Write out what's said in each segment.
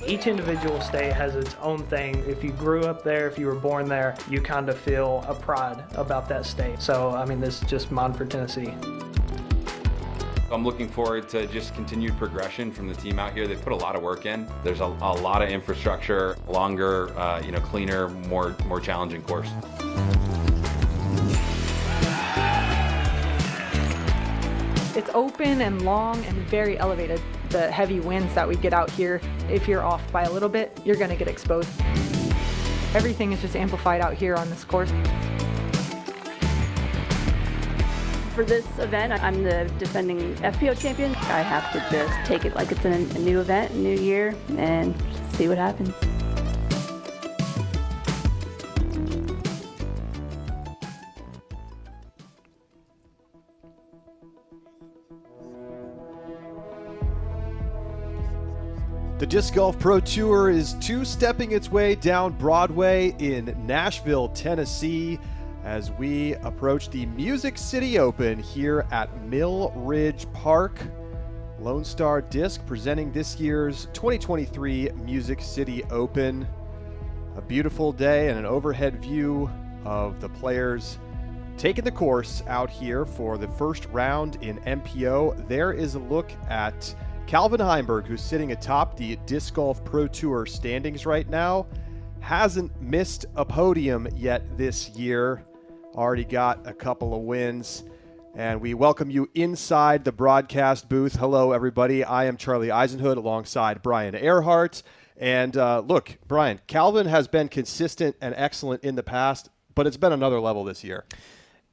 Each individual state has its own thing. If you grew up there, if you were born there, you kind of feel a pride about that state. So, I mean, this is just Montford, Tennessee. I'm looking forward to just continued progression from the team out here. They put a lot of work in. There's a lot of infrastructure, longer, cleaner, more challenging course. It's open and long and very elevated. The heavy winds that we get out here, if you're off by a little bit, you're going to get exposed. Everything is just amplified out here on this course. For this event, I'm the defending FPO champion. I have to just take it like it's a new event, a new year, and see what happens. The Disc Golf Pro Tour is two-stepping its way down Broadway in Nashville, Tennessee, as we approach the Music City Open here at Mill Ridge Park. Lone Star Disc presenting this year's 2023 Music City Open. A beautiful day and an overhead view of the players taking the course out here for the first round in MPO. There is a look at Calvin Heimberg, who's sitting atop the Disc Golf Pro Tour standings right now. Hasn't missed a podium yet this year. Already got a couple of wins. And we welcome you inside the broadcast booth. Hello, everybody. I am Charlie Eisenhood alongside Brian Earhart. And look, Brian, Calvin has been consistent and excellent in the past, but it's been another level this year.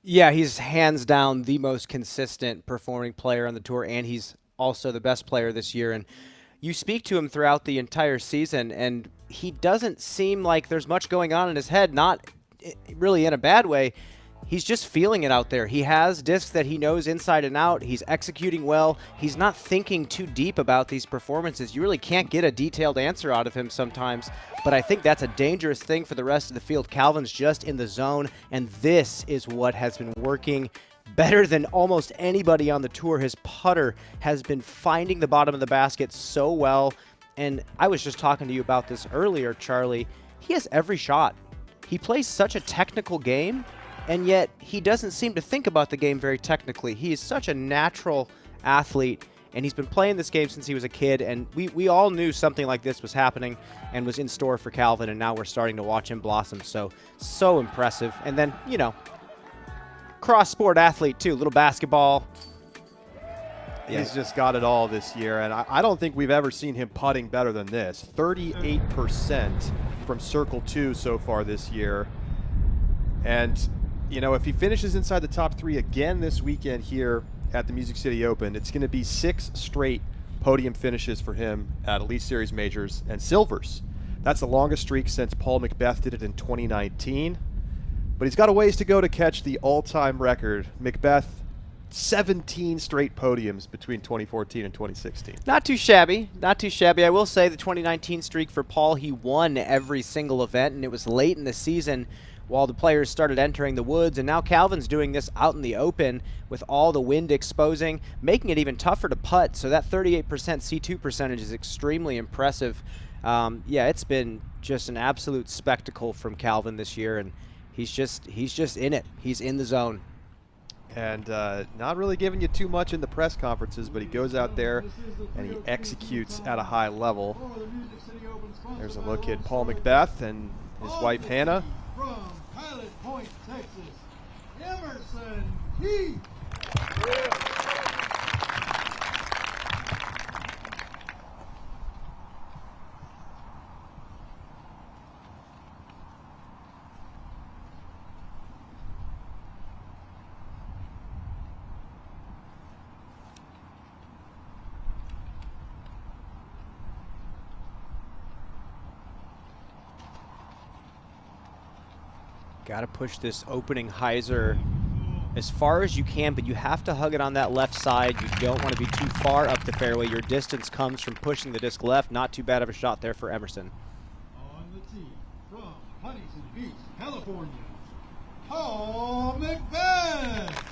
Yeah, he's hands down the most consistent performing player on the tour, and he's also the best player this year. And you speak to him throughout the entire season, and he doesn't seem like there's much going on in his head, not really in a bad way. He's just feeling it out there. He has discs that he knows inside and out. He's executing well. He's not thinking too deep about these performances. You really can't get a detailed answer out of him sometimes, but I think that's a dangerous thing for the rest of the field. Calvin's just in the zone, and this is what has been working better than almost anybody on the tour. His putter has been finding the bottom of the basket so well, and I was just talking to you about this earlier, Charlie. He has every shot. He plays such a technical game, and yet he doesn't seem to think about the game very technically. He is such a natural athlete, and he's been playing this game since he was a kid, and we all knew something like this was happening and was in store for Calvin, and now we're starting to watch him blossom. So impressive. And then, you know, cross-sport athlete too, little basketball. Yeah. He's just got it all this year, and I don't think we've ever seen him putting better than this. 38% from Circle 2 so far this year. And, you know, if he finishes inside the top three again this weekend here at the Music City Open, it's going to be 6 straight podium finishes for him at Elite Series majors and silvers. That's the longest streak since Paul Macbeth did it in 2019. But he's got a ways to go to catch the all-time record. Macbeth, 17 straight podiums between 2014 and 2016. Not too shabby. Not too shabby. I will say the 2019 streak for Paul, he won every single event, and it was late in the season while the players started entering the woods, and now Calvin's doing this out in the open with all the wind exposing, making it even tougher to putt. So that 38% C2 percentage is extremely impressive. Yeah, it's been just an absolute spectacle from Calvin this year, and he's just in it. He's in the zone. And not really giving you too much in the press conferences, but he goes out there and he executes at a high level. There's a look at Paul Macbeth and his wife Hannah. From Pilot Point, Texas, Emerson Keith. Got to push this opening hyzer as far as you can, but you have to hug it on that left side. You don't want to be too far up the fairway. Your distance comes from pushing the disc left. Not too bad of a shot there for Emerson. On the tee from Huntington Beach, California, Paul Macbeth.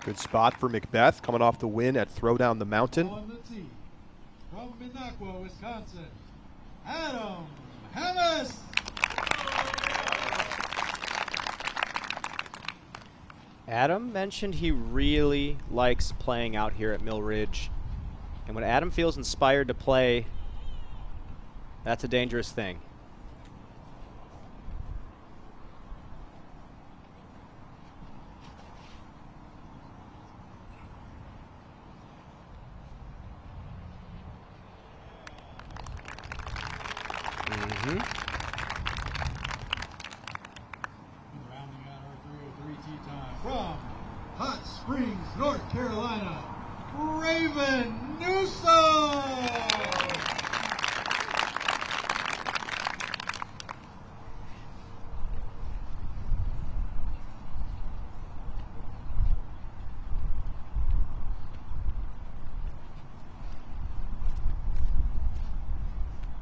Good spot for Macbeth coming off the win at Throwdown the Mountain. On the tee, from Minocqua, Wisconsin, Adam Hammes. Adam mentioned he really likes playing out here at Mill Ridge. And when Adam feels inspired to play, that's a dangerous thing. Rounding out our 303 tee time from Hot Springs, North Carolina, Raven Newsom.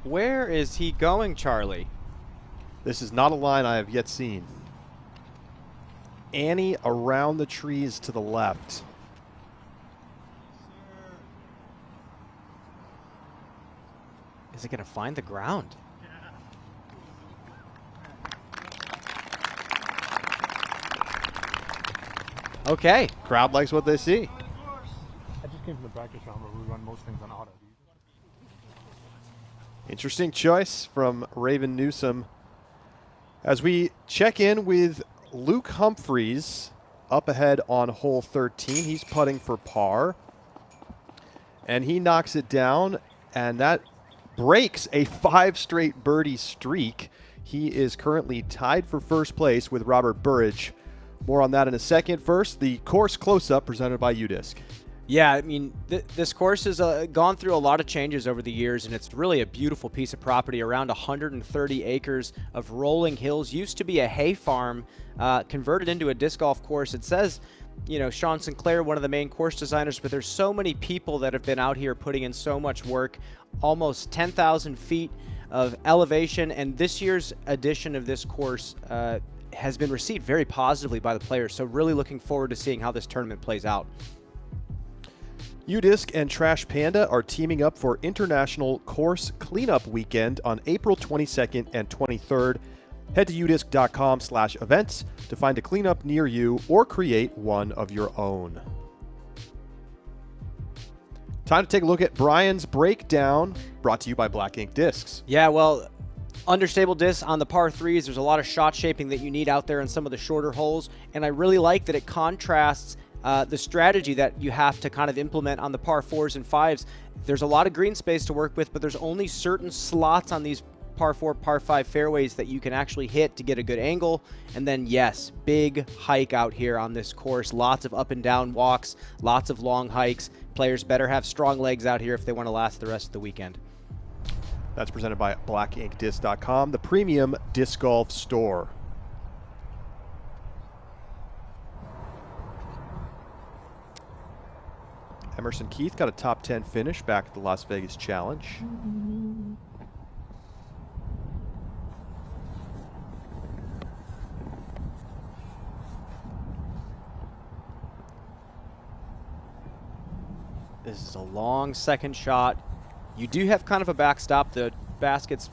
Where is he going, Charlie? This is not a line I have yet seen. Annie around the trees to the left. Is it going to find the ground? Okay. Crowd likes what they see. I just came from the practice round where we run most things on auto. Interesting choice from Raven Newsom. As we check in with Luke Humphreys up ahead on hole 13. He's putting for par. And he knocks it down, and that breaks a 5 straight birdie streak. He is currently tied for first place with Robert Burridge. More on that in a second. First, the course close-up presented by UDisc. Yeah, I mean, this course has gone through a lot of changes over the years, and it's really a beautiful piece of property, around 130 acres of rolling hills. Used to be a hay farm, converted into a disc golf course. It says, you know, Sean Sinclair, one of the main course designers, but there's so many people that have been out here putting in so much work, almost 10,000 feet of elevation, and this year's edition of this course has been received very positively by the players, so really looking forward to seeing how this tournament plays out. UDisc and Trash Panda are teaming up for International Course Cleanup Weekend on April 22nd and 23rd. Head to udisc.com/events to find a cleanup near you or create one of your own. Time to take a look at Brian's breakdown, brought to you by Black Ink Discs. Yeah, well, understable discs on the par 3s. There's a lot of shot shaping that you need out there in some of the shorter holes, and I really like that it contrasts the strategy that you have to kind of implement on the par 4s and 5s. There's a lot of green space to work with, but there's only certain slots on these par 4, par 5 fairways that you can actually hit to get a good angle. And then, yes, big hike out here on this course. Lots of up and down walks, lots of long hikes. Players better have strong legs out here if they want to last the rest of the weekend. That's presented by blackinkdisc.com, the premium disc golf store. Emerson Keith got a top 10 finish back at the Las Vegas Challenge. This is a long second shot. You do have kind of a backstop. The basket's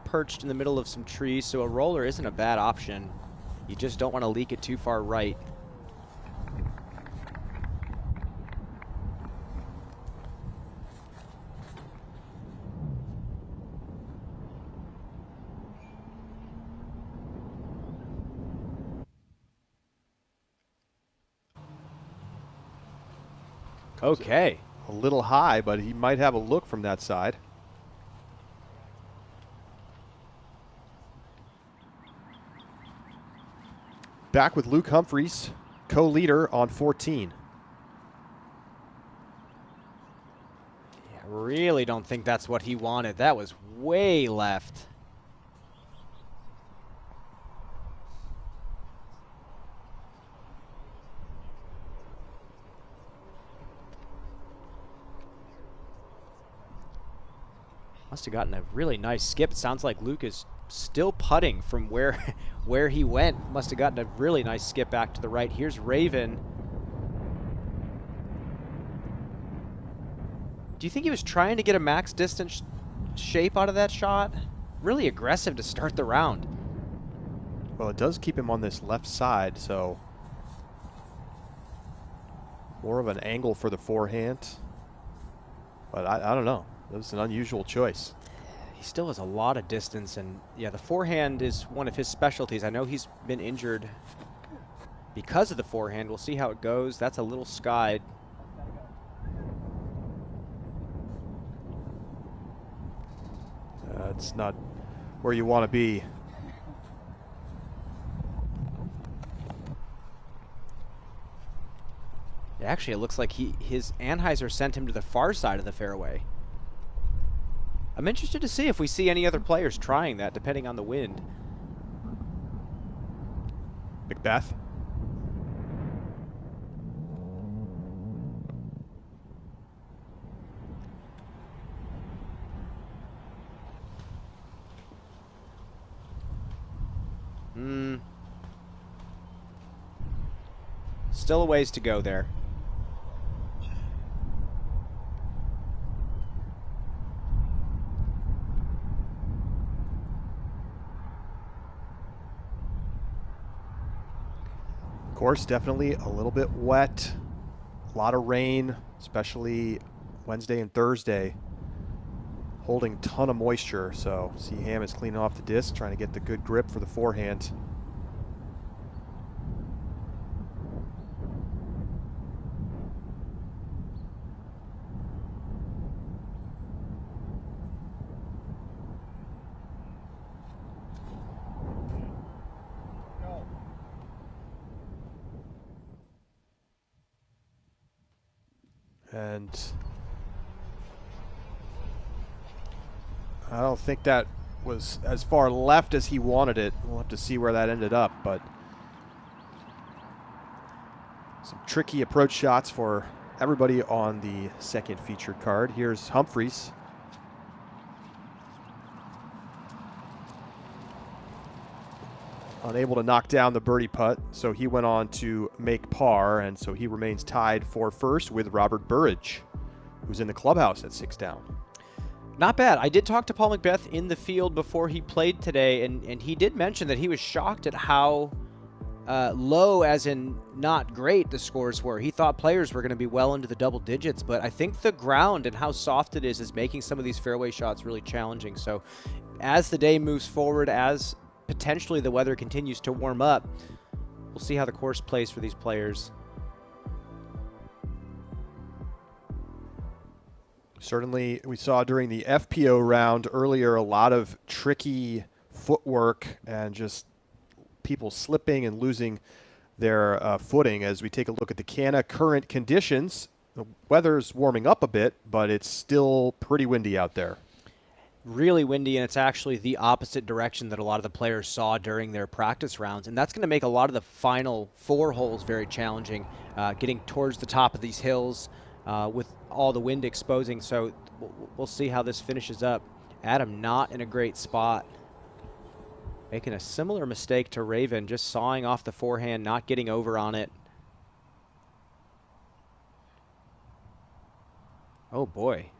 perched in the middle of some trees, so a roller isn't a bad option. You just don't want to leak it too far right. Okay. A little high, but he might have a look from that side. Back with Luke Humphreys, co-leader on 14. Yeah, really don't think that's what he wanted. That was way left. Must have gotten a really nice skip. It sounds like Luke is still putting from where he went. Must have gotten a really nice skip back to the right. Here's Raven. Do you think he was trying to get a max distance shape out of that shot? Really aggressive to start the round. Well, it does keep him on this left side, so more of an angle for the forehand. But I don't know. That was an unusual choice. He still has a lot of distance, and yeah, the forehand is one of his specialties. I know he's been injured because of the forehand. We'll see how it goes. That's a little skied. It's not where you want to be. Actually, it looks like his Anheuser sent him to the far side of the fairway. I'm interested to see if we see any other players trying that, depending on the wind. Macbeth. Still a ways to go there. Course definitely a little bit wet, a lot of rain, especially Wednesday and Thursday, holding a ton of moisture. So Seaham is cleaning off the disc, trying to get the good grip for the forehand. And I don't think that was as far left as he wanted it. We'll have to see where that ended up, but some tricky approach shots for everybody on the second featured card. Here's Humphreys. Unable to knock down the birdie putt, so he went on to make par, and so he remains tied for first with Robert Burridge, who's in the clubhouse at 6 down. Not bad. I did talk to Paul Macbeth in the field before he played today, and he did mention that he was shocked at how low, as in not great, the scores were. He thought players were going to be well into the double digits, but I think the ground and how soft it is making some of these fairway shots really challenging. So as the day moves forward, as potentially the weather continues to warm up, we'll see how the course plays for these players. Certainly, we saw during the FPO round earlier a lot of tricky footwork and just people slipping and losing their footing. As we take a look at the Canna current conditions, the weather's warming up a bit, but it's still pretty windy out there. Really windy, and it's actually the opposite direction that a lot of the players saw during their practice rounds, and that's going to make a lot of the final 4 holes very challenging, getting towards the top of these hills with all the wind exposing. So we'll see how this finishes up. Adam not in a great spot, making a similar mistake to Raven, just sawing off the forehand, not getting over on it. Oh boy.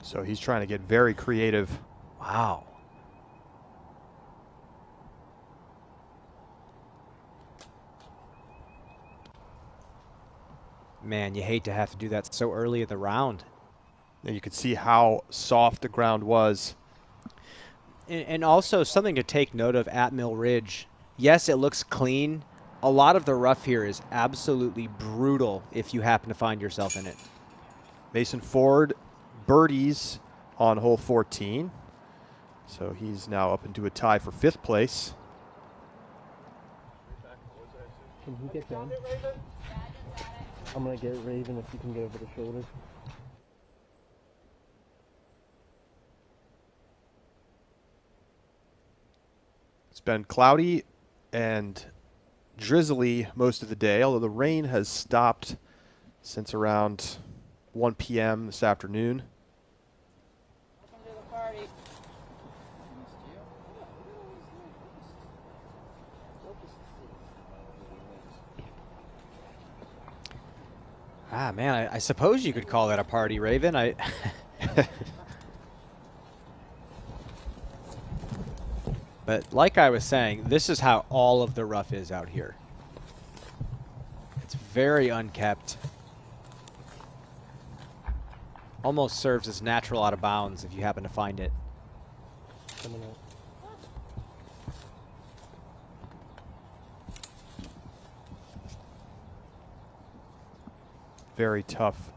So he's trying to get very creative. Wow. Man, you hate to have to do that so early in the round. And you could see how soft the ground was. And also something to take note of at Mill Ridge. Yes, it looks clean. A lot of the rough here is absolutely brutal if you happen to find yourself in it. Mason Ford birdies on hole 14. So he's now up into a tie for 5th place. Can he get down? I'm going to get Raven if you can get over the shoulder. It's been cloudy and drizzly most of the day, although the rain has stopped since around 1 p.m. this afternoon. Welcome to the party. Ah, man, I suppose you could call that a party, Raven. But like I was saying, this is how all of the rough is out here. It's very unkept. Almost serves as natural out of bounds if you happen to find it. Coming out. Very tough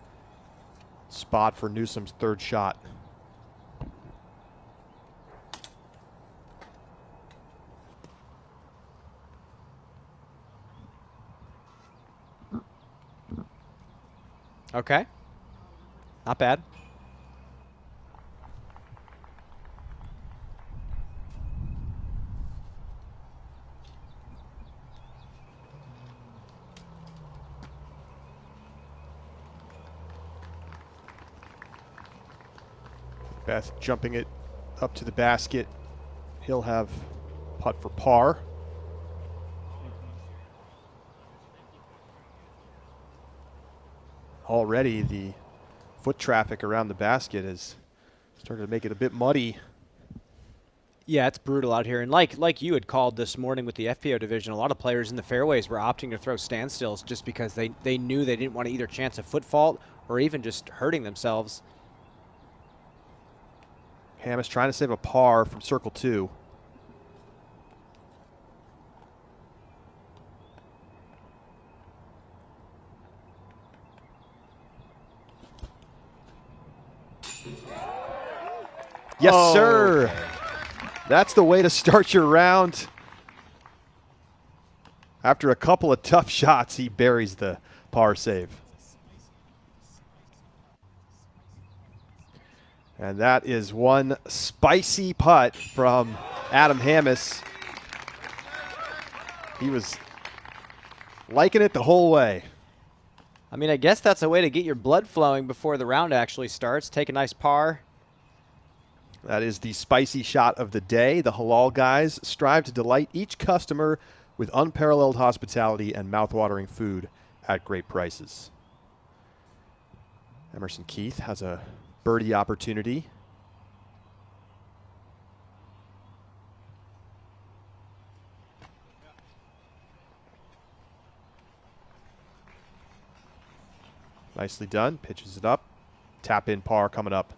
spot for Newsom's third shot. Okay. Not bad. Beth jumping it up to the basket. He'll have putt for par. Already the foot traffic around the basket has started to make it a bit muddy. Yeah, it's brutal out here. And like you had called this morning with the FPO division, a lot of players in the fairways were opting to throw standstills just because they knew they didn't want to either chance a foot fault or even just hurting themselves. Ham is trying to save a par from circle 2. Yes, sir. That's the way to start your round. After a couple of tough shots, he buries the par save. And that is one spicy putt from Adam Hammis. He was liking it the whole way. I mean, I guess that's a way to get your blood flowing before the round actually starts. Take a nice par. That is the spicy shot of the day. The Halal guys strive to delight each customer with unparalleled hospitality and mouthwatering food at great prices. Emerson Keith has a birdie opportunity. Nicely done. Pitches it up. Tap in par coming up.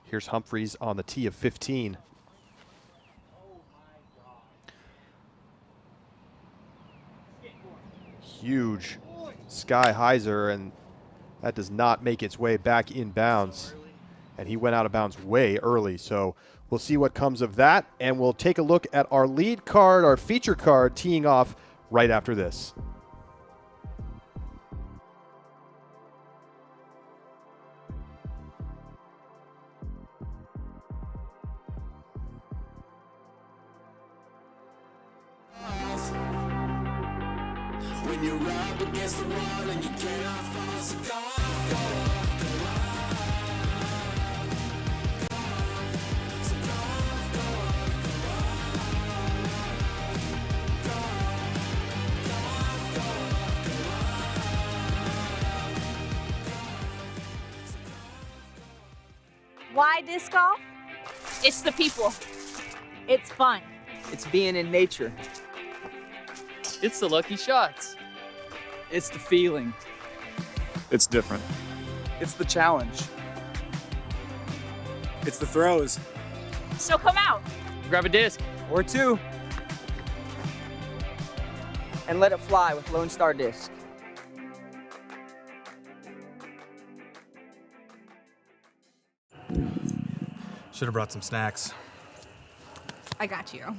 Here's Humphreys on the tee of 15. Huge sky hyzer, and that does not make its way back in bounds. And he went out of bounds way early, so we'll see what comes of that. And we'll take a look at our lead card, our feature card, teeing off right after this. When you're up against the wall and you cannot fall, so go off, go off, go off. Go off, so go off, go off, go off. Go off, go off, go off. Why disc golf? It's the people. It's fun. It's being in nature. It's the lucky shots. It's the feeling. It's different. It's the challenge. It's the throws. So come out. Grab a disc. Or two. And let it fly with Lone Star Disc. Should have brought some snacks. I got you.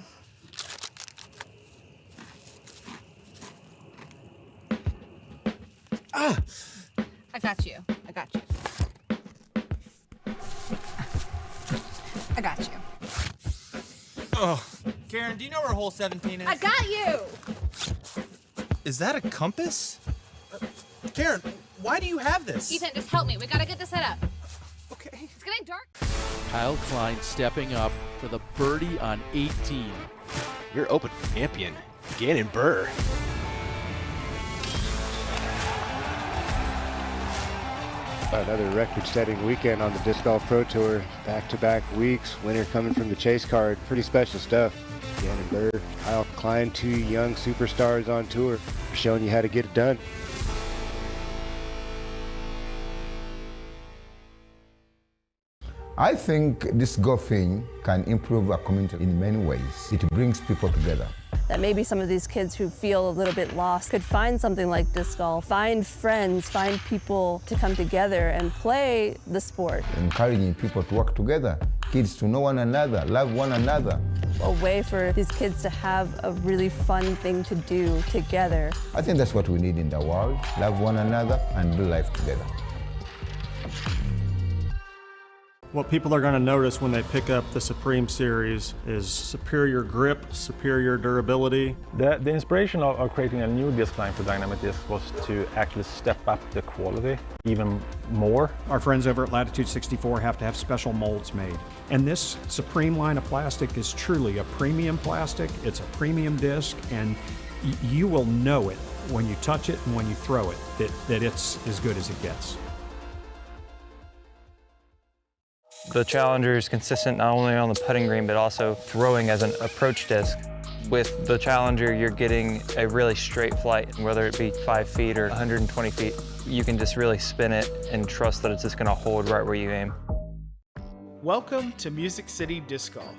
I got you. I got you. I got you. Oh, Karen, do you know where hole 17 is? I got you! Is that a compass? Karen, why do you have this? Ethan, just help me. We gotta get this set up. Okay. It's getting dark. Kyle Klein stepping up for the birdie on 18. Your Open champion, Gannon Burr. Another record-setting weekend on the Disc Golf Pro Tour. Back-to-back weeks. Winner coming from the chase card. Pretty special stuff. Gannon Burr, Kyle Klein, two young superstars on tour, showing you how to get it done. I think this golfing can improve our community in many ways. It brings people together. That maybe some of these kids who feel a little bit lost could find something like disc golf, find friends, find people to come together and play the sport. Encouraging people to work together, kids to know one another, love one another. A way for these kids to have a really fun thing to do together. I think that's what we need in the world, love one another and do life together. What people are going to notice when they pick up the Supreme Series is superior grip, superior durability. The inspiration of creating a new disc line for Dynamic Disc was to actually step up the quality even more. Our friends over at Latitude 64 have to have special molds made. And this Supreme line of plastic is truly a premium plastic. It's a premium disc, and you will know it when you touch it and when you throw it, that it's as good as it gets. The Challenger is consistent not only on the putting green, but also throwing as an approach disc. With the Challenger, you're getting a really straight flight, whether it be 5 feet or 120 feet. You can just really spin it and trust that it's just gonna hold right where you aim. Welcome to Music City Disc Golf.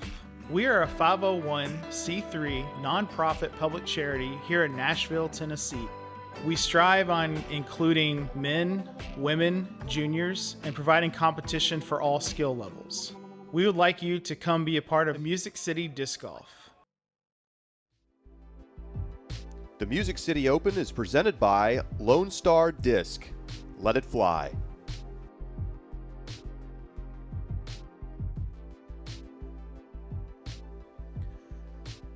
We are a 501c3 nonprofit public charity here in Nashville, Tennessee. We strive on including men, women, juniors, and providing competition for all skill levels. We would like you to come be a part of Music City Disc Golf. The Music City Open is presented by Lone Star Disc. Let it fly.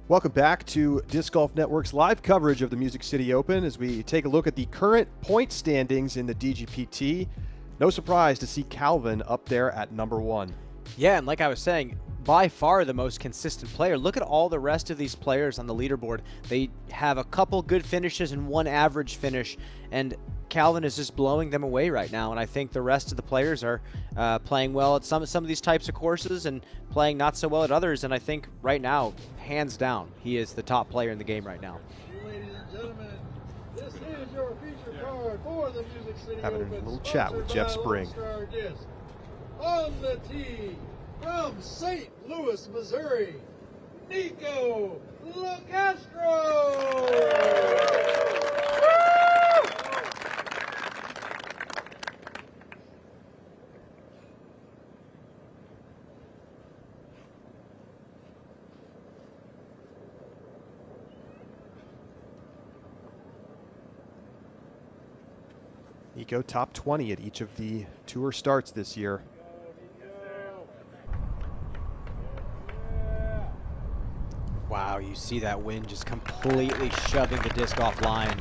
Welcome back to Disc Golf Network's live coverage of the Music City Open as we take a look at the current point standings in the DGPT. No surprise to see Calvin up there at number 1. Yeah, and like I was saying, by far the most consistent player. Look at all the rest of these players on the leaderboard. They have a couple good finishes and one average finish, and Calvin is just blowing them away right now. And I think the rest of the players are playing well at some of these types of courses and playing not so well at others. And I think right now, hands down, he is the top player in the game right now. Ladies and gentlemen, this is your feature card for the Music City Having Open, a little chat with Jeff Spring. Lone Star Disc. On the tee, from St. Louis, Missouri, Nico LaCastro! Nico top 20 at each of the tour starts this year. Wow, you see that wind just completely shoving the disc offline.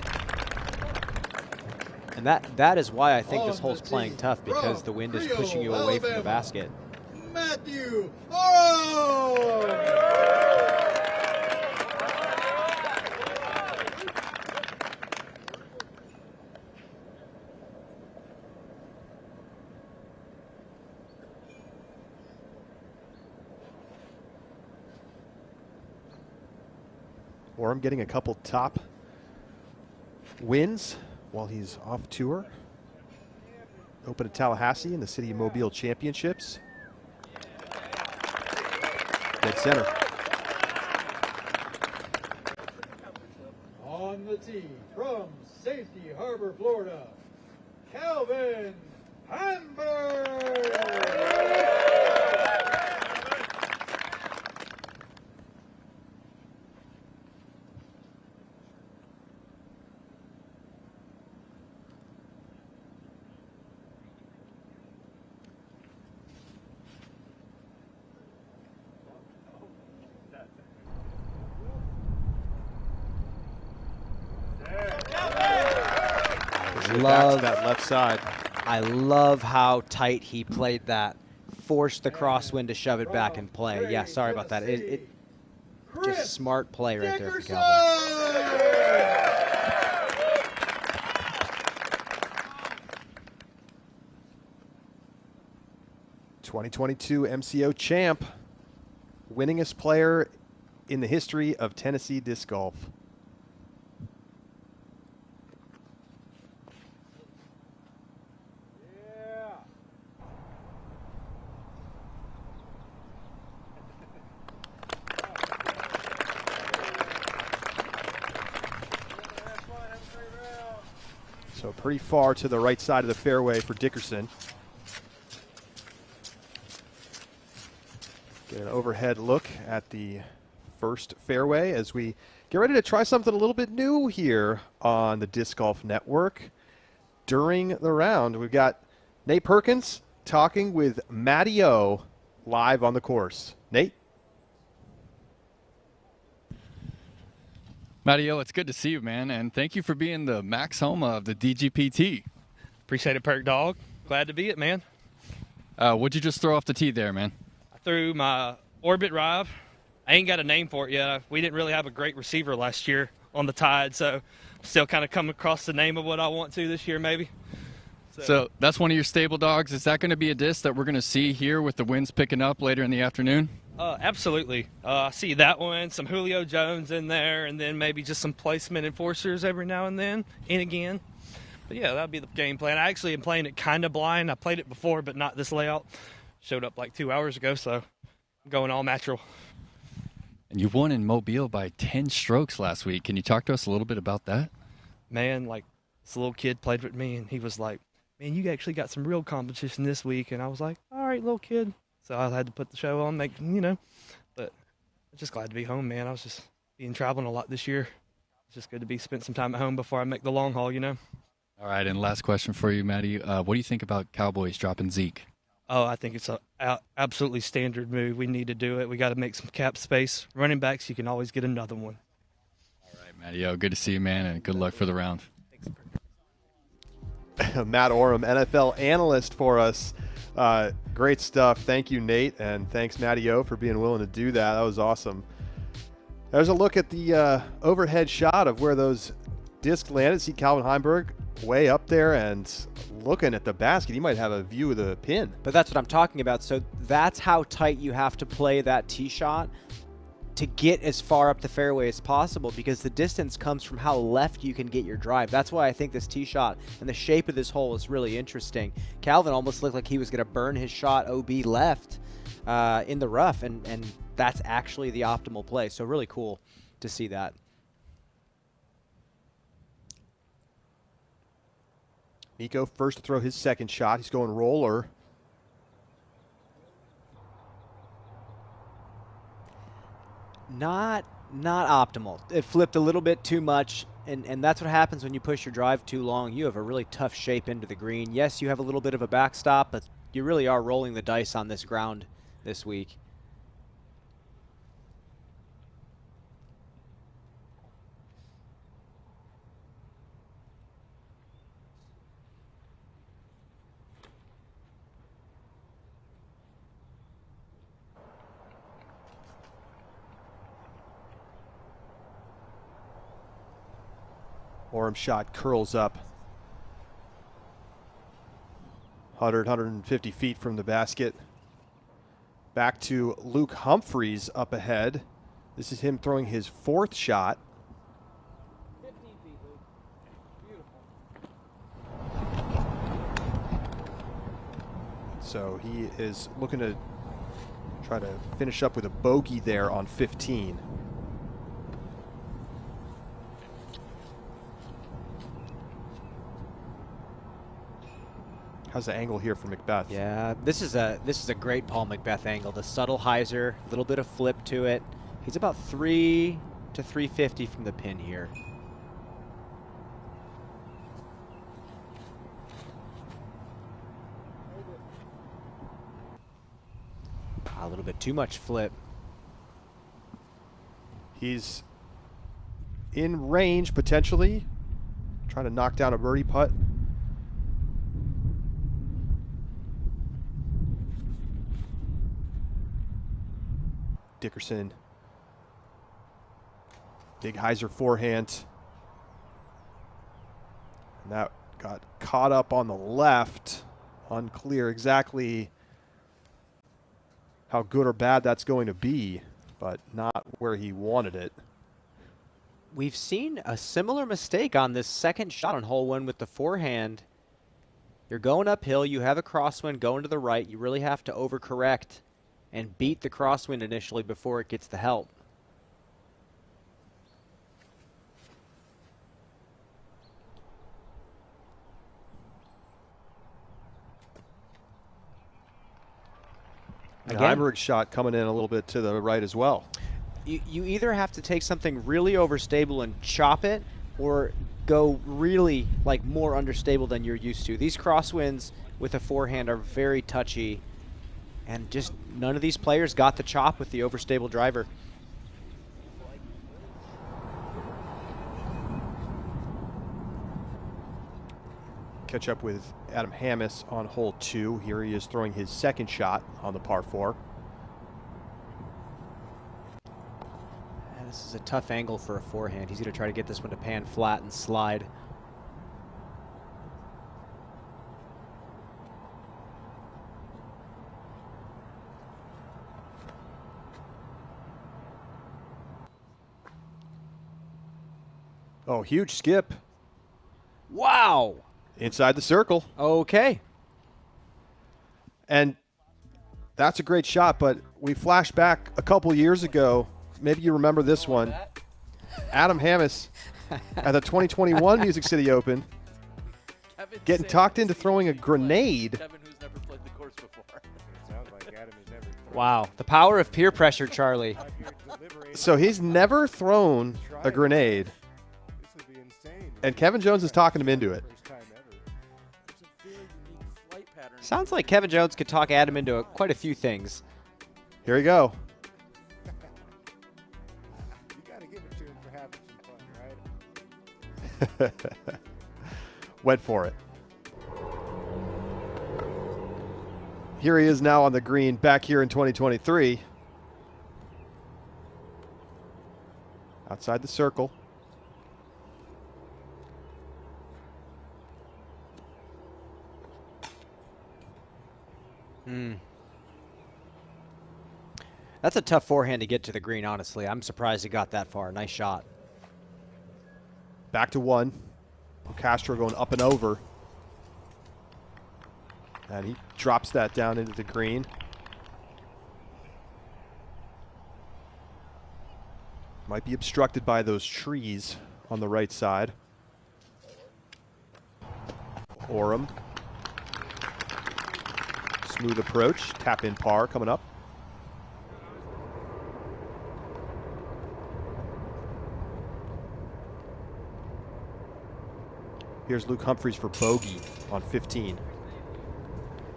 And that is why I think this hole's playing tough, because the wind is pushing you away from the basket. Matthew Oro! Orem getting a couple top wins while he's off tour. Open at Tallahassee in the City of Mobile Championships. Dead center. On the tee, from Safety Harbor, Florida, Calvin Hamburg! Love that left side. I love how tight he played that force the crosswind to shove it back in play. Yeah, sorry about that. Just smart play right there from Calvin. 2022 MCO champ, winningest player in the history of Tennessee disc golf. So pretty far to the right side of the fairway for Dickerson. Get an overhead look at the first fairway as we get ready to try something a little bit new here on the Disc Golf Network. During the round, we've got Nate Perkins talking with Matty O live on the course. Nate? Matty O, it's good to see you, man, and thank you for being the Max Homa of the DGPT. Appreciate it, Perk Dog. Glad to be it, man. What'd you just throw off the tee there, man? I threw my Orbit Rive. I ain't got a name for it yet. We didn't really have a great receiver last year on the Tide, so still kind of coming across the name of what I want to this year, maybe. So that's one of your stable dogs. Is that going to be a disc that we're going to see here with the winds picking up later in the afternoon? Absolutely. I see that one, some Julio Jones in there, and then maybe just some placement enforcers every now and then, and again. But yeah, that'd be the game plan. I actually am playing it kind of blind. I played it before, but not this layout. Showed up like 2 hours ago, so I'm going all natural. And you won in Mobile by 10 strokes last week. Can you talk to us a little bit about that? Man, like, this little kid played with me, and he was like, man, you actually got some real competition this week. And I was like, all right, little kid. So I had to put the show on, but I'm just glad to be home, man. I was just been traveling a lot this year. It's just good to spend some time at home before I make the long haul, All right, and last question for you, Matty. What do you think about Cowboys dropping Zeke? Oh, I think it's a absolutely standard move. We need to do it. We got to make some cap space. Running backs, you can always get another one. All right, Matty. Good to see you, man, and good luck for the round. Matt Oram, NFL analyst for us. Great stuff. Thank you, Nate, and thanks, Matty O, for being willing to do that. That was awesome. There's a look at the overhead shot of where those discs landed. See Calvin Heimberg way up there and looking at the basket. He might have a view of the pin. But that's what I'm talking about. So that's how tight you have to play that tee shot to get as far up the fairway as possible, because the distance comes from how left you can get your drive. That's why I think this tee shot and the shape of this hole is really interesting. Calvin almost looked like he was going to burn his shot OB left in the rough, and that's actually the optimal play. So really cool to see that. Nico first to throw his second shot. He's going roller. Not optimal. It flipped a little bit too much, and that's what happens when you push your drive too long. You have a really tough shape into the green. Yes, you have a little bit of a backstop, but you really are rolling the dice on this ground this week. Oram shot curls up 150 feet from the basket. Back to Luke Humphreys up ahead. This is him throwing his fourth shot. 15 feet, Luke. Beautiful. So he is looking to try to finish up with a bogey there on 15. How's the angle here for Macbeth? Yeah, this is a great Paul Macbeth angle. The subtle hyzer, a little bit of flip to it. He's about 3 to 350 from the pin here. A little bit too much flip. He's in range potentially, trying to knock down a birdie putt. Dickerson. Big hyzer forehand. And that got caught up on the left. Unclear exactly how good or bad that's going to be, but not where he wanted it. We've seen a similar mistake on this second shot on hole 1 with the forehand. You're going uphill, you have a crosswind going to the right, you really have to overcorrect and beat the crosswind initially before it gets the help. The Heiberg shot coming in a little bit to the right as well. You either have to take something really overstable and chop it, or go really like more understable than you're used to. These crosswinds with a forehand are very touchy, and just none of these players got the chop with the overstable driver. Catch up with Adam Hammis on hole 2. Here he is throwing his second shot on the par 4. This is a tough angle for a forehand. He's going to try to get this one to pan flat and slide. Oh, huge skip. Wow. Inside the circle. Okay. And that's a great shot, but we flashed back a couple years ago. Maybe you remember this one. Adam Hammis at the 2021 Music City Open getting talked into throwing a grenade. Wow. The power of peer pressure, Charlie. So he's never thrown a grenade. And Kevin Jones is talking him into it. Sounds like Kevin Jones could talk Adam into quite a few things. Here we go. Went for it. Here he is now on the green back here in 2023. Outside the circle. That's a tough forehand to get to the green, honestly. I'm surprised he got that far. Nice shot. Back to 1. Castro going up and over. And he drops that down into the green. Might be obstructed by those trees on the right side. Oram. Smooth approach. Tap in par coming up. Here's Luke Humphreys for bogey on 15.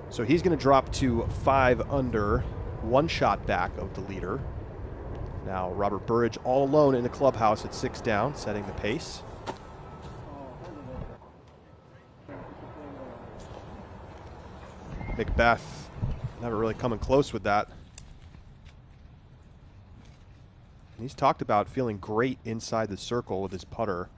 So he's going to drop to 5 under, 1 shot back of the leader. Now Robert Burridge all alone in the clubhouse at 6 down, setting the pace. Macbeth never really coming close with that. He's talked about feeling great inside the circle with his putter.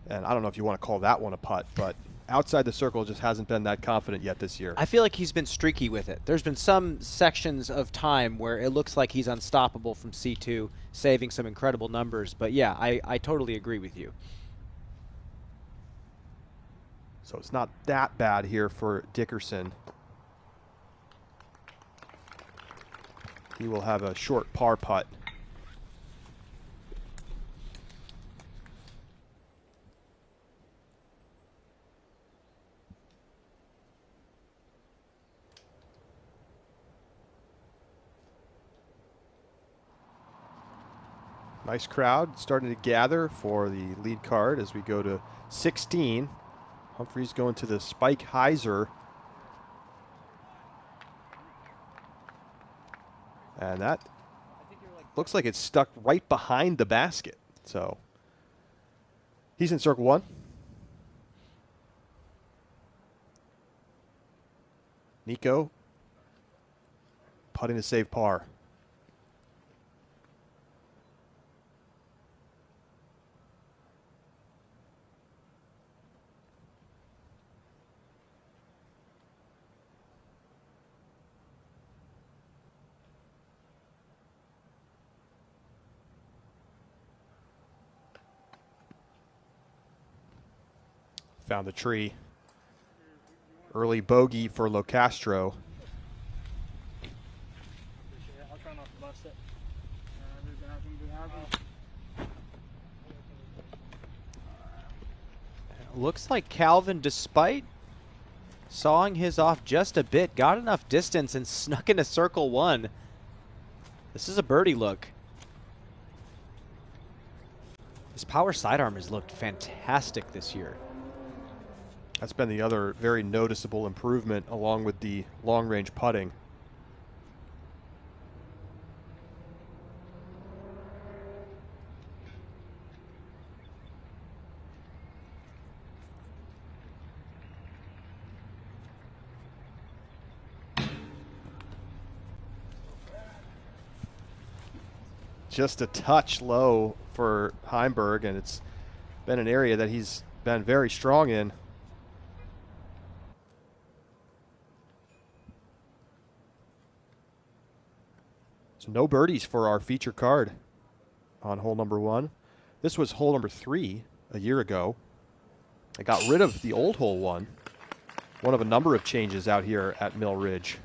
And I don't know if you want to call that one a putt, but outside the circle just hasn't been that confident yet this year. I feel like he's been streaky with it. There's been some sections of time where it looks like he's unstoppable from C2, saving some incredible numbers. But yeah, I totally agree with you. So it's not that bad here for Dickerson. He will have a short par putt. Nice crowd starting to gather for the lead card as we go to 16. Humphreys going to the Spike Hyzer. And that looks like it's stuck right behind the basket. So he's in circle 1. Nico putting to save par. Found the tree. Early bogey for Locastro. I'll try not to bust it. Looks like Calvin, despite sawing his off just a bit, got enough distance and snuck into circle one. This is a birdie look. His power sidearm has looked fantastic this year. That's been the other very noticeable improvement along with the long-range putting. Just a touch low for Heimberg, and it's been an area that he's been very strong in. So no birdies for our feature card on hole number 1. This was hole number 3 a year ago. I got rid of the old hole 1. One of a number of changes out here at Mill Ridge.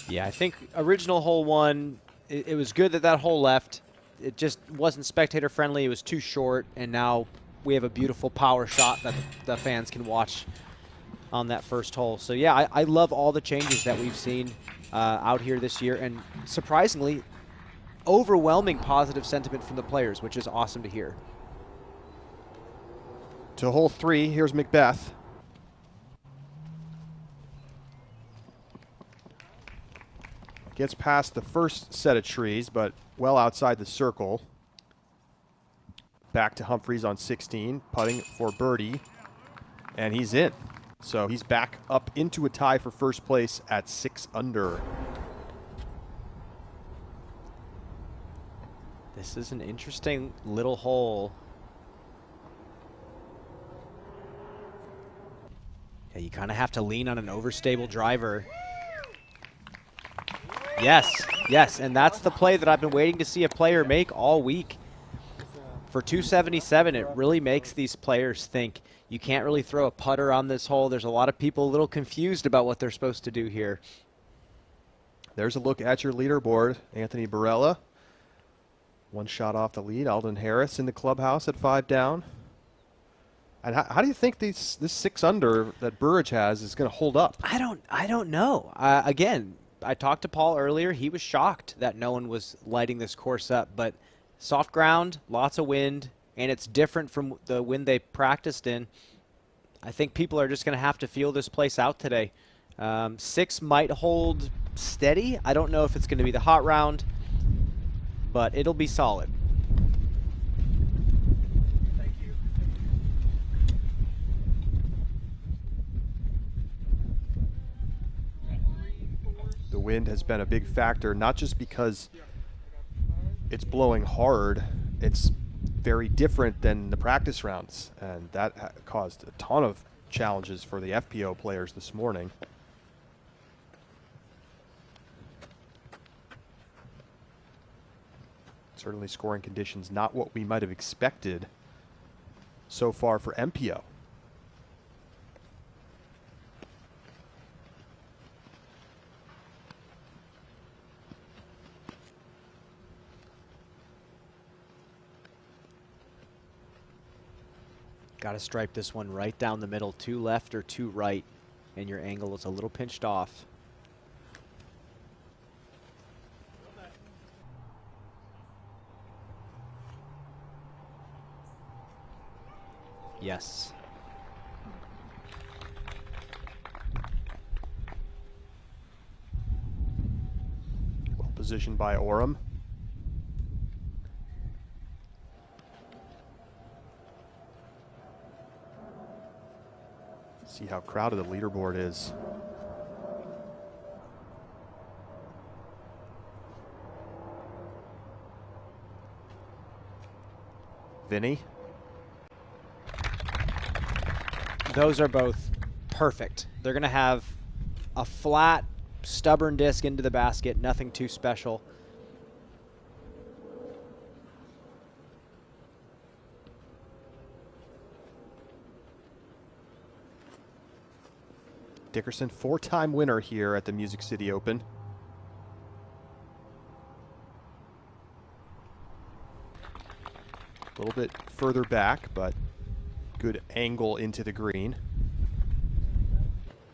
Yeah, I think original hole 1, it was good that that hole left. It just wasn't spectator friendly. It was too short, and now we have a beautiful power shot that the fans can watch on that first hole. So yeah, I love all the changes that we've seen out here this year, and surprisingly, overwhelming positive sentiment from the players, which is awesome to hear. To hole 3, here's Macbeth. Gets past the first set of trees, but well outside the circle. Back to Humphreys on 16, putting for birdie, and he's in. So he's back up into a tie for first place at 6 under. This is an interesting little hole. Yeah, you kind of have to lean on an overstable driver. Yes, yes, and that's the play that I've been waiting to see a player make all week. For 277, it really makes these players think. You can't really throw a putter on this hole. There's a lot of people a little confused about what they're supposed to do here. There's a look at your leaderboard. Anthony Barella, 1 shot off the lead. Alden Harris in the clubhouse at 5 down. And how do you think this 6 under that Burridge has is going to hold up? I don't know. Again, I talked to Paul earlier. He was shocked that no one was lighting this course up, but soft ground, lots of wind, and it's different from the wind they practiced in. I think people are just going to have to feel this place out today. 6 might hold steady. I don't know if it's going to be the hot round, but it'll be solid. The wind has been a big factor, not just because it's blowing hard. It's very different than the practice rounds, and that caused a ton of challenges for the FPO players this morning. Certainly scoring conditions not what we might have expected so far for MPO. Got to stripe this one right down the middle, 2 left or 2 right, and your angle is a little pinched off. Yes. Well positioned by Oram. See how crowded the leaderboard is. Vinny. Those are both perfect. They're going to have a flat, stubborn disc into the basket, nothing too special. Dickerson, 4-time winner here at the Music City Open. A little bit further back, but good angle into the green.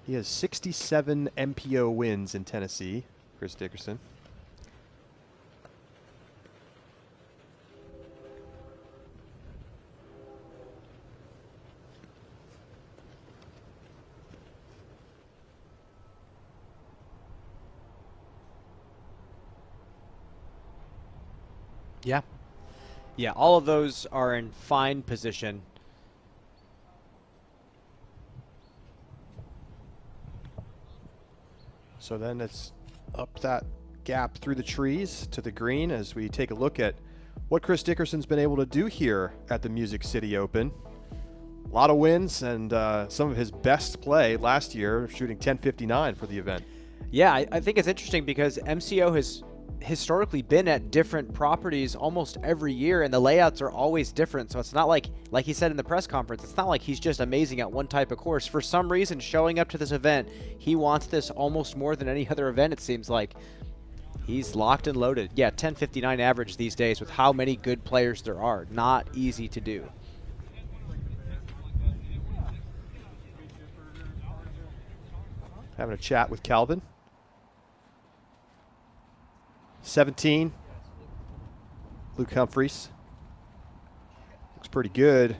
He has 67 MPO wins in Tennessee, Chris Dickerson. Yeah. Yeah, all of those are in fine position. So then it's up that gap through the trees to the green as we take a look at what Chris Dickerson's been able to do here at the Music City Open. A lot of wins and some of his best play last year, shooting 10.59 for the event. Yeah, I think it's interesting because MCO has historically been at different properties almost every year, and the layouts are always different. So it's not like he said in the press conference, it's not like he's just amazing at one type of course. For some reason, showing up to this event, he wants this almost more than any other event, it seems like. He's locked and loaded. Yeah, 10.59 average these days with how many good players there are. Not easy to do. Having a chat with Calvin. 17. Luke Humphreys. Looks pretty good.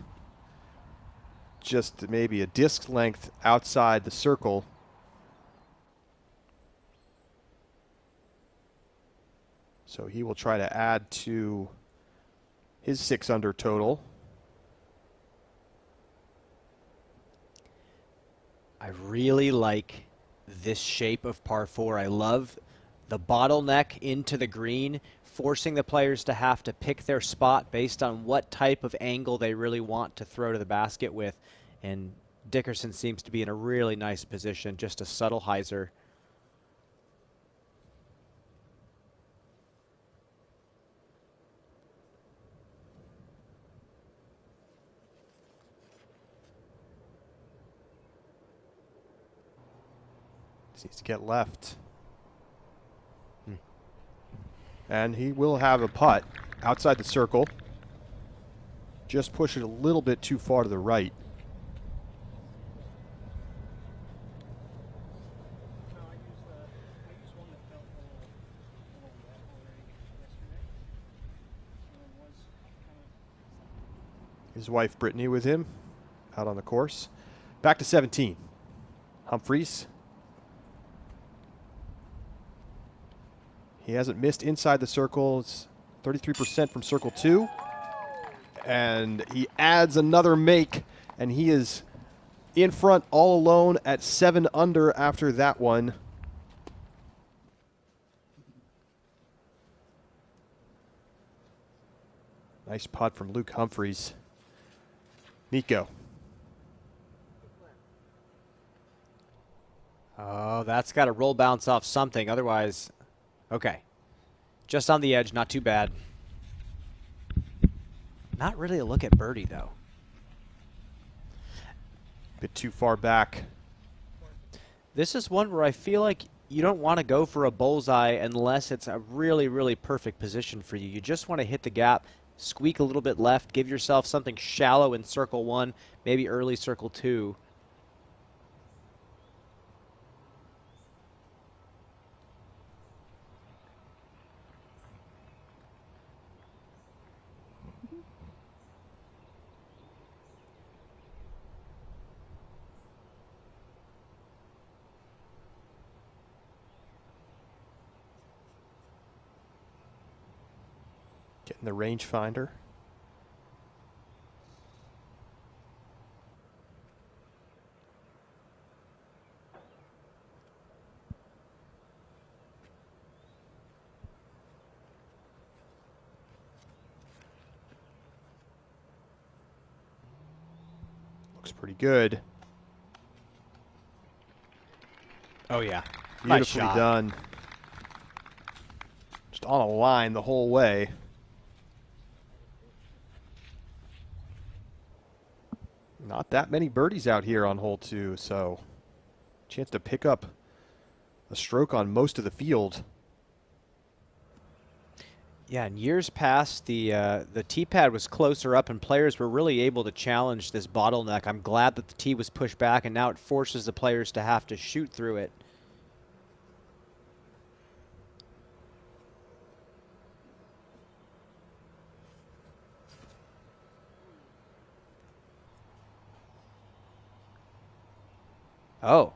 Just maybe a disc length outside the circle. So he will try to add to his 6-under total. I really like this shape of par 4. I love the bottleneck into the green, forcing the players to have to pick their spot based on what type of angle they really want to throw to the basket with. And Dickerson seems to be in a really nice position, just a subtle hyzer. Needs to get left. And he will have a putt outside the circle. Just push it a little bit too far to the right. His wife Brittany with him out on the course. Back to 17. Humphreys. He hasn't missed inside the circle. It's 33% from circle 2. And he adds another make, and he is in front all alone at 7 under after that one. Nice putt from Luke Humphreys. Nico. Oh, that's got to roll bounce off something. Otherwise, okay. Just on the edge, not too bad. Not really a look at birdie, though. Bit too far back. This is one where I feel like you don't want to go for a bullseye unless it's a really, really perfect position for you. You just want to hit the gap, squeak a little bit left, give yourself something shallow in circle 1, maybe early circle 2. Getting the rangefinder. Looks pretty good. Oh, yeah. Beautifully Nice shot. done. Just on a line the whole way. Not that many birdies out here on hole 2, so Chance to pick up a stroke on most of the field. Yeah, in years past, the tee pad was closer up, and players were really able to challenge this bottleneck. I'm glad that the tee was pushed back, and now it forces the players to have to shoot through it. Oh.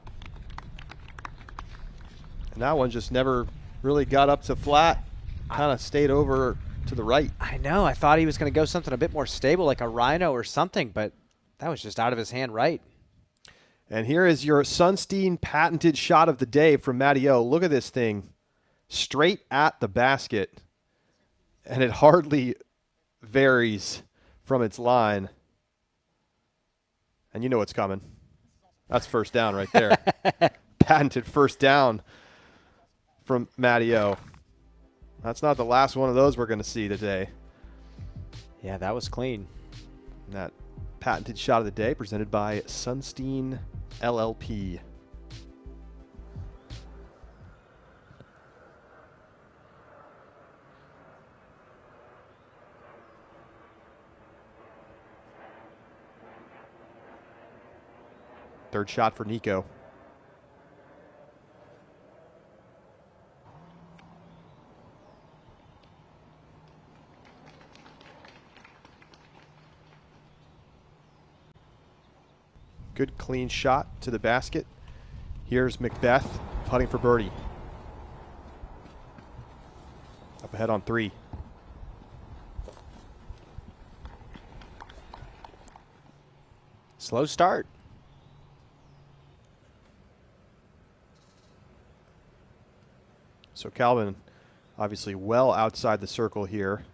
And that one just never really got up to flat. Kind of stayed over to the right. I know. I thought he was going to go something a bit more stable, like a rhino or something, but that was just out of his hand right. And here is your Sunstein patented shot of the day from Matty O. Look at this thing. Straight at the basket. And it hardly varies from its line. And you know what's coming. That's first down right there. Patented first down from Matty O. That's not the last one of those we're going to see today. Yeah, that was clean. And that patented shot of the day presented by Sunstein LLP. Third shot for Nico. Good clean shot to the basket. Here's Macbeth putting for birdie. Up ahead on 3. Slow start. So Calvin obviously well outside the circle here.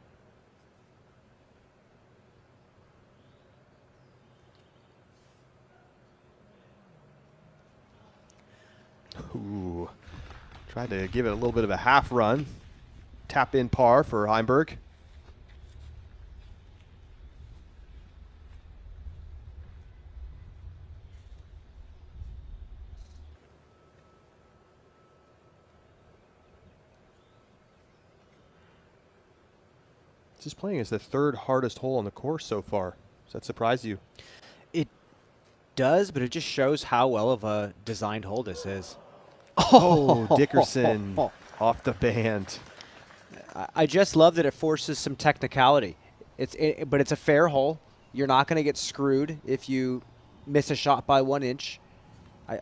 Ooh, tried to give it a little bit of a half run. Tap in par for Heimberg. Just playing is the third hardest hole on the course so far. Does that surprise you? It does, but it just shows how well of a designed hole this is. Oh, Dickerson off the band. I just love that it forces some technicality. But it's a fair hole. You're not going to get screwed if you miss a shot by 1 inch.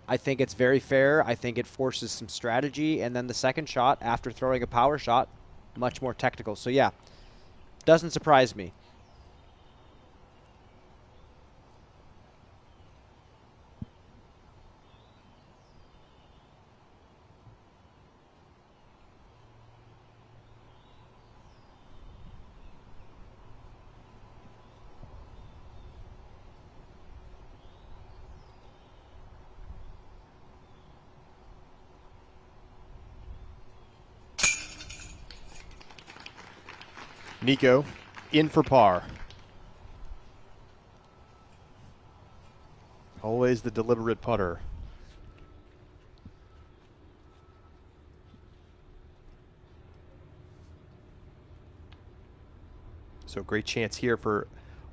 I think it's very fair. I think it forces some strategy. And then the second shot, after throwing a power shot, much more technical. So, yeah, doesn't surprise me. Nico in for par. Always the deliberate putter. So great chance here for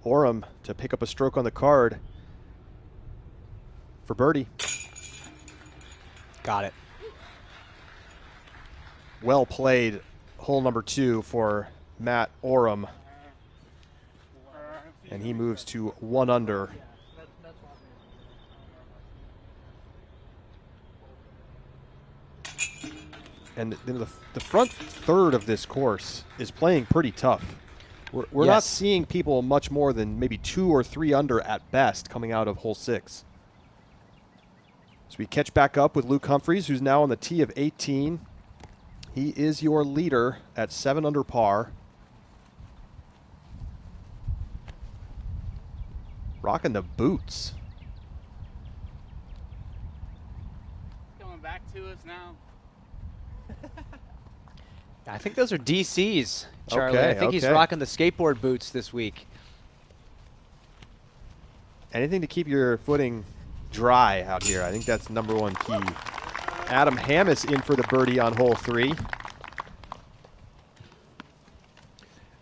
Oram to pick up a stroke on the card for birdie. Got it. Well played, hole number 2 for Matt Oram. And he moves to 1 under. And the front third of this course is playing pretty tough. We're not seeing people much more than maybe 2 or 3 under at best coming out of hole 6. So we catch back up with Luke Humphreys, who's now on the tee of 18. He is your leader at 7 under par. Rocking the boots. Coming back to us now. I think those are DC's, Charlie. Okay, I think he's rocking the skateboard boots this week. Anything to keep your footing dry out here. I think that's number one key. Adam Hammis in for the birdie on hole 3.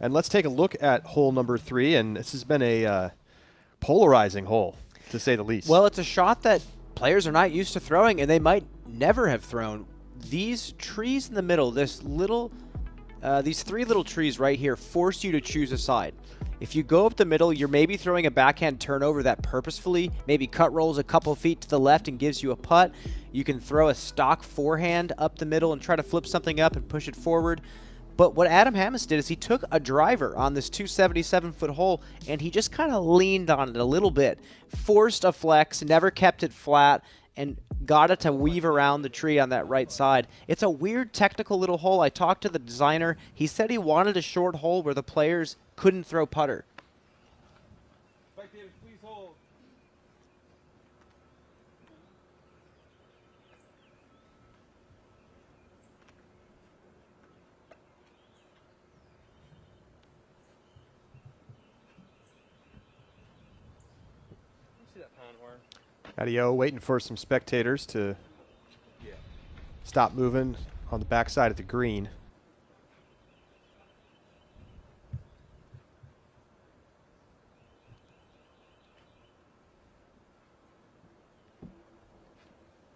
And let's take a look at hole number 3, and this has been a polarizing hole, to say the least. Well, it's a shot that players are not used to throwing, and they might never have thrown. These trees in the middle, these 3 little trees right here, force you to choose a side. If you go up the middle, you're maybe throwing a backhand turnover that purposefully maybe cut rolls a couple feet to the left and gives you a putt. You can throw a stock forehand up the middle and try to flip something up and push it forward. But what Adam Hammis did is he took a driver on this 277-foot hole, and he just kind of leaned on it a little bit, forced a flex, never kept it flat, and got it to weave around the tree on that right side. It's a weird technical little hole. I talked to the designer. He said he wanted a short hole where the players couldn't throw putter. Spectators, please hold. Matty-O waiting for some spectators to stop moving on the backside of the green.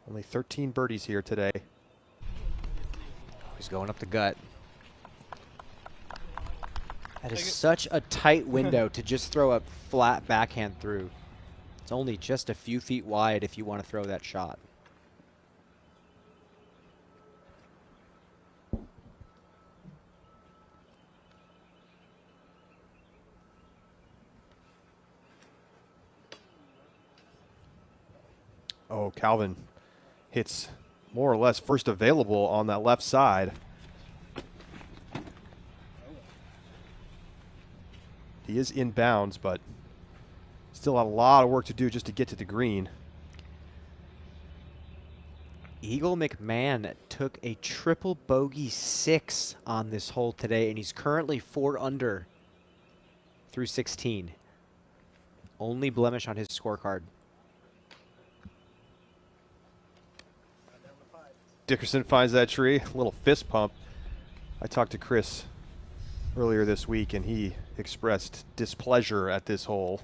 Only 13 birdies here today. He's going up the gut. That is such a tight window to just throw a flat backhand through. It's only just a few feet wide if you want to throw that shot. Oh, Calvin hits more or less first available on that left side. He is in bounds, but still a lot of work to do just to get to the green. Eagle McMahon took a triple bogey 6 on this hole today, and he's currently 4 under through 16. Only blemish on his scorecard. Dickerson finds that tree, a little fist pump. I talked to Chris earlier this week, and he expressed displeasure at this hole.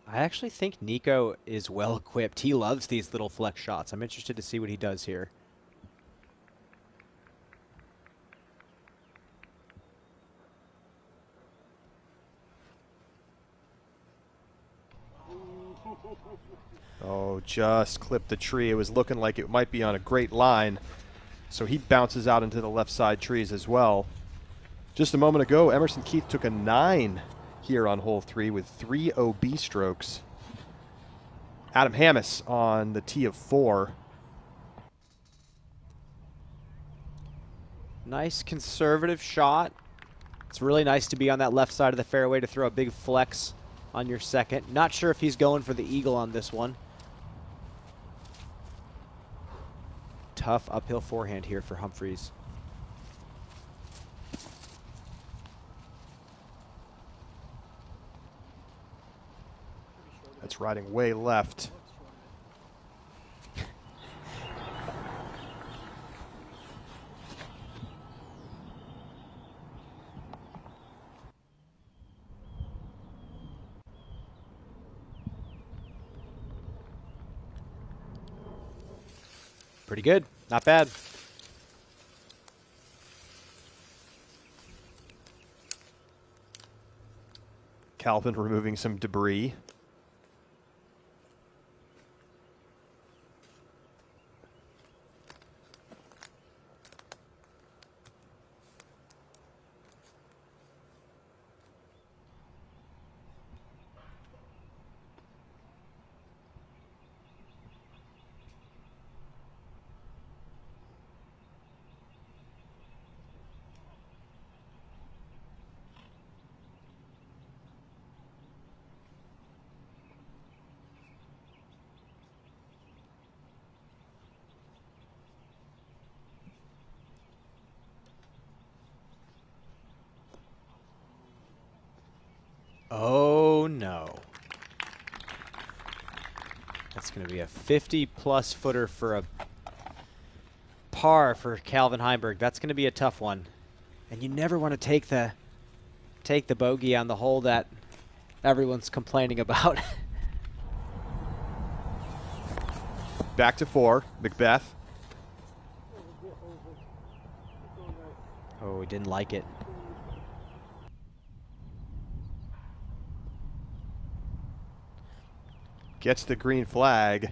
I actually think Nico is well equipped. He loves these little flex shots. I'm interested to see what he does here. Oh, just clipped the tree. It was looking like it might be on a great line. So he bounces out into the left side trees as well. Just a moment ago, Emerson Keith took a 9 here on hole 3 with 3 OB strokes. Adam Hammis on the tee of 4. Nice conservative shot. It's really nice to be on that left side of the fairway to throw a big flex on your second. Not sure if he's going for the eagle on this one. Tough uphill forehand here for Humphreys. That's riding way left. Pretty good. Not bad. Calvin removing some debris. Oh no. That's going to be a 50-plus footer for a par for Calvin Heimberg. That's going to be a tough one. And you never want to take the bogey on the hole that everyone's complaining about. Back to 4, Macbeth. Oh, he didn't like it. Gets the green flag.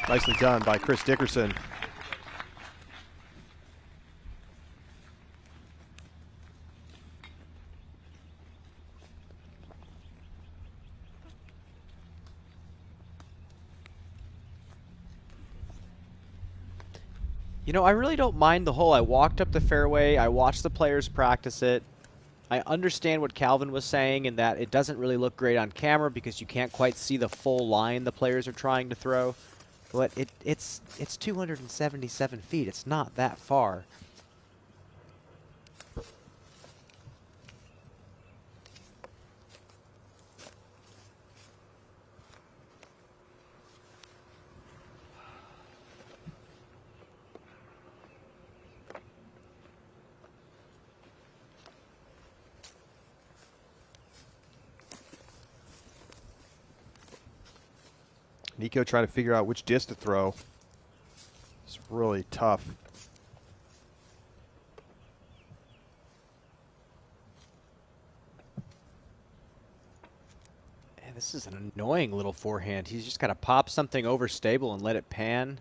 Nicely done by Chris Dickerson. You know, I really don't mind the hole. I walked up the fairway. I watched the players practice it. I understand what Calvin was saying in that it doesn't really look great on camera because you can't quite see the full line the players are trying to throw. But it's 277 feet. It's not that far. Nico trying to figure out which disc to throw. It's really tough. Man, this is an annoying little forehand. He's just got to pop something over stable and let it pan.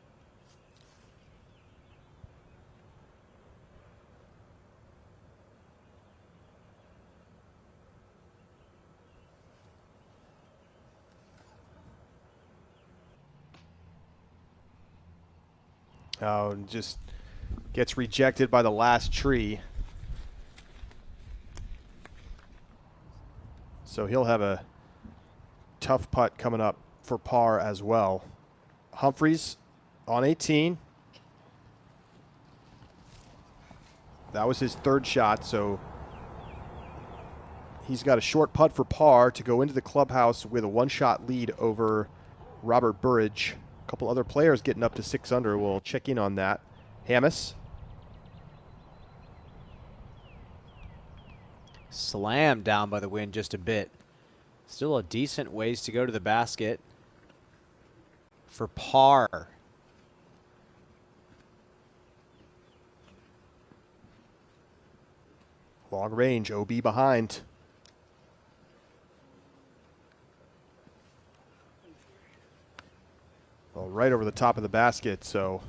Oh, and just gets rejected by the last tree. So he'll have a tough putt coming up for par as well. Humphreys on 18. That was his third shot, so he's got a short putt for par to go into the clubhouse with a one-shot lead over Robert Burridge. A couple other players getting up to 6 under. We'll check in on that. Hammis. Slammed down by the wind just a bit. Still a decent ways to go to the basket for par. Long range, OB behind. Well, right over the top of the basket, so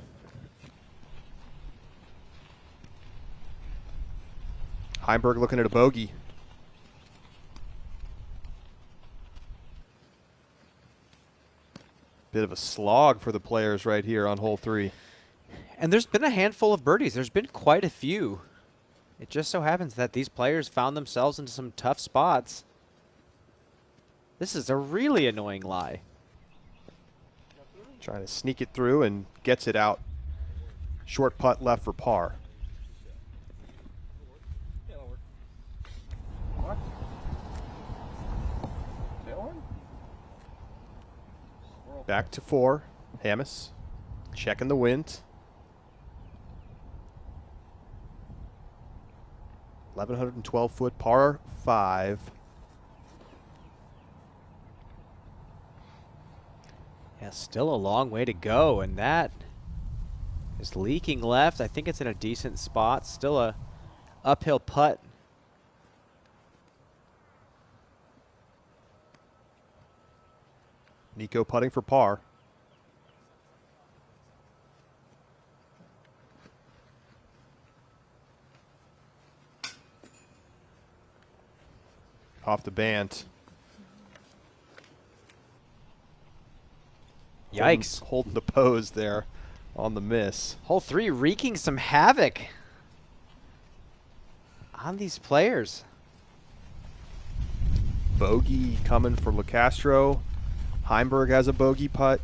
Heimberg looking at a bogey. Bit of a slog for the players right here on hole 3. And there's been a handful of birdies. There's been quite a few. It just so happens that these players found themselves into some tough spots. This is a really annoying lie. Trying to sneak it through and gets it out. Short putt left for par. Back to 4. Hammis checking the wind. 1,112 foot par 5. Yeah, still a long way to go, and that is leaking left. I think it's in a decent spot. Still a uphill putt. Nico putting for par. Off the band. Yikes. Holding the pose there on the miss. Hole 3 wreaking some havoc on these players. Bogey coming for LeCastro. Heimberg has a bogey putt.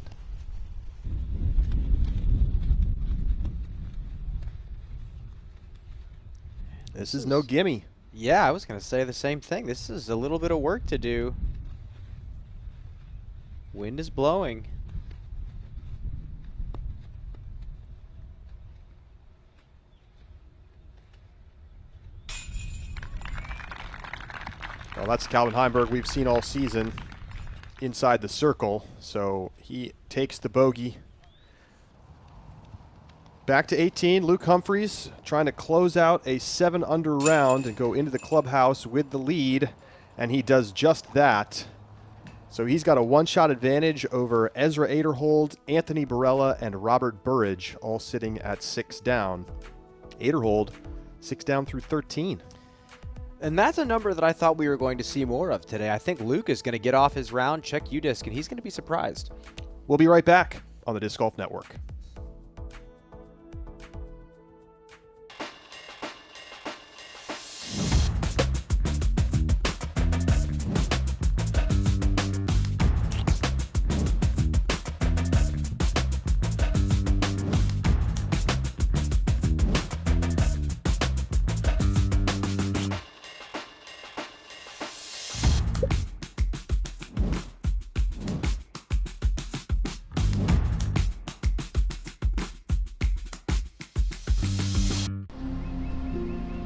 This is no gimme. Yeah, I was going to say the same thing. This is a little bit of work to do. Wind is blowing. Well, that's Calvin Heimberg we've seen all season inside the circle. So he takes the bogey. Back to 18, Luke Humphreys trying to close out a 7-under round and go into the clubhouse with the lead, and he does just that. So he's got a one-shot advantage over Ezra Aderhold, Anthony Barella, and Robert Burridge, all sitting at 6 down. Aderhold 6 down through 13. And that's a number that I thought we were going to see more of today. I think Luke is going to get off his round, check UDisc, and he's going to be surprised. We'll be right back on the Disc Golf Network.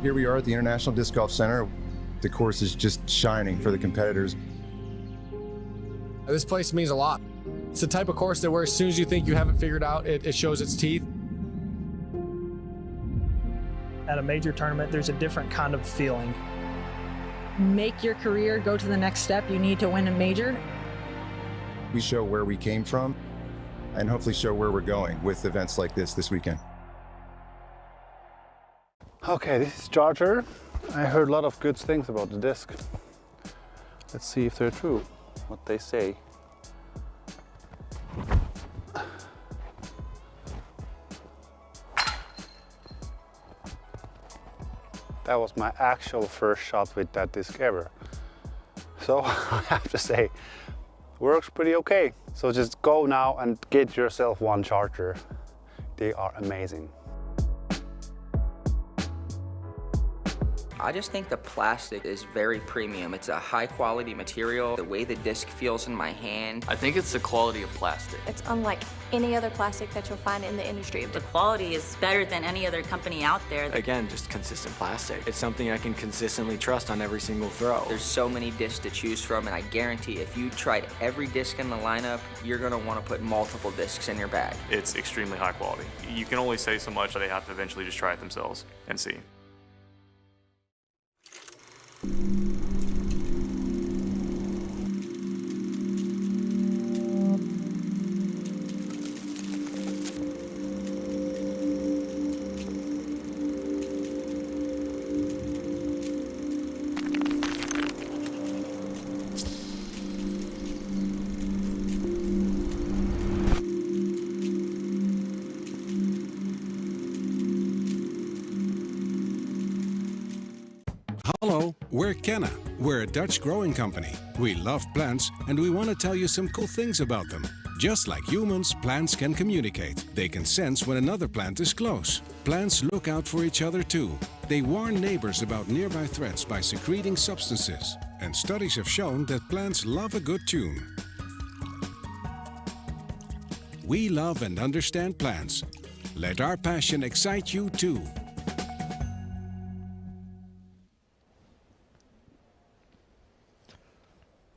Here we are at the International Disc Golf Center. The course is just shining for the competitors. This place means a lot. It's the type of course that where as soon as you think you have it figured out, it shows its teeth. At a major tournament, there's a different kind of feeling. Make your career go to the next step, you need to win a major. We show where we came from and hopefully show where we're going with events like this weekend. Okay, this is Charger. I heard a lot of good things about the disc. Let's see if they're true, what they say. That was my actual first shot with that disc ever. So I have to say, works pretty okay. So just go now and get yourself one Charger. They are amazing. I just think the plastic is very premium. It's a high quality material. The way the disc feels in my hand. I think it's the quality of plastic. It's unlike any other plastic that you'll find in the industry. The quality is better than any other company out there. Again, just consistent plastic. It's something I can consistently trust on every single throw. There's so many discs to choose from, and I guarantee if you tried every disc in the lineup, you're gonna want to put multiple discs in your bag. It's extremely high quality. You can only say so much, they have to eventually just try it themselves and see. Hello, we're Kenna. We're a Dutch growing company. We love plants and we want to tell you some cool things about them. Just like humans, plants can communicate. They can sense when another plant is close. Plants look out for each other too. They warn neighbors about nearby threats by secreting substances. And studies have shown that plants love a good tune. We love and understand plants. Let our passion excite you too.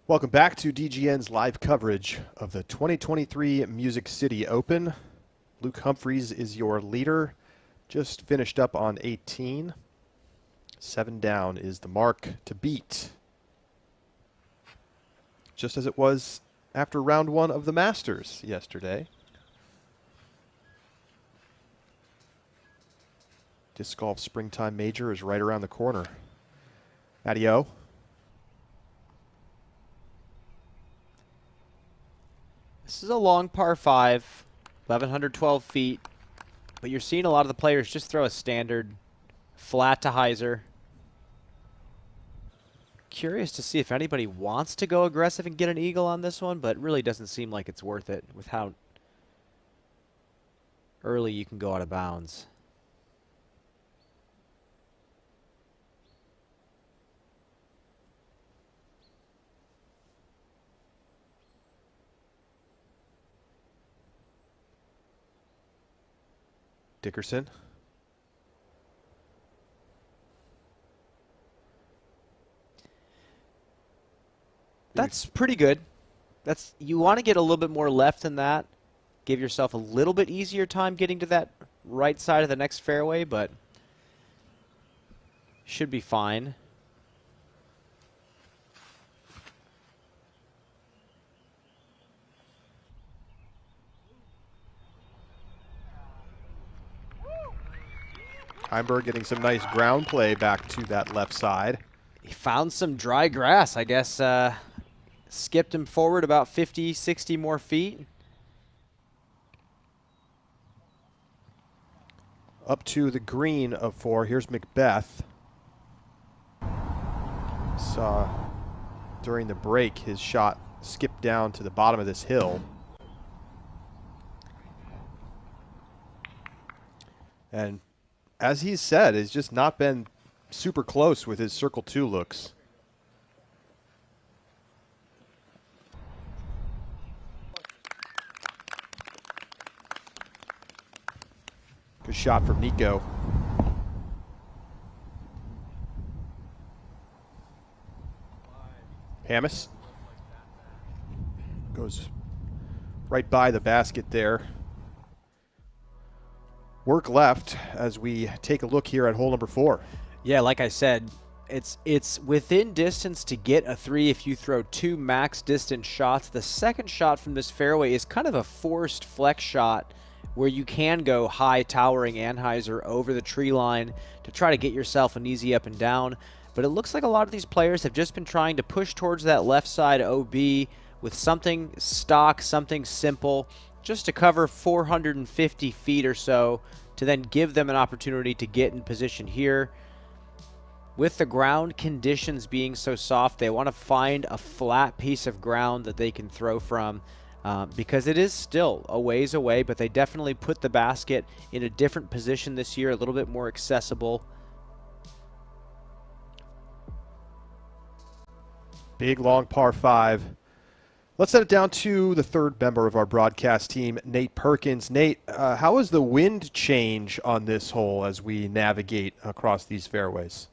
Welcome back to DGN's live coverage of the 2023 Music City Open. Luke Humphreys is your leader, just finished up on 18. 7 down is the mark to beat. Just as it was after round 1 of the Masters yesterday. Disc Golf Springtime Major is right around the corner. Matty O. This is a long par 5, 1,112 feet, but you're seeing a lot of the players just throw a standard flat to hyzer. curious to see if anybody wants to go aggressive and get an eagle on this one, but it really doesn't seem like it's worth it with how early you can go out of bounds. Dickerson. That's pretty good. You want to get a little bit more left than that. Give yourself a little bit easier time getting to that right side of the next fairway, but should be fine. Heimberg getting some nice ground play back to that left side. He found some dry grass, I guess. Skipped him forward about 50, 60 more feet. Up to the green of 4. Here's Macbeth. Saw during the break his shot skipped down to the bottom of this hill. And as he's said, has just not been super close with his circle 2 looks. Good shot from Nico. Hammis goes right by the basket there. Work left as we take a look here at hole number 4. Yeah, like I said, it's within distance to get a 3 if you throw 2 max distance shots. The second shot from this fairway is kind of a forced flex shot where you can go high towering Anheuser over the tree line to try to get yourself an easy up and down. But it looks like a lot of these players have just been trying to push towards that left side OB with something stock, something simple, just to cover 450 feet or so to then give them an opportunity to get in position here. With the ground conditions being so soft, they want to find a flat piece of ground that they can throw from. Because it is still a ways away, but they definitely put the basket in a different position this year, a little bit more accessible. Big, long par 5. Let's set it down to the third member of our broadcast team, Nate Perkins. Nate, how is the wind change on this hole as we navigate across these fairways?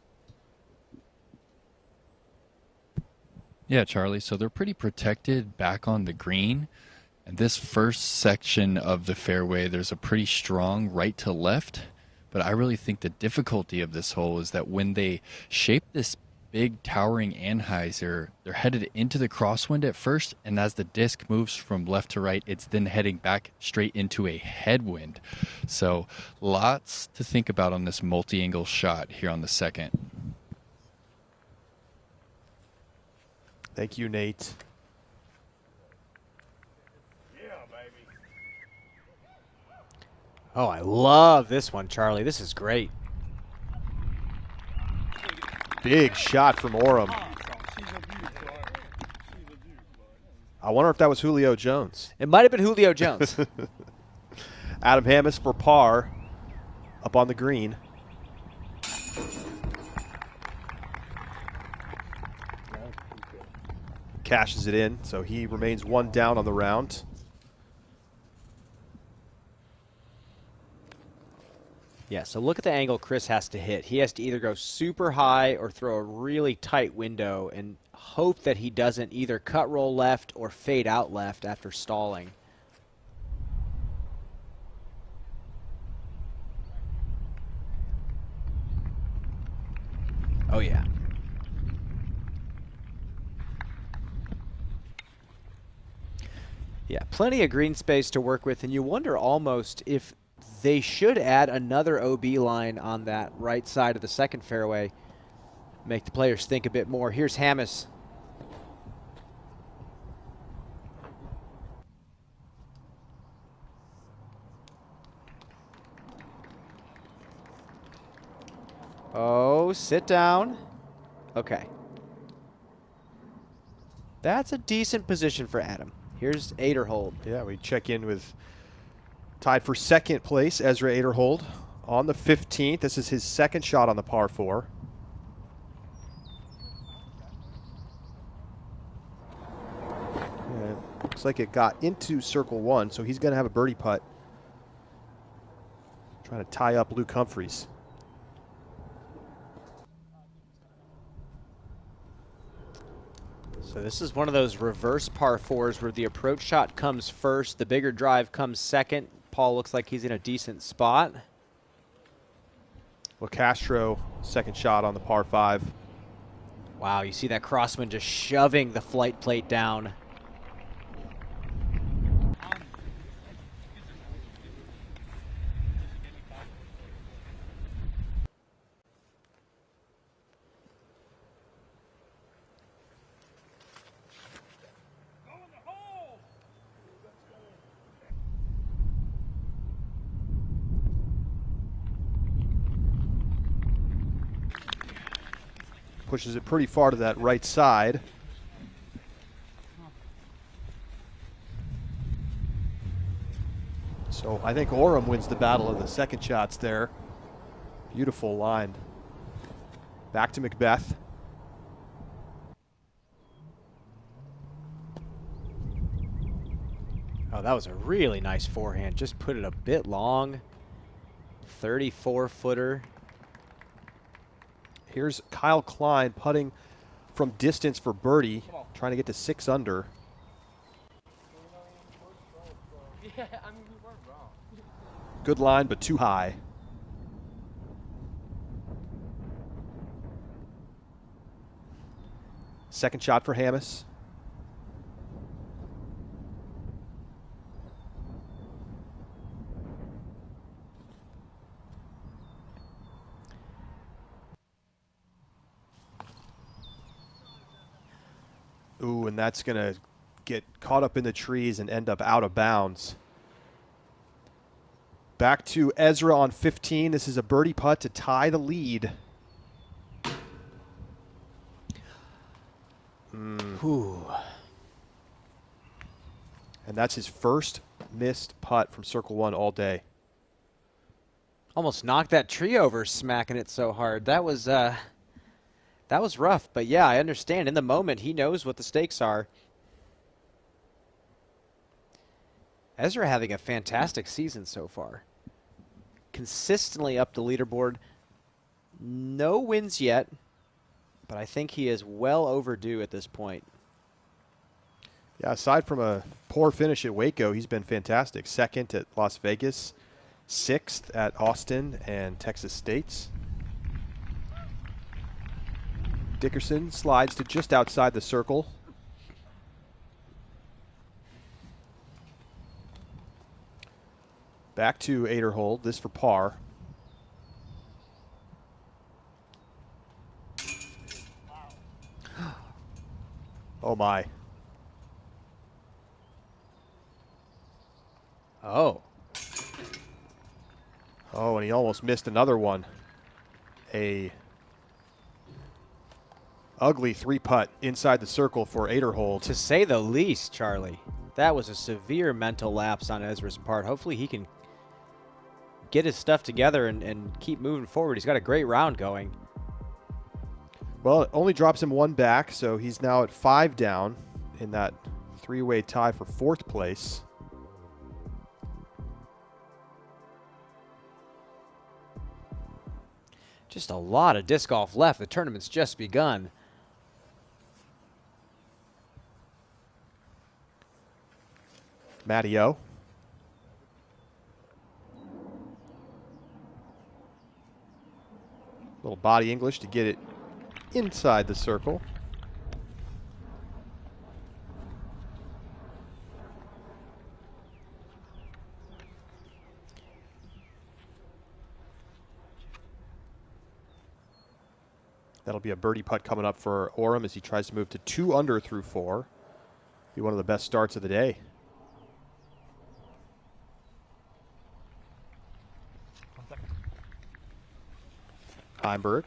Yeah, Charlie, so they're pretty protected back on the green. And this first section of the fairway, there's a pretty strong right to left. But I really think the difficulty of this hole is that when they shape this big towering Anheuser, they're headed into the crosswind at first, and as the disc moves from left to right, it's then heading back straight into a headwind. So lots to think about on this multi-angle shot here on the second. Thank you, Nate. Oh, I love this one, Charlie. This is great. Big shot from Oram. I wonder if that was Julio Jones. It might have been Julio Jones. Adam Hammis for par up on the green. Cashes it in, so he remains 1 down on the round. Yeah, so look at the angle Chris has to hit. He has to either go super high or throw a really tight window and hope that he doesn't either cut roll left or fade out left after stalling. Oh, yeah. Yeah, plenty of green space to work with, and you wonder almost if they should add another OB line on that right side of the second fairway. Make the players think a bit more. Here's Hammis. Oh, sit down. Okay. That's a decent position for Adam. Here's Eiderhold. Yeah, we check in with tied for second place, Ezra Eiderhold on the 15th. This is his second shot on the par 4. And looks like it got into circle 1, so he's going to have a birdie putt. Trying to tie up Luke Humphreys. So this is one of those reverse par 4s where the approach shot comes first, the bigger drive comes second. Paul looks like he's in a decent spot. Well, Castro, second shot on the par 5. Wow, you see that crossman just shoving the flight plate down. Pushes it pretty far to that right side. So I think Orem wins the battle of the second shots there. Beautiful line. Back to Macbeth. Oh, that was a really nice forehand. Just put it a bit long. 34-footer. Here's Kyle Klein putting from distance for birdie, trying to get to 6 under. Good line, but too high. Second shot for Hammes. Ooh, and that's going to get caught up in the trees and end up out of bounds. Back to Ezra on 15. This is a birdie putt to tie the lead. Ooh. And that's his first missed putt from circle 1 all day. Almost knocked that tree over, smacking it so hard. That was rough, but yeah, I understand. In the moment, he knows what the stakes are. Ezra having a fantastic season so far. Consistently up the leaderboard. No wins yet, but I think he is well overdue at this point. Yeah, aside from a poor finish at Waco, he's been fantastic. Second at Las Vegas, 6th at Austin and Texas States. Dickerson slides to just outside the circle. Back to Eiderhold, this for par. Oh my. Oh. Oh, and he almost missed another one. A ugly 3-putt inside the circle for Eiderhold. To say the least, Charlie. That was a severe mental lapse on Ezra's part. Hopefully he can get his stuff together and keep moving forward. He's got a great round going. Well, it only drops him 1 back, so he's now at 5 down in that 3-way tie for 4th place. Just a lot of disc golf left. The tournament's just begun. Matty O. Little body English to get it inside the circle. That'll be a birdie putt coming up for Orem as he tries to move to 2 under through 4. Be one of the best starts of the day. Heimberg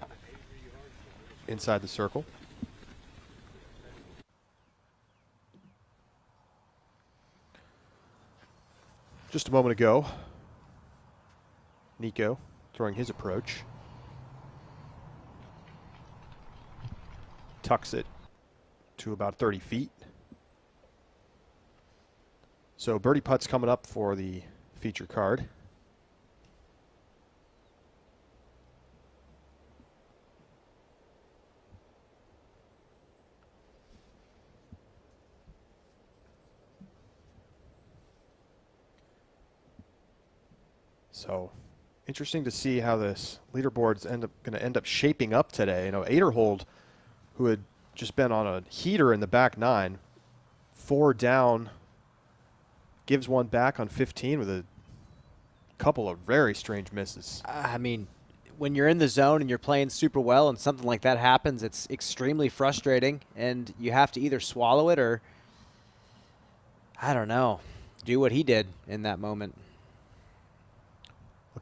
inside the circle. just a moment ago. Nico throwing his approach. Tucks it to about 30 feet. So birdie putt's coming up for the feature card. So interesting to see how this leaderboard's going to end up shaping up today. You know, Eisenhood, who had just been on a heater in the back nine, 4 down, gives one back on 15 with a couple of very strange misses. I mean, when you're in the zone and you're playing super well and something like that happens, it's extremely frustrating, and you have to either swallow it or, I don't know, do what he did in that moment.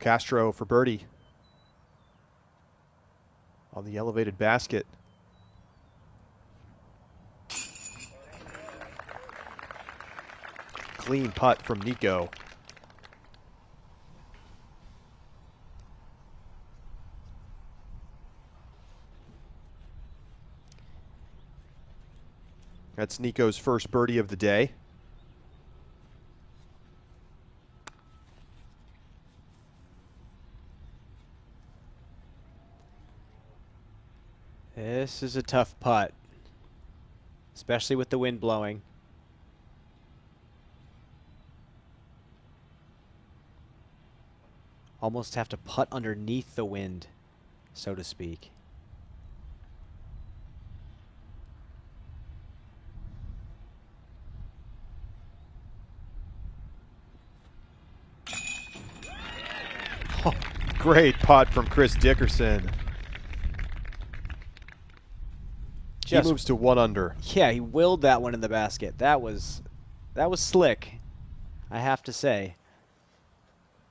Castro for birdie on the elevated basket. Clean putt from Nico. That's Nico's first birdie of the day. This is a tough putt, especially with the wind blowing. Almost have to putt underneath the wind, so to speak. Oh, great putt from Chris Dickerson. He moves to 1 under. Yeah, he willed that one in the basket. That was slick, I have to say.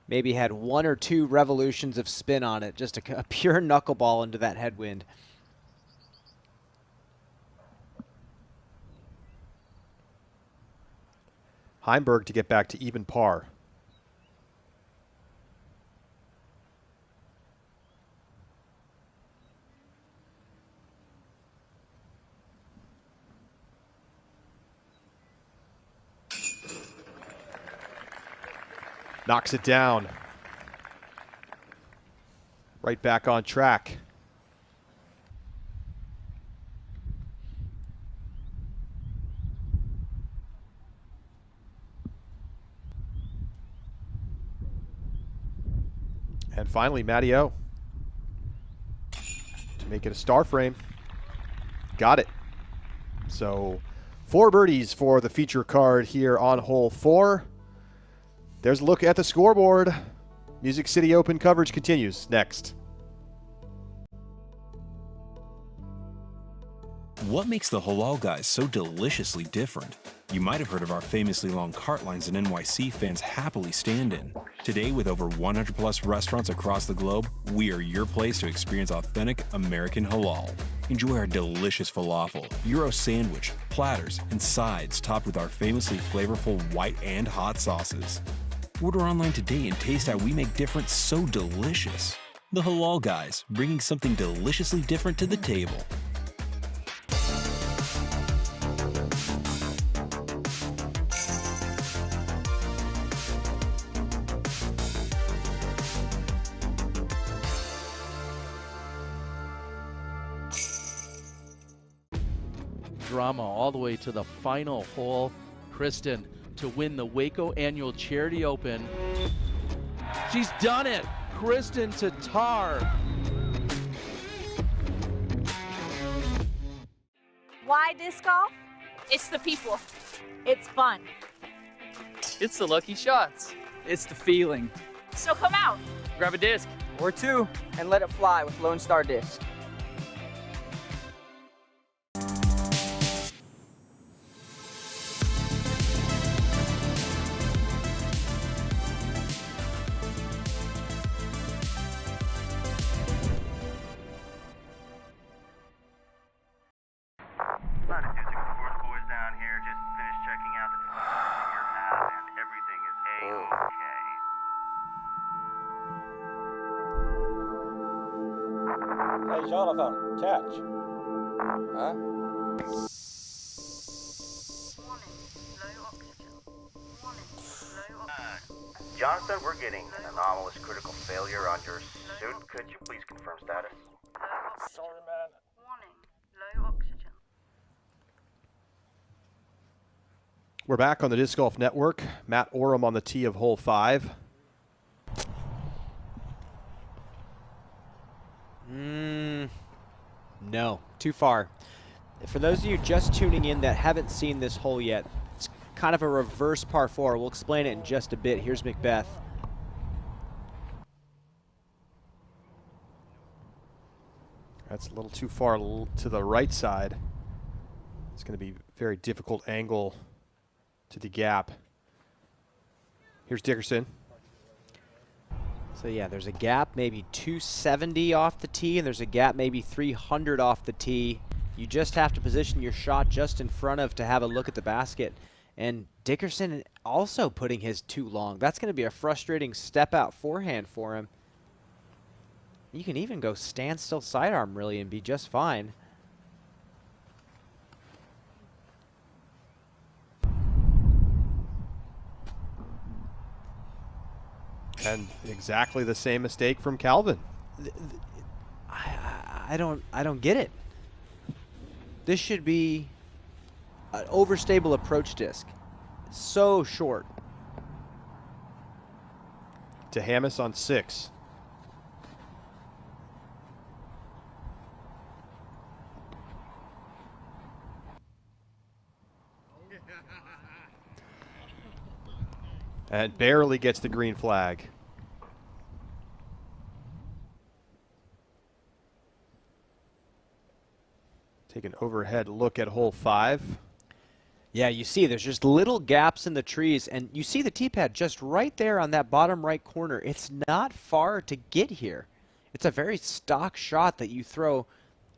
Maybe had 1 or 2 revolutions of spin on it, just a pure knuckleball into that headwind. Heimberg to get back to even par. Knocks it down. Right back on track. And finally, Matty O to make it a star frame. Got it. So 4 birdies for the feature card here on hole 4. There's a look at the scoreboard. Music City Open coverage continues next. What makes the Halal Guys so deliciously different? You might have heard of our famously long cart lines in NYC fans happily stand in. Today, with over 100 plus restaurants across the globe, we are your place to experience authentic American halal. Enjoy our delicious falafel, Euro sandwich, platters, and sides topped with our famously flavorful white and hot sauces. Order online today and taste how we make different so delicious. The Halal Guys, bringing something deliciously different to the table. Drama all the way to the final hole. Kristen to win the Waco Annual Charity Open. She's done it! Kristen to tar. Why disc golf? It's the people. It's fun. It's the lucky shots. It's the feeling. So come out. Grab a disc. Or 2, and let it fly with Lone Star Disc. Jonathan, catch. Huh? Jonathan, we're getting an anomalous critical failure on your suit. Could you please confirm status? Sorry, man. We're back on the Disc Golf Network. Matt Oram on the tee of hole 5. No, too far. For those of you just tuning in that haven't seen this hole yet, it's kind of a reverse par 4. We'll explain it in just a bit. Here's Macbeth. That's a little too far to the right side. It's going to be a very difficult angle to the gap. Here's Dickerson. So yeah, there's a gap maybe 270 off the tee, and there's a gap maybe 300 off the tee. You just have to position your shot just in front of to have a look at the basket. And Dickerson also putting his too long. That's going to be a frustrating step out forehand for him. You can even go standstill sidearm really and be just fine. And exactly the same mistake from Calvin. I don't get it. This should be an overstable approach disc. So short. To Hammis on 6. And barely gets the green flag. Take an overhead look at hole 5. Yeah, you see there's just little gaps in the trees, and you see the tee pad just right there on that bottom right corner. It's not far to get here. It's a very stock shot that you throw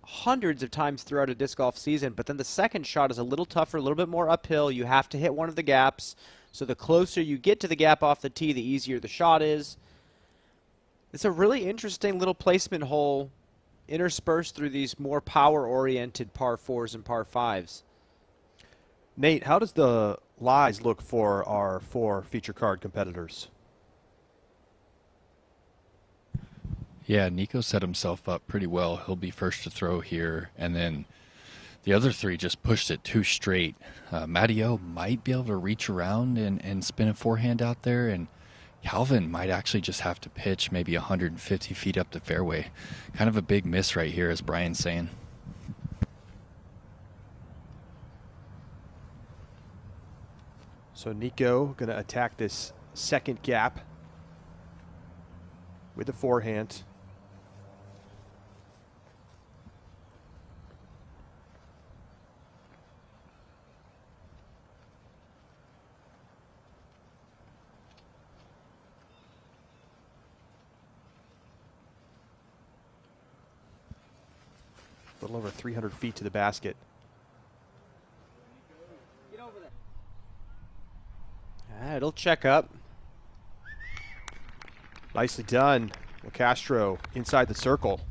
hundreds of times throughout a disc golf season, but then the second shot is a little tougher, a little bit more uphill. You have to hit one of the gaps. So the closer you get to the gap off the tee, the easier the shot is. It's a really interesting little placement hole interspersed through these more power-oriented par 4s and par 5s. Nate, how does the lies look for our 4 feature card competitors? Yeah, Nico set himself up pretty well. He'll be first to throw here, and then the other 3 just pushed it too straight. Matteo might be able to reach around and spin a forehand out there, and Calvin might actually just have to pitch maybe 150 feet up the fairway. Kind of a big miss right here, as Brian's saying. So Nico going to attack this second gap with the forehand. A little over 300 feet to the basket. It'll check up. Nicely done. Castro inside the circle.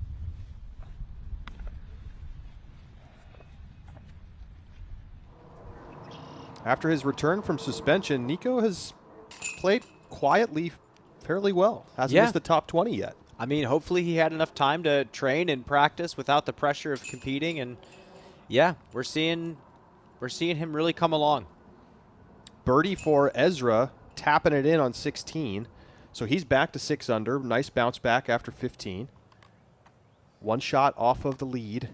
After his return from suspension, Nico has played quietly fairly well. Hasn't missed the top 20 yet. I mean, hopefully he had enough time to train and practice without the pressure of competing, and yeah, we're seeing him really come along. Birdie for Ezra, tapping it in on 16. So he's back to 6 under. Nice bounce back after 15. 1 shot off of the lead.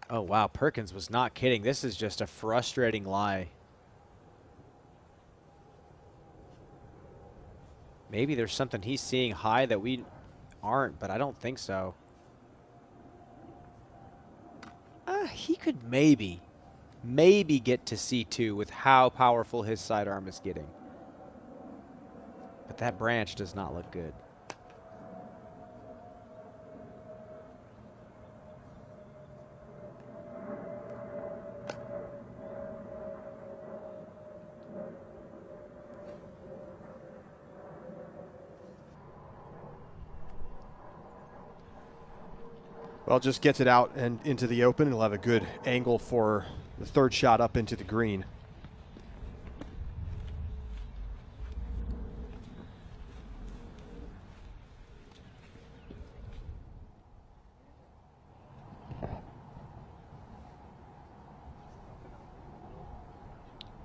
Oh, wow. Perkins was not kidding. This is just a frustrating lie. Maybe there's something he's seeing high that we aren't, but I don't think so. He could maybe get to C2 with how powerful his sidearm is getting. But that branch does not look good. Well, just gets it out and into the open. He'll have a good angle for the third shot up into the green.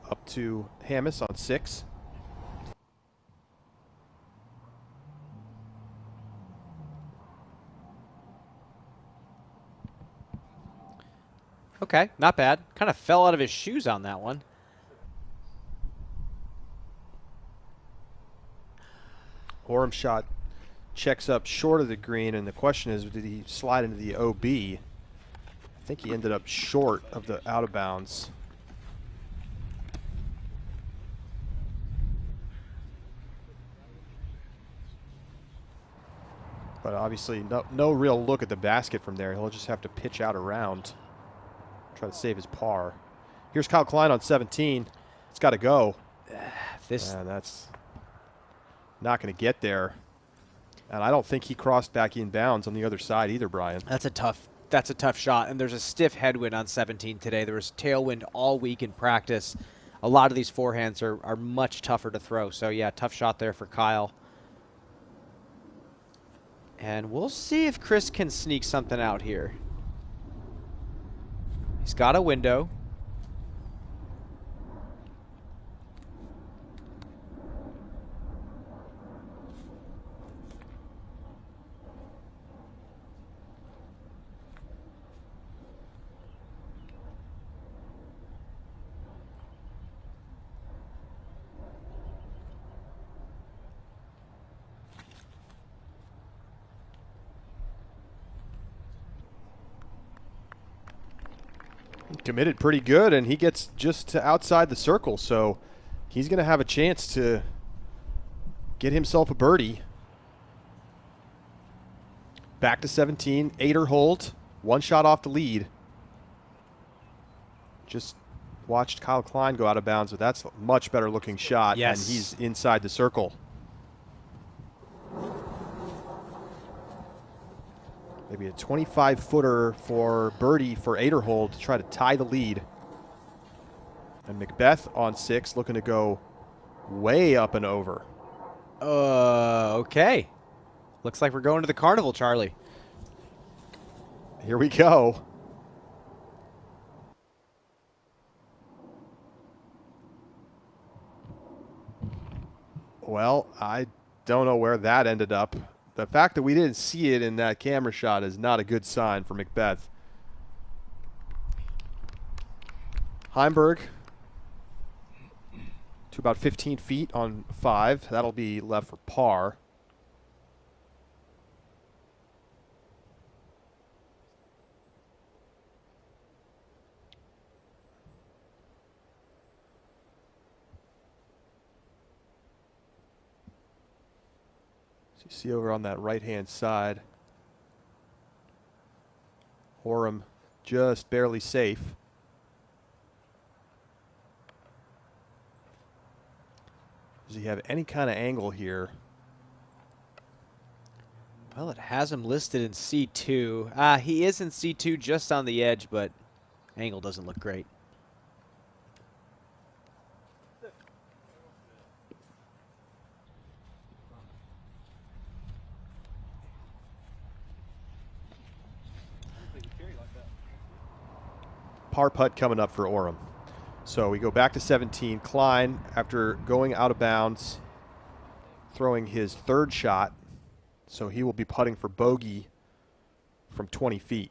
Up to Hamas on 6. Okay, not bad. Kind of fell out of his shoes on that one. Orem shot checks up short of the green, and the question is, did he slide into the OB? I think he ended up short of the out of bounds. But obviously no real look at the basket from there. He'll just have to pitch out around, try to save his par. Here's Kyle Klein on 17. It's got to go. That's not going to get there. And I don't think he crossed back in bounds on the other side either, Brian. That's a tough shot, and there's a stiff headwind on 17 today. There was tailwind all week in practice. A lot of these forehands are much tougher to throw. So, yeah, tough shot there for Kyle. And we'll see if Chris can sneak something out here. He's got a window. Committed pretty good, and he gets just to outside the circle, so he's going to have a chance to get himself a birdie. Back to 17, 8er hold, 1 shot off the lead. Just watched Kyle Klein go out of bounds, but that's a much better looking shot, yes. And he's inside the circle. Maybe a 25-footer for birdie for 8er hold to try to tie the lead. And Macbeth on 6 looking to go way up and over. Okay. Looks like we're going to the carnival, Charlie. Here we go. Well, I don't know where that ended up. The fact that we didn't see it in that camera shot is not a good sign for Macbeth. Heimberg to about 15 feet on 5. That'll be left for par. You see over on that right-hand side, Orem just barely safe. Does he have any kind of angle here? Well, it has him listed in C2. He is in C2 just on the edge, but angle doesn't look great. Par putt coming up for Orem. So we go back to 17. Klein, after going out of bounds, throwing his 3rd shot. So he will be putting for bogey from 20 feet.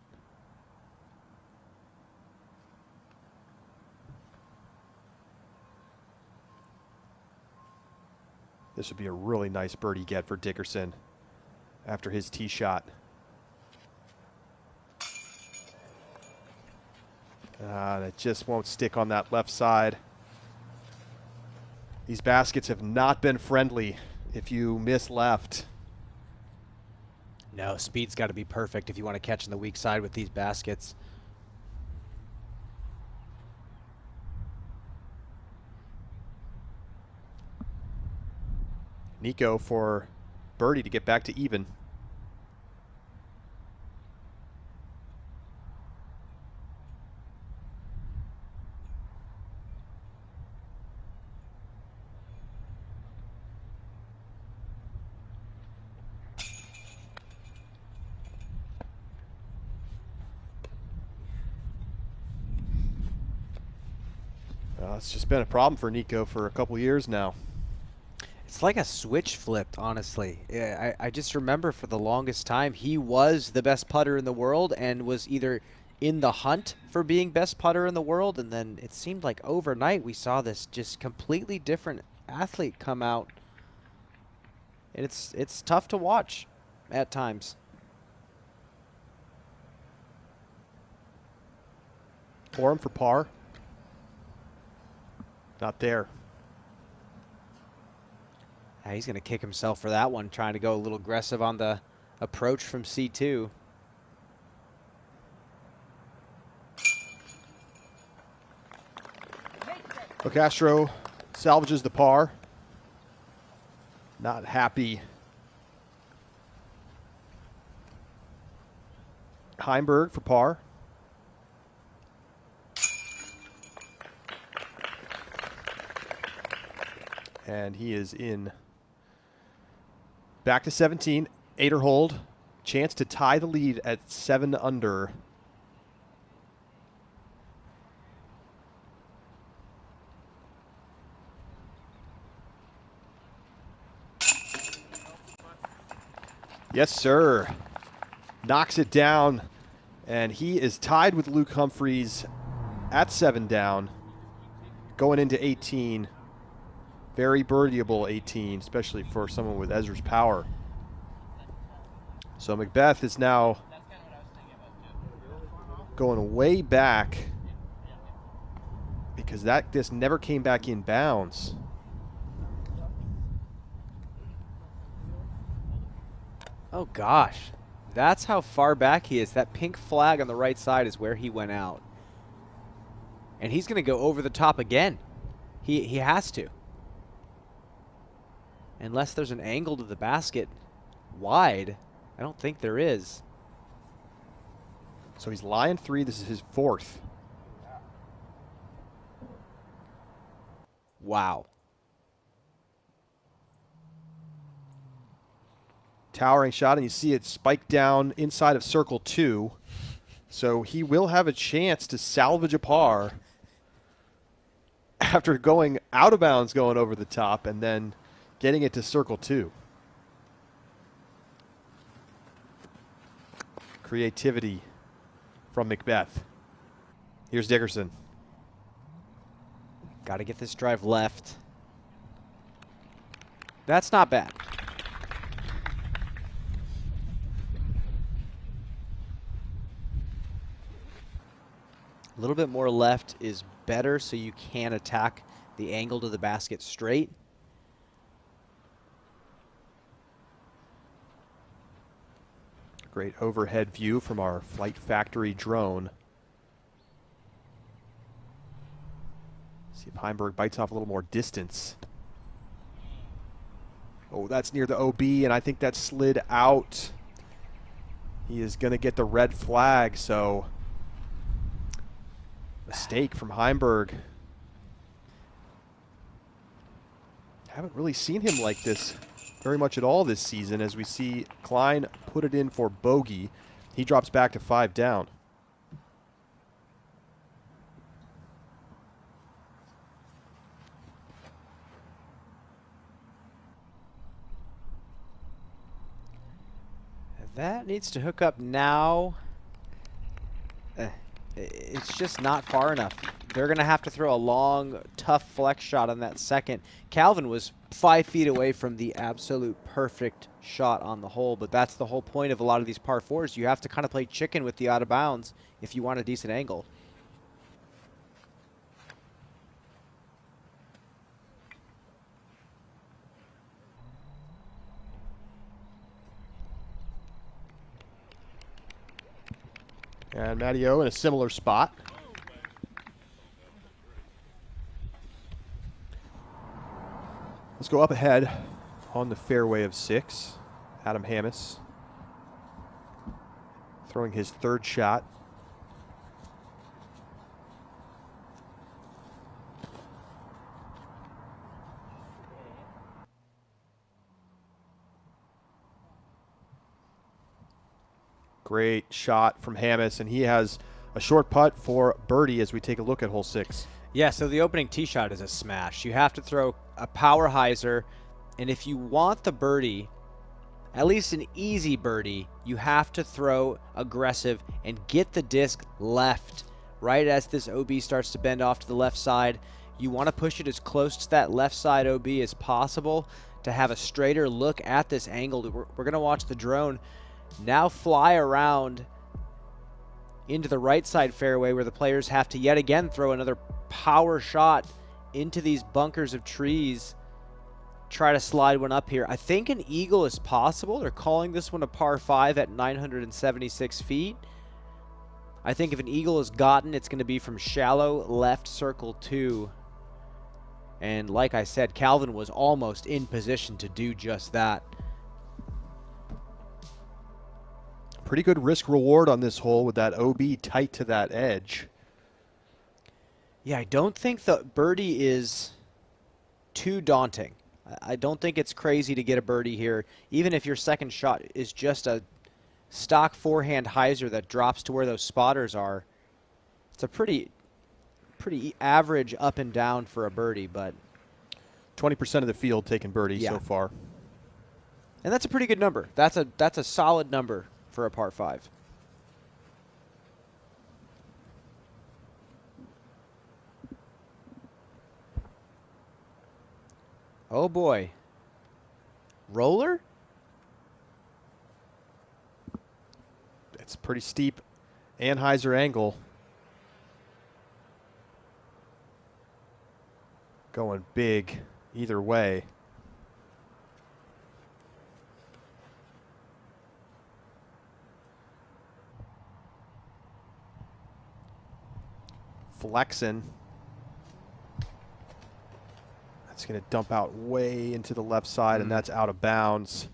This would be a really nice birdie get for Dickerson after his tee shot. It just won't stick on that left side. These baskets have not been friendly if you miss left. No, speed's got to be perfect if you want to catch in the weak side with these baskets. Nico for birdie to get back to even. It's just been a problem for Nico for a couple years now. It's like a switch flipped, honestly. I just remember for the longest time he was the best putter in the world and was either in the hunt for being best putter in the world, and then it seemed like overnight we saw this just completely different athlete come out. And it's tough to watch at times. Forum for par. Not there. He's going to kick himself for that one, trying to go a little aggressive on the approach from C2. Castro salvages the par. Not happy. Heimberg for par. And he is in. Back to 17. 8er hold. Chance to tie the lead at 7 under. Yes, sir. Knocks it down. And he is tied with Luke Humphreys at 7 down. Going into 18. Very birdieable 18, especially for someone with Ezra's power. So Macbeth is now going way back because that disc never came back in bounds. Oh gosh, that's how far back he is. That pink flag on the right side is where he went out. And he's going to go over the top again. He has to. Unless there's an angle to the basket wide. I don't think there is. So he's lying 3. This is his 4th. Wow. Towering shot, and you see it spike down inside of circle 2. So he will have a chance to salvage a par after going out of bounds, going over the top, and then getting it to circle 2. Creativity from Macbeth. Here's Dickerson. Got to get this drive left. That's not bad. A little bit more left is better so you can attack the angle to the basket straight. Great overhead view from our Flight Factory drone. See if Heimberg bites off a little more distance. Oh, that's near the OB, and I think that slid out. He is going to get the red flag, so mistake from Heimberg. Haven't really seen him like this very much at all this season, as we see Klein put it in for bogey. He drops back to 5 down. That needs to hook up now. It's just not far enough. They're going to have to throw a long, tough flex shot on that second. Calvin was 5 feet away from the absolute perfect shot on the hole, but that's the whole point of a lot of these par 4s. You have to kind of play chicken with the out of bounds if you want a decent angle. And Matty O in a similar spot. Let's go up ahead on the fairway of 6. Adam Hammis throwing his 3rd shot. Great shot from Hammis, and he has a short putt for birdie as we take a look at hole 6. Yeah, so the opening tee shot is a smash. You have to throw a power hyzer, and if you want the birdie, at least an easy birdie, you have to throw aggressive and get the disc left. Right as this OB starts to bend off to the left side, you want to push it as close to that left side OB as possible to have a straighter look at this angle. We're going to watch the drone now fly around into the right side fairway where the players have to yet again throw another power shot into these bunkers of trees. Try to slide one up here. I think an eagle is possible. They're calling this one a par 5 at 976 feet. I think if an eagle is gotten, it's going to be from shallow left circle 2. And like I said, Calvin was almost in position to do just that. Pretty good risk reward on this hole with that OB tight to that edge. Yeah, I don't think the birdie is too daunting. I don't think it's crazy to get a birdie here, even if your second shot is just a stock forehand hyzer that drops to where those spotters are. It's a pretty average up and down for a birdie, but 20% of the field taking birdie so far. And that's a pretty good number. That's a solid number for a par 5. Oh boy. Roller? It's pretty steep Anheuser angle. Going big either way. Flexing. That's going to dump out way into the left side, and that's out of bounds.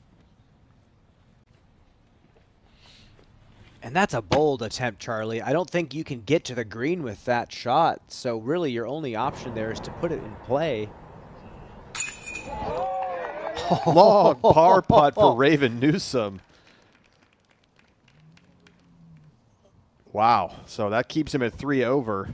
And that's a bold attempt, Charlie. I don't think you can get to the green with that shot. So really your only option there is to put it in play. Long par putt for Raven Newsom. Wow. So that keeps him at 3 over.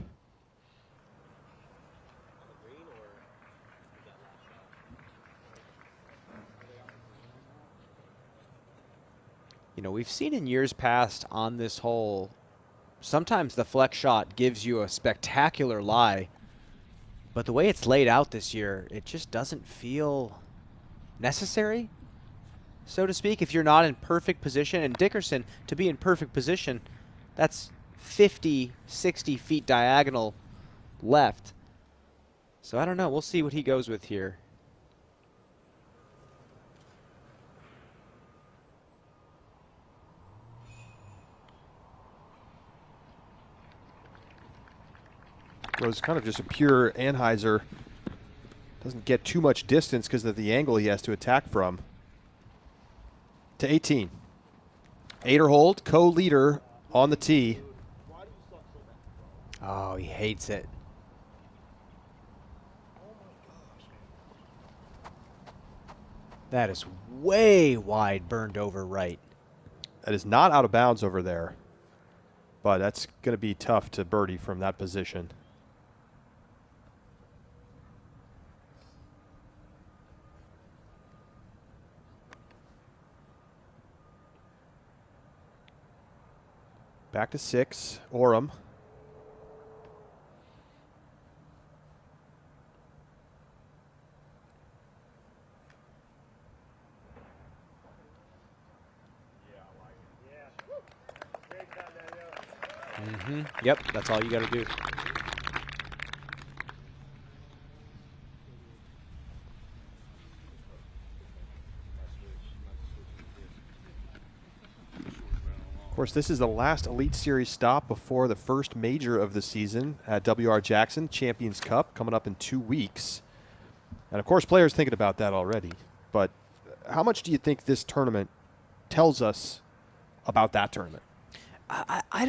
You know, we've seen in years past on this hole, sometimes the flex shot gives you a spectacular lie, but the way it's laid out this year, it just doesn't feel necessary, so to speak, if you're not in perfect position. And Dickerson, to be in perfect position, that's 50, 60 feet diagonal left. So I don't know. We'll see what he goes with here. Was kind of just a pure Anheuser. Doesn't get too much distance because of the angle he has to attack from. To 18. 8 or hold, co-leader on the tee. Oh, he hates it. That is way wide, burned over right. That is not out of bounds over there, but that's going to be tough to birdie from that position. Back to 6, Oram. Yep, that's all you got to do. Of course, this is the last Elite Series stop before the first major of the season at W.R. Jackson Champions Cup coming up in 2 weeks. And of course, players thinking about that already. But how much do you think this tournament tells us about that tournament? I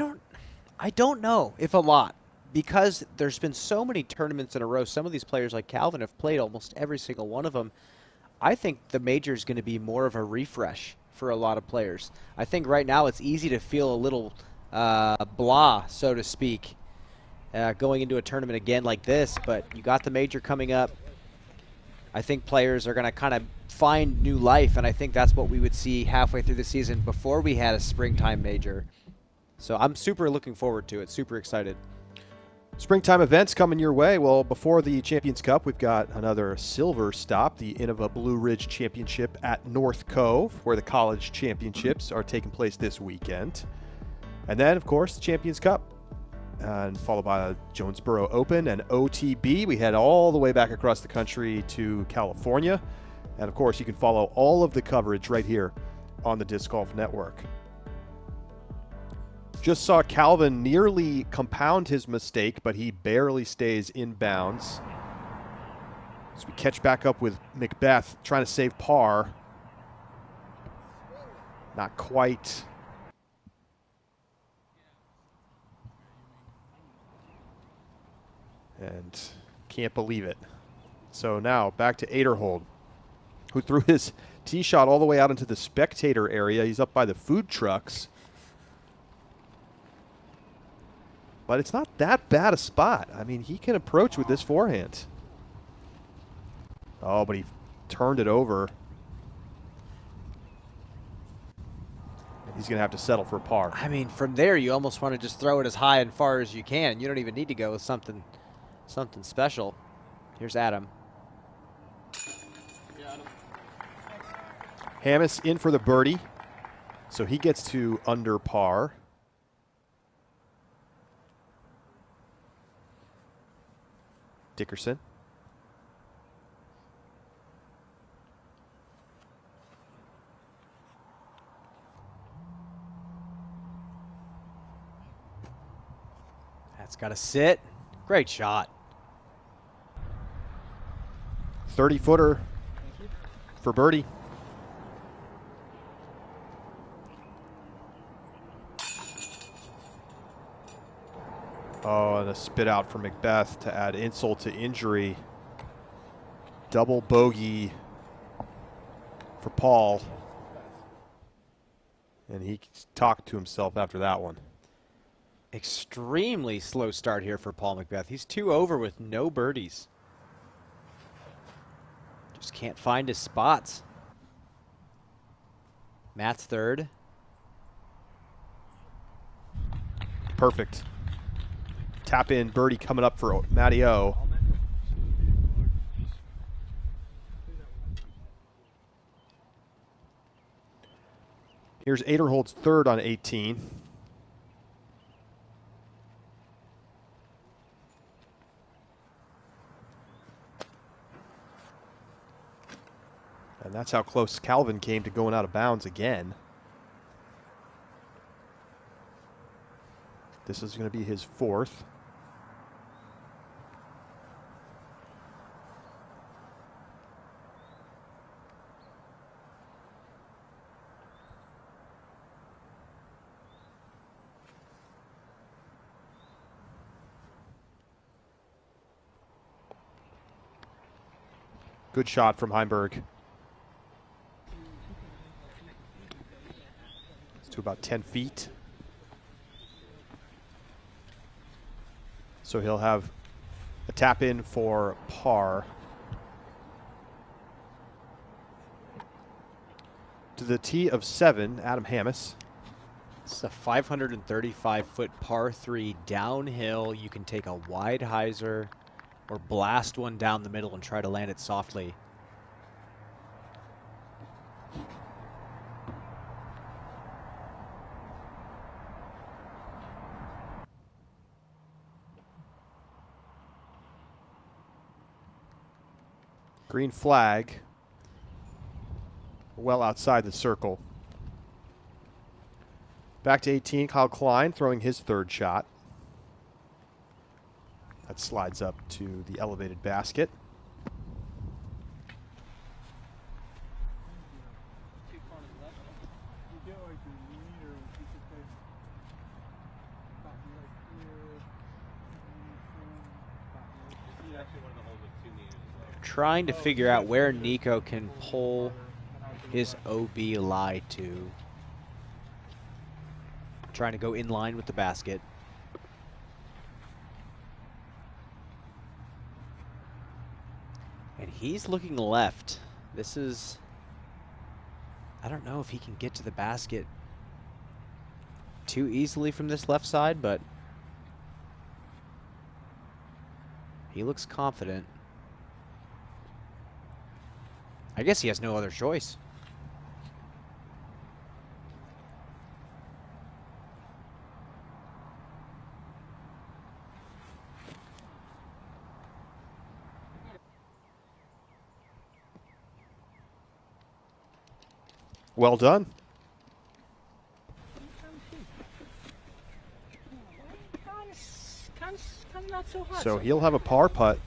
don't know if a lot, because there's been so many tournaments in a row. Some of these players like Calvin have played almost every single one of them. I think the major is going to be more of a refresh for a lot of players. I think right now it's easy to feel a little blah, so to speak. going into a tournament again like this, but you got the major coming up. I think players are going to kind of find new life, and I think that's what we would see halfway through the season before we had a springtime major. So I'm super looking forward to it, super excited. Springtime events coming your way. Well, before the Champions Cup, we've got another silver stop, the Innova Blue Ridge Championship at North Cove, where the college championships are taking place this weekend. And then, of course, the Champions Cup, and followed by the Jonesboro Open and OTB. We head all the way back across the country to California. And, of course, you can follow all of the coverage right here on the Disc Golf Network. Just saw Calvin nearly compound his mistake, but he barely stays in bounds. So we catch back up with Macbeth trying to save par. Not quite. And can't believe it. So now back to Eisenhood, who threw his tee shot all the way out into the spectator area. He's up by the food trucks. But it's not that bad a spot. I mean, he can approach with this forehand. Oh, but he turned it over. And he's going to have to settle for par. I mean, from there, you almost want to just throw it as high and far as you can. You don't even need to go with something special. Here's Adam. Hammis in for the birdie. So he gets to under par. Dickerson. That's got to sit. Great shot. 30-footer for birdie. Oh, and a spit out for Macbeth to add insult to injury. Double bogey for Paul. And he talked to himself after that one. Extremely slow start here for Paul Macbeth. He's 2 over with no birdies. Just can't find his spots. Matt's third. Perfect. Tap in birdie coming up for Matty O. Here's Eisenhood's third on 18. And that's how close Calvin came to going out of bounds again. This is going to be his fourth. Good shot from Heimberg. It's to about 10 feet. So he'll have a tap in for par. To the tee of 7, Adam Hammis. It's a 535-foot par 3 downhill. You can take a wide hyzer or blast one down the middle and try to land it softly. Green flag. Well outside the circle. Back to 18, Kyle Klein throwing his third shot. That slides up to the elevated basket. Trying to figure out where Nico can pull his OB lie to. Trying to go in line with the basket. And he's looking left. This is, I don't know if he can get to the basket too easily from this left side, but he looks confident. I guess he has no other choice. Well done. So he'll have a par putt.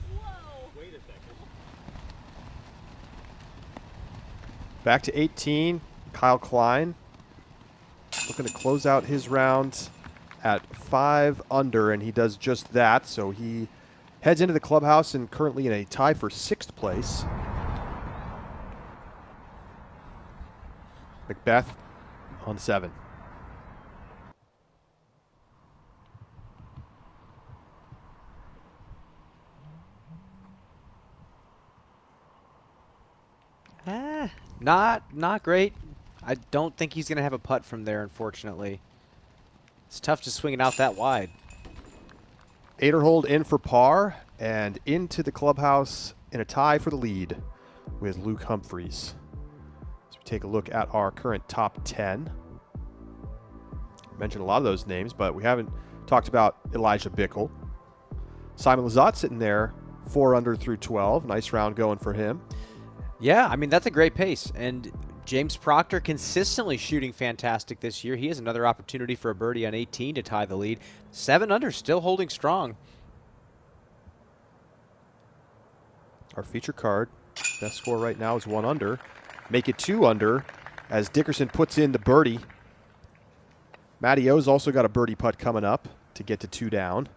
Back to 18, Kyle Klein looking to close out his round at 5 under, and he does just that. So he heads into the clubhouse and currently in a tie for 6th place. Macbeth on 7. Not great. I don't think he's going to have a putt from there, unfortunately. It's tough to swing it out that wide. Eiderhold in for par and into the clubhouse in a tie for the lead with Luke Humphreys. So we take a look at our current top 10. I mentioned a lot of those names, but we haven't talked about Elijah Bickle. Simon Lizotte sitting there 4 under through 12. Nice round going for him. Yeah, I mean, that's a great pace. And James Proctor consistently shooting fantastic this year. He has another opportunity for a birdie on 18 to tie the lead. 7 under, still holding strong. Our feature card, best score right now is 1 under. Make it 2 under as Dickerson puts in the birdie. Matty O's also got a birdie putt coming up to get to 2 down.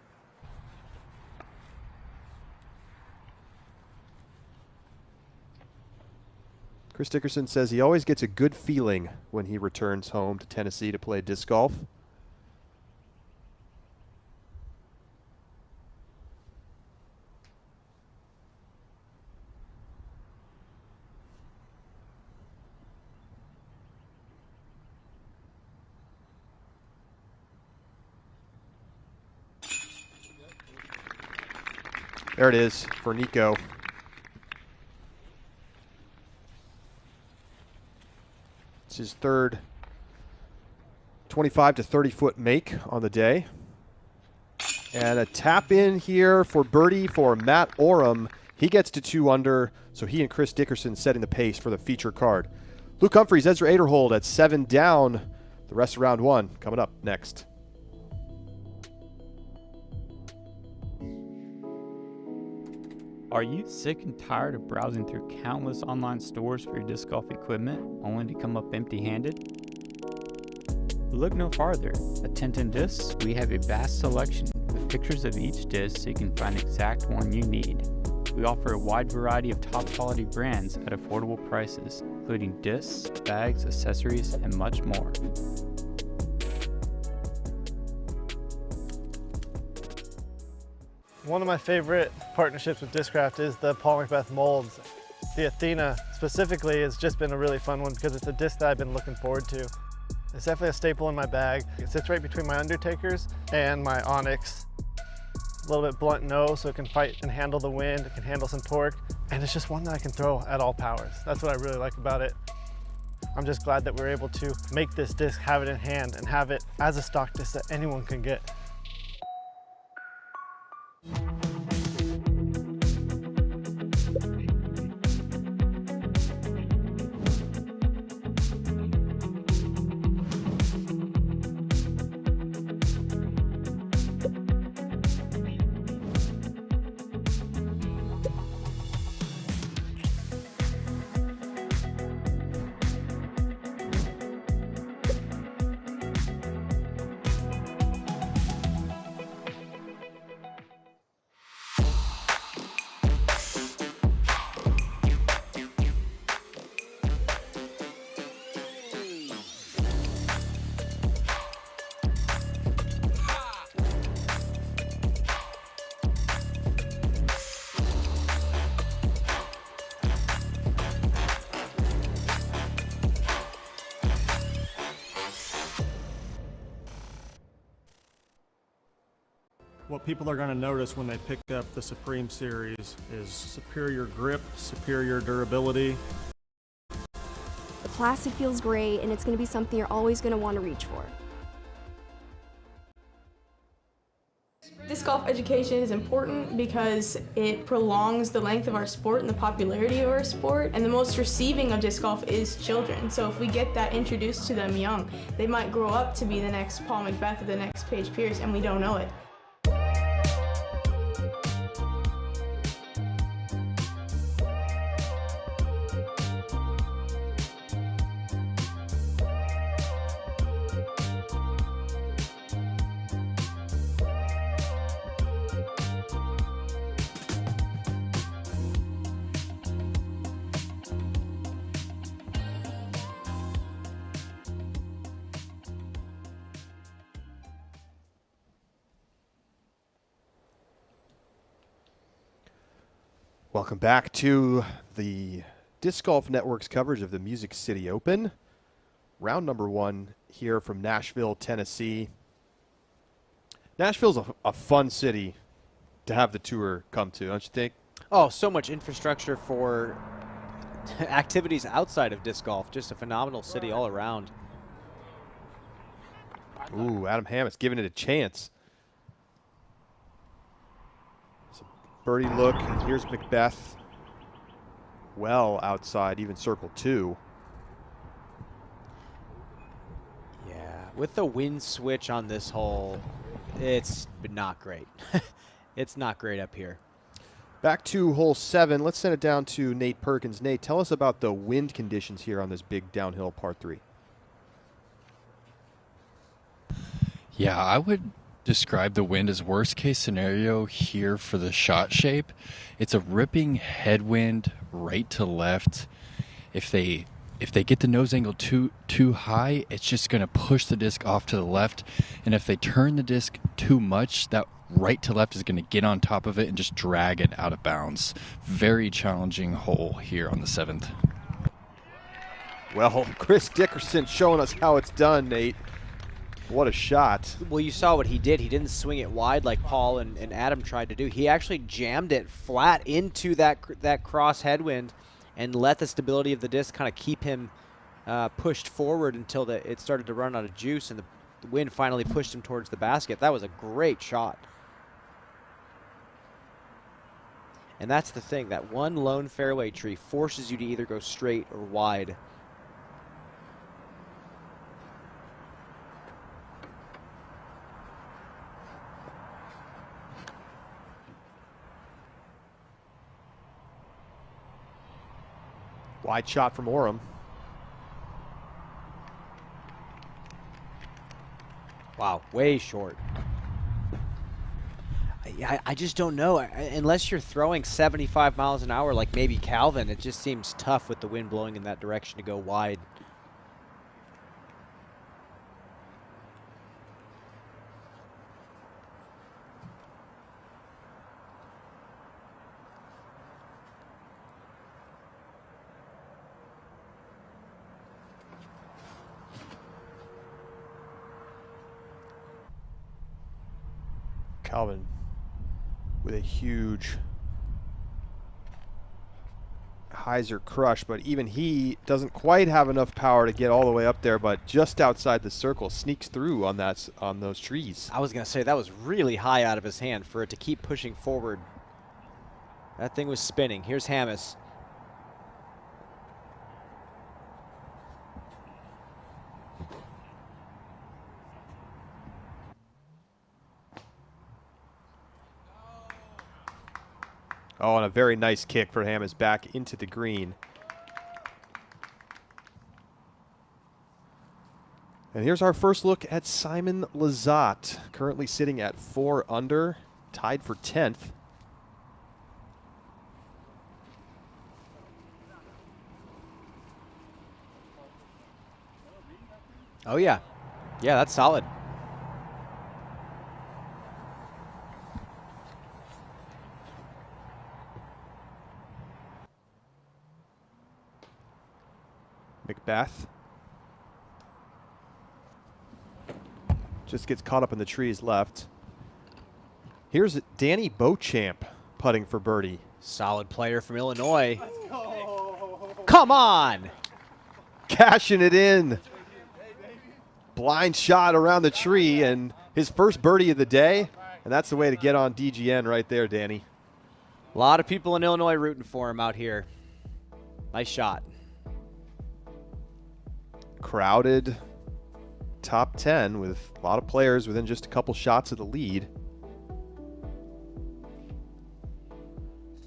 Chris Dickerson says he always gets a good feeling when he returns home to Tennessee to play disc golf. There it is for Nico. It's his third 25 to 30 foot make on the day. And a tap in here for birdie for Matt Oram. He gets to 2 under, so he and Chris Dickerson setting the pace for the feature card. Luke Humphreys, Ezra Eiderhold at 7 down. The rest of round 1 coming up next. Are you sick and tired of browsing through countless online stores for your disc golf equipment only to come up empty-handed? Look no farther. At Tintin Discs, we have a vast selection with pictures of each disc so you can find the exact one you need. We offer a wide variety of top-quality brands at affordable prices, including discs, bags, accessories, and much more. One of my favorite partnerships with Discraft is the Paul Macbeth molds. The Athena specifically has just been a really fun one because it's a disc that I've been looking forward to. It's definitely a staple in my bag. It sits right between my Undertakers and my Onyx. A little bit blunt nose so it can fight and handle the wind, it can handle some torque, and it's just one that I can throw at all powers. That's what I really like about it. I'm just glad that we're able to make this disc, have it in hand, and have it as a stock disc that anyone can get. What people are going to notice when they pick up the Supreme Series is superior grip, superior durability. The plastic feels great, and it's going to be something you're always going to want to reach for. Disc golf education is important because it prolongs the length of our sport and the popularity of our sport, and the most receiving of disc golf is children. So if we get that introduced to them young, they might grow up to be the next Paul McBeth or the next Paige Pierce, and we don't know it. Welcome back to the Disc Golf Network's coverage of the Music City Open. Round number 1 here from Nashville, Tennessee. Nashville's a fun city to have the tour come to, don't you think? Oh, so much infrastructure for activities outside of disc golf. Just a phenomenal city all around. Ooh, Adam Hammett's giving it a chance. Birdie look, and here's McBeth. Well outside, even circle 2. Yeah, with the wind switch on this hole, it's not great. It's not great up here. Back to hole 7. Let's send it down to Nate Perkins. Nate, tell us about the wind conditions here on this big downhill par 3. Yeah, I would describe the wind as worst case scenario here for the shot shape. It's a ripping headwind right to left. If they get the nose angle too high, it's just going to push the disc off to the left. And if they turn the disc too much, that right to left is going to get on top of it and just drag it out of bounds. Very challenging hole here on the 7th. Well, Chris Dickerson showing us how it's done, Nate. What a shot. Well, you saw what he did. He didn't swing it wide like Paul and Adam tried to do. He actually jammed it flat into that cross headwind and let the stability of the disc kind of keep him pushed forward until it started to run out of juice, and the wind finally pushed him towards the basket. That was a great shot. And that's the thing. That one lone fairway tree forces you to either go straight or wide. Wide shot from Oram. Wow, way short. I just don't know. Unless you're throwing 75 miles an hour like maybe Calvin, it just seems tough with the wind blowing in that direction to go wide. Calvin with a huge hyzer crush, but even he doesn't quite have enough power to get all the way up there, but just outside the circle, sneaks through on those trees. I was going to say that was really high out of his hand for it to keep pushing forward. That thing was spinning. Here's Hammes. Oh, and a very nice kick for Hammes back into the green. And here's our first look at Simon Lizotte, currently sitting at 4 under, tied for 10th. Oh, yeah. Yeah, that's solid. McBeth just gets caught up in the trees left. Here's Danny Beauchamp putting for birdie. Solid player from Illinois. Come on! Cashing it in. Blind shot around the tree, and his first birdie of the day. And that's the way to get on DGN right there, Danny. A lot of people in Illinois rooting for him out here. Nice shot. Crowded top 10 with a lot of players within just a couple shots of the lead.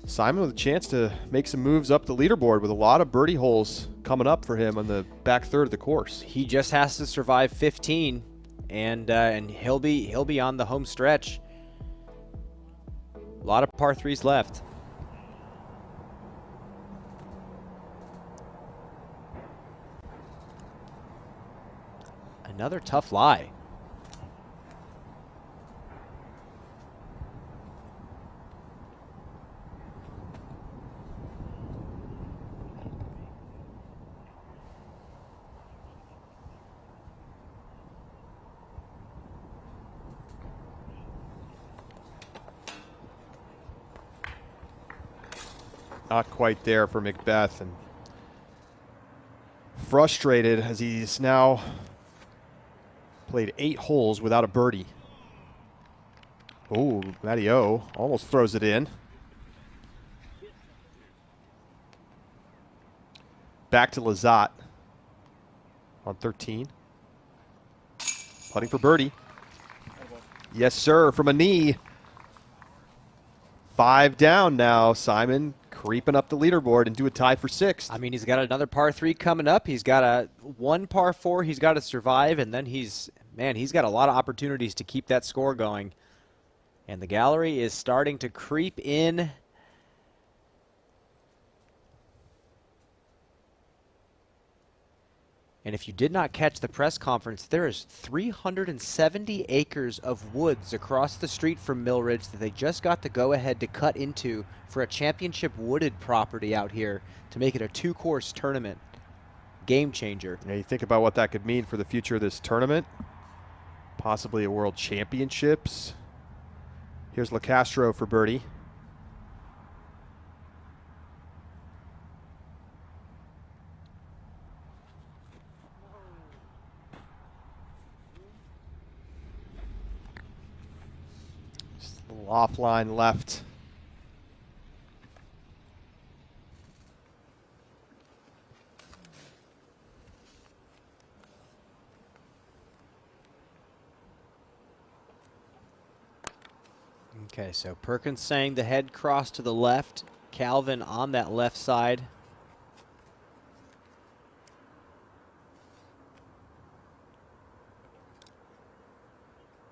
Simon with a chance to make some moves up the leaderboard with a lot of birdie holes coming up for him on the back third of the course. He just has to survive 15, and he'll be on the home stretch. A lot of par 3s left. Another tough lie. Not quite there for Macbeth, and frustrated as he's now played 8 holes without a birdie. Oh, Matty O almost throws it in. Back to Lizotte on 13. Putting for birdie. Yes, sir, from a knee. 5 down now. Simon creeping up the leaderboard into a tie for 6th. I mean, he's got another par 3 coming up. He's got a 1 par 4 he's got to survive, and then he's got a lot of opportunities to keep that score going. And the gallery is starting to creep in. And if you did not catch the press conference, there is 370 acres of woods across the street from Mill Ridge that they just got the go-ahead to cut into for a championship wooded property out here to make it a 2-course tournament. Game changer. Yeah, you think about what that could mean for the future of this tournament. Possibly a World Championships. Here's LeCastro for birdie. Offline left. Okay, so Perkins saying the head cross to the left. Calvin on that left side.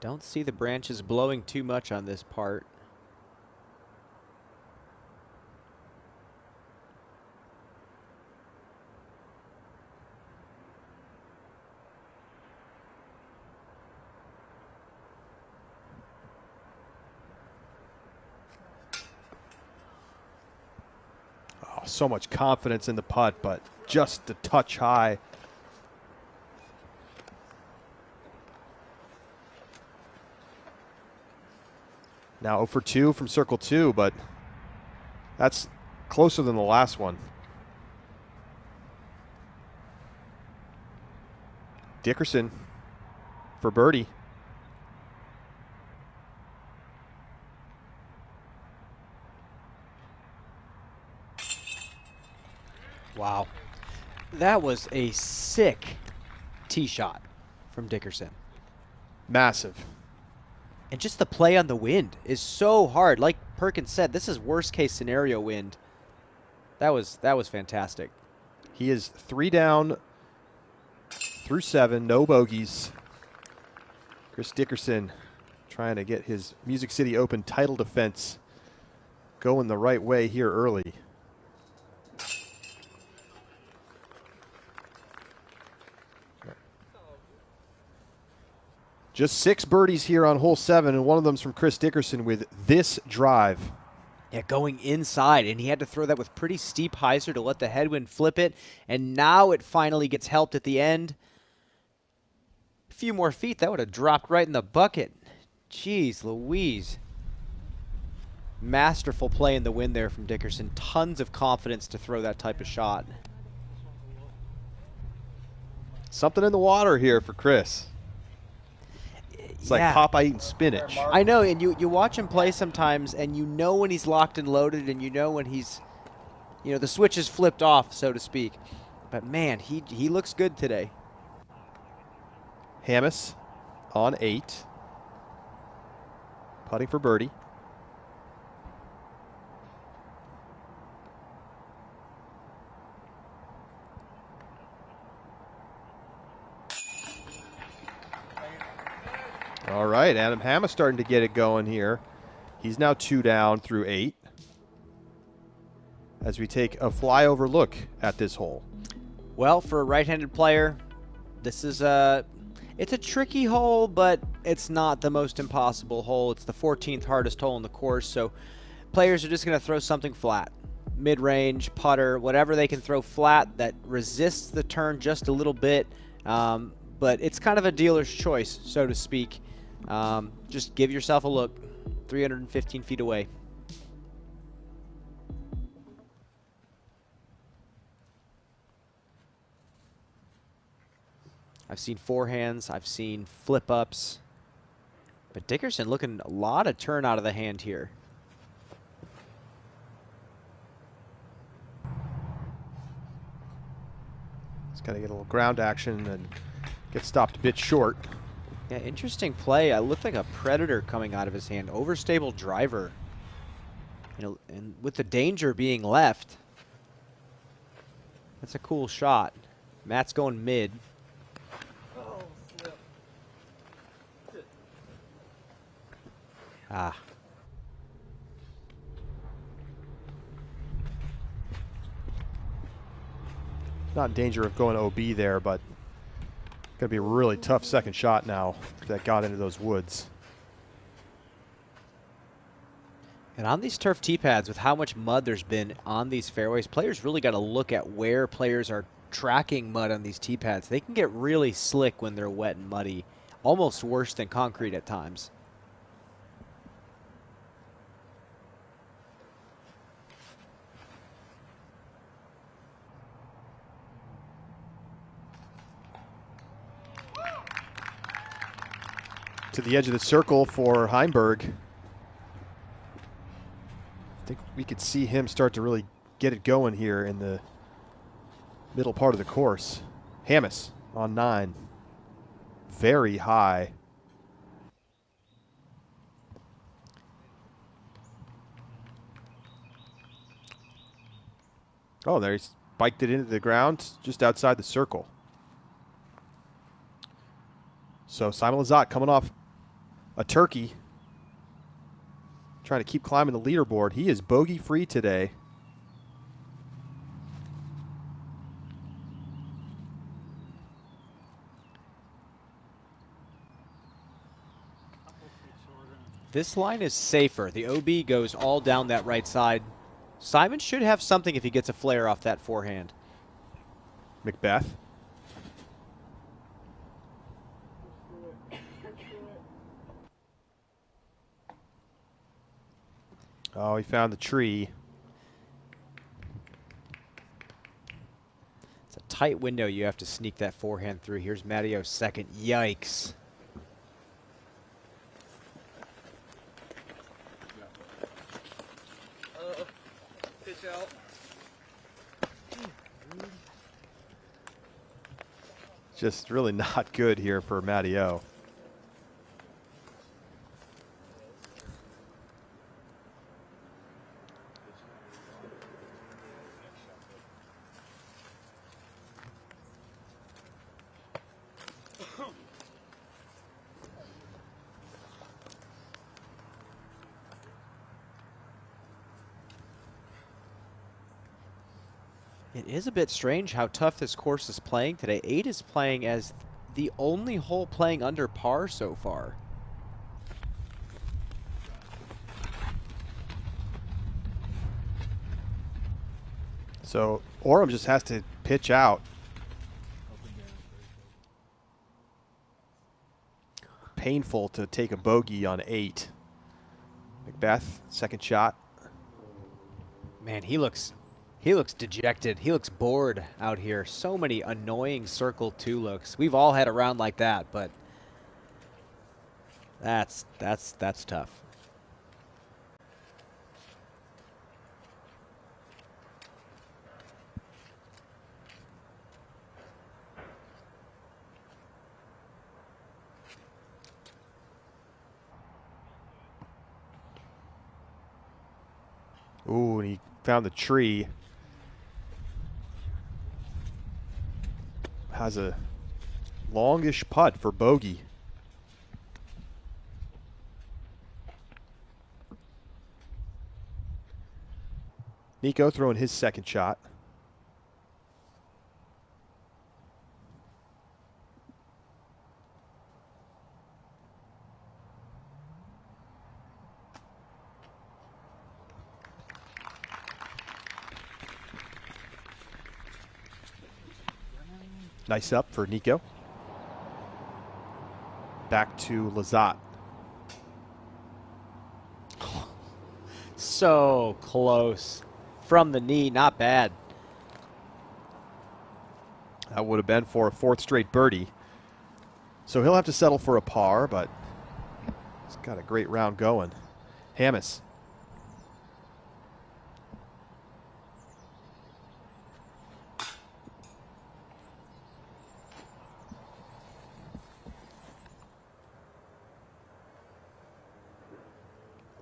Don't see the branches blowing too much on this part. Oh, so much confidence in the putt, but just a touch high. Now 0 for 2 from circle 2, but that's closer than the last one. Dickerson for birdie. Wow. That was a sick tee shot from Dickerson. Massive. And just the play on the wind is so hard. Like Perkins said, this is worst case scenario wind. That was fantastic. He is 3 down through 7, no bogeys. Chris Dickerson trying to get his Music City Open title defense going the right way here early. Just 6 birdies here on hole 7, and one of them's from Chris Dickerson with this drive. Yeah, going inside, and he had to throw that with pretty steep hyzer to let the headwind flip it, and now it finally gets helped at the end. A few more feet, that would have dropped right in the bucket. Jeez Louise. Masterful play in the wind there from Dickerson. Tons of confidence to throw that type of shot. Something in the water here for Chris. It's like Popeye eating spinach. I know, and you watch him play sometimes, and you know when he's locked and loaded, and you know when he's, you know, the switch is flipped off, so to speak. But man, he looks good today. Hammis on 8. Putting for birdie. All right, Adam Hammis starting to get it going here. He's now 2 down through 8. As we take a flyover look at this hole. Well, for a right-handed player, this is it's a tricky hole, but it's not the most impossible hole. It's the 14th hardest hole in the course, so players are just going to throw something flat. Mid-range, putter, whatever they can throw flat that resists the turn just a little bit. But it's kind of a dealer's choice, so to speak. Just give yourself a look. 315 feet away. I've seen forehands. I've seen flip-ups. But Dickerson looking a lot of turn out of the hand here. He's got to get a little ground action and get stopped a bit short. Yeah, interesting play. It looked like a predator coming out of his hand. Overstable driver. And with the danger being left, that's a cool shot. Matt's going mid. Ah. Not in danger of going OB there, but going to be a really tough second shot now if that got into those woods. And on these turf tee pads, with how much mud there's been on these fairways, players really got to look at where players are tracking mud on these tee pads. They can get really slick when they're wet and muddy, almost worse than concrete at times. To the edge of the circle for Heimberg. I think we could see him start to really get it going here in the middle part of the course. Hammis on 9. Very high. Oh, there he's spiked it into the ground just outside the circle. So Simon Lizotte coming off a turkey, trying to keep climbing the leaderboard. He is bogey free today. This line is safer. The OB goes all down that right side. Simon should have something if he gets a flare off that forehand. Macbeth. Oh, he found the tree. It's a tight window you have to sneak that forehand through. Here's Mattio's second. Yikes. Pitch out. Just really not good here for Mattio. It is a bit strange how tough this course is playing today. 8 is playing as the only hole playing under par so far. So Oram just has to pitch out. Painful to take a bogey on 8. Macbeth, second shot. Man, he looks dejected. He looks bored out here. So many annoying circle 2 looks. We've all had a round like that, but that's tough. Ooh, and he found the tree. Has a longish putt for bogey. Nico throwing his second shot. Nice up for Nico. Back to Lazat. So close. From the knee, not bad. That would have been for a 4th straight birdie. So he'll have to settle for a par, but he's got a great round going. Hammes.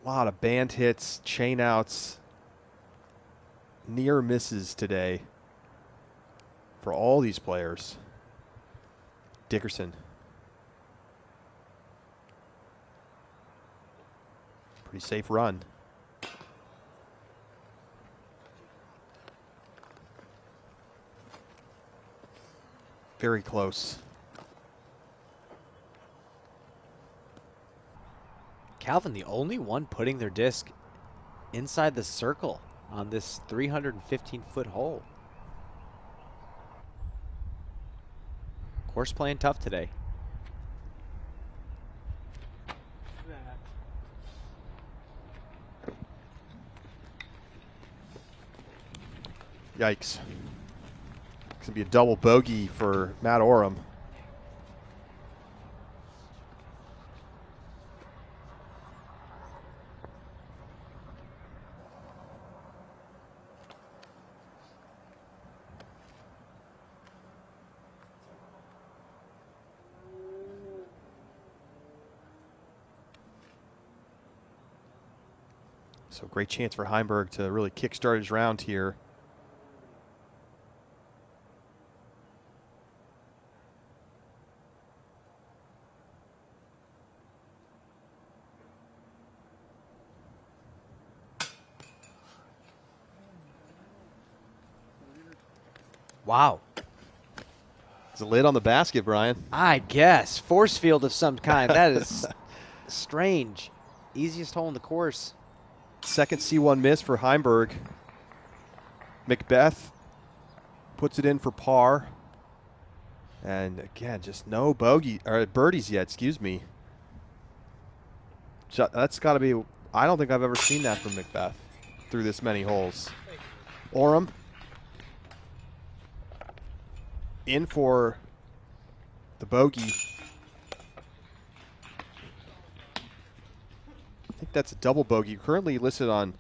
A lot of band hits, chain outs, near misses today for all these players. Dickerson. Pretty safe run. Very close. Calvin, the only one putting their disc inside the circle on this 315-foot hole. Course playing tough today. Yikes. It's going to be a double bogey for Matt Oram. So great chance for Heimberg to really kickstart his round here. Wow. There's a lid on the basket, Brian. I guess. Force field of some kind. That is strange. Easiest hole in the course. Second C1 miss for Heimberg. Macbeth puts it in for par. And again, just no bogey or birdies yet, excuse me. That's got to be, I don't think I've ever seen that from Macbeth through this many holes. Oram in for the bogey. I think that's a double bogey. Currently listed on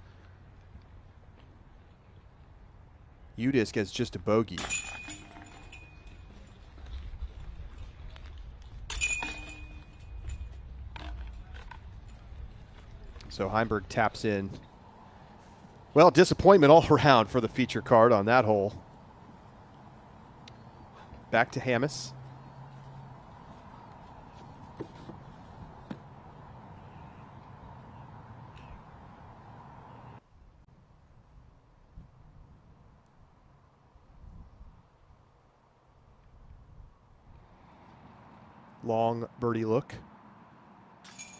UDisc as just a bogey. So Heimberg taps in. Well, disappointment all around for the feature card on that hole. Back to Hammes. Long birdie look.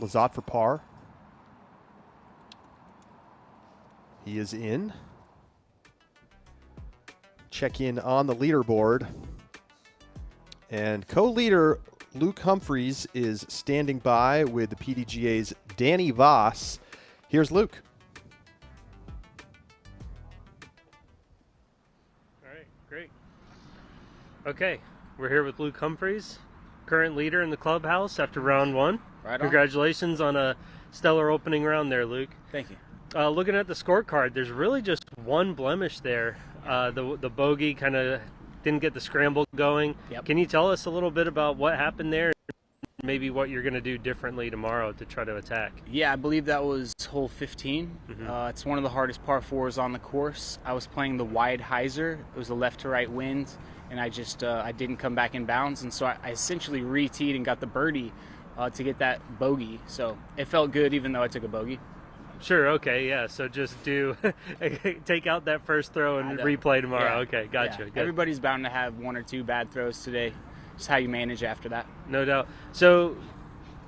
Lazat for par. He is in. Check in on the leaderboard. And co-leader Luke Humphreys is standing by with the PDGA's Danny Voss. Here's Luke. All right, great. Okay, we're here with Luke Humphreys, current leader in the clubhouse after round one. Right on. Congratulations on a stellar opening round there, Luke. Thank you. Looking at the scorecard, there's really just one blemish there. The bogey kind of didn't get the scramble going. Yep. Can you tell us a little bit about what happened there? Maybe what you're going to do differently tomorrow to try to attack. Yeah, I believe that was hole 15. Mhm. It's one of the hardest par fours on the course. I was playing the wide hyzer. It was a left to right wind, and I just I didn't come back in bounds, and so I essentially re-teed and got the birdie to get that bogey. So it felt good, even though I took a bogey. Sure. Okay. Yeah. So just take out that first throw and replay tomorrow. Yeah. Okay. Gotcha. Yeah. Good. Everybody's bound to have one or two bad throws today. Just how you manage after that. No doubt. So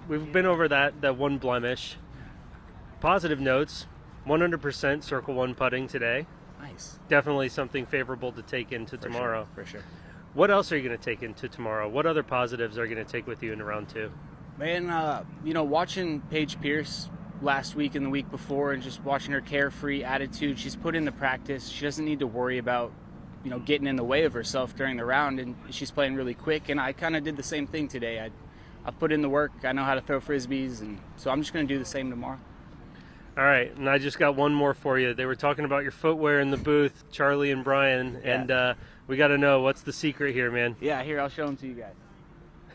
we've been over that one blemish. Positive notes, 100% circle one putting today. Nice. Definitely something favorable to take into tomorrow. For sure. What else are you going to take into tomorrow? What other positives are you going to take with you into round two? Man, watching Paige Pierce last week and the week before, and just watching her carefree attitude, she's put in the practice. She doesn't need to worry about getting in the way of herself during the round, and she's playing really quick. And I kind of did the same thing today. I put in the work. I know how to throw frisbees, and so I'm just going to do the same tomorrow. All right, and I just got one more for you. They were talking about your footwear in the booth, Charlie and Brian, and we got to know, what's the secret here, man? Yeah, here, I'll show them to you guys.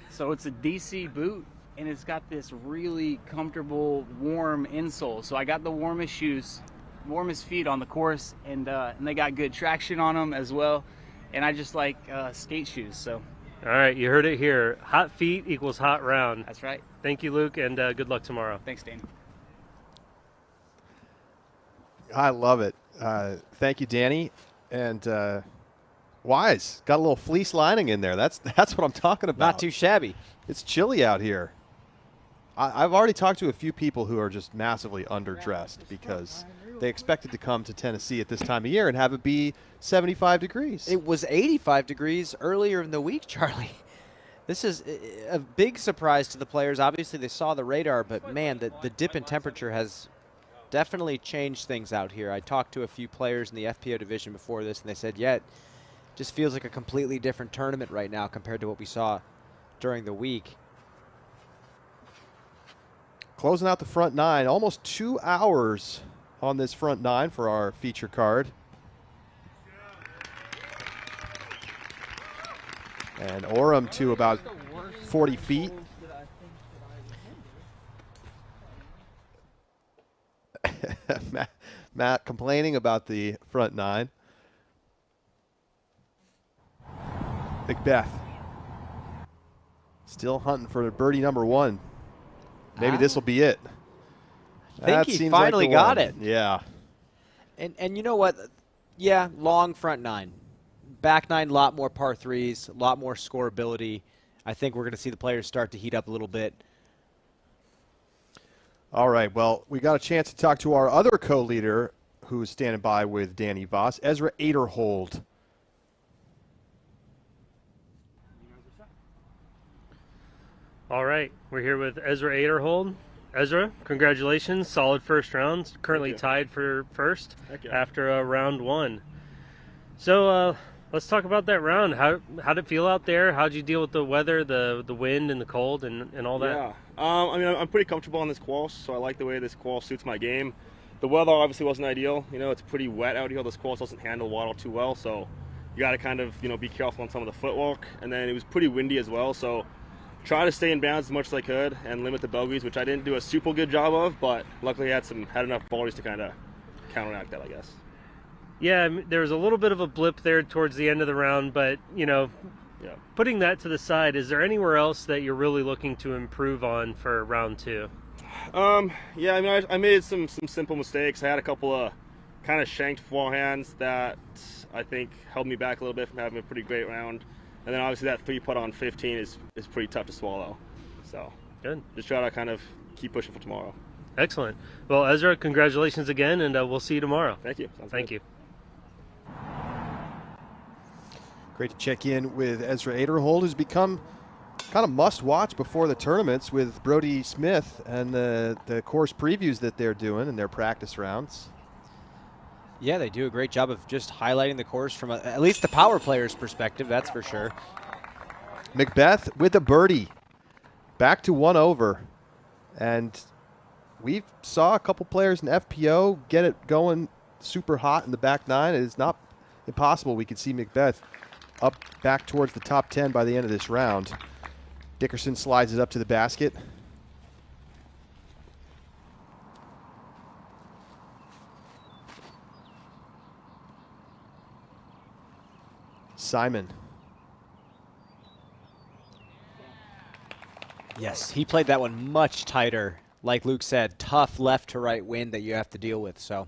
So it's a DC boot, and it's got this really comfortable, warm insole. So I got the warmest shoes, warmest feet on the course, and they got good traction on them as well. And I just like skate shoes. So. All right, you heard it here. Hot feet equals hot round. That's right. Thank you, Luke, and good luck tomorrow. Thanks, Danny. I love it. Thank you, Danny. And Wise got a little fleece lining in there. That's what I'm talking about. Not too shabby. It's chilly out here. I've already talked to a few people who are just massively underdressed because they expected to come to Tennessee at this time of year and have it be 75 degrees. It was 85 degrees earlier in the week, Charlie. This is a big surprise to the players. Obviously, they saw the radar, but, man, the dip in temperature has definitely changed things out here. I talked to a few players in the FPO division before this, and they said, yeah, it just feels like a completely different tournament right now compared to what we saw during the week. Closing out the front nine, almost 2 hours on this front nine for our feature card. And Orem to about 40 feet. Matt complaining about the front nine. Macbeth still hunting for birdie number one. Maybe this will be it. I think he finally got it. Yeah. And you know what? Yeah, long front nine. Back nine, a lot more par threes, a lot more scoreability. I think we're going to see the players start to heat up a little bit. All right, well, we got a chance to talk to our other co-leader who is standing by with Danny Voss, Ezra Aderhold. All right, we're here with Ezra Aderhold. Ezra, congratulations, solid first round. Currently tied for first after round one. So let's talk about that round. How did it feel out there? How did you deal with the weather, the wind, and the cold, and all that? Yeah, I mean, I'm pretty comfortable on this course, so I like the way this course suits my game. The weather obviously wasn't ideal. You know, it's pretty wet out here. This course doesn't handle water too well, so you got to kind of, be careful on some of the footwork. And then it was pretty windy as well, so try to stay in bounds as much as I could and limit the bogeys, which I didn't do a super good job of, but luckily I had enough birdies to kind of counteract that, I guess. Yeah, there was a little bit of a blip there towards the end of the round, but, putting that to the side, is there anywhere else that you're really looking to improve on for round two? Yeah, I mean, I made some simple mistakes. I had a couple of kind of shanked forehands that I think held me back a little bit from having a pretty great round. And then obviously that 3-putt on 15 is pretty tough to swallow. So good. Just try to kind of keep pushing for tomorrow. Excellent. Well, Ezra, congratulations again, and we'll see you tomorrow. Thank you. Thank you. Great to check in with Ezra Aderhold, who's become kind of must watch before the tournaments with Brody Smith and the course previews that they're doing in their practice rounds. Yeah, they do a great job of just highlighting the course from at least the power player's perspective, that's for sure. Macbeth with a birdie. Back to 1 over. And we saw a couple players in FPO get it going super hot in the back nine. It is not impossible we could see Macbeth up back towards the top 10 by the end of this round. Dickerson slides it up to the basket. Simon. Yes, he played that one much tighter. Like Luke said, tough left to right wind that you have to deal with. So,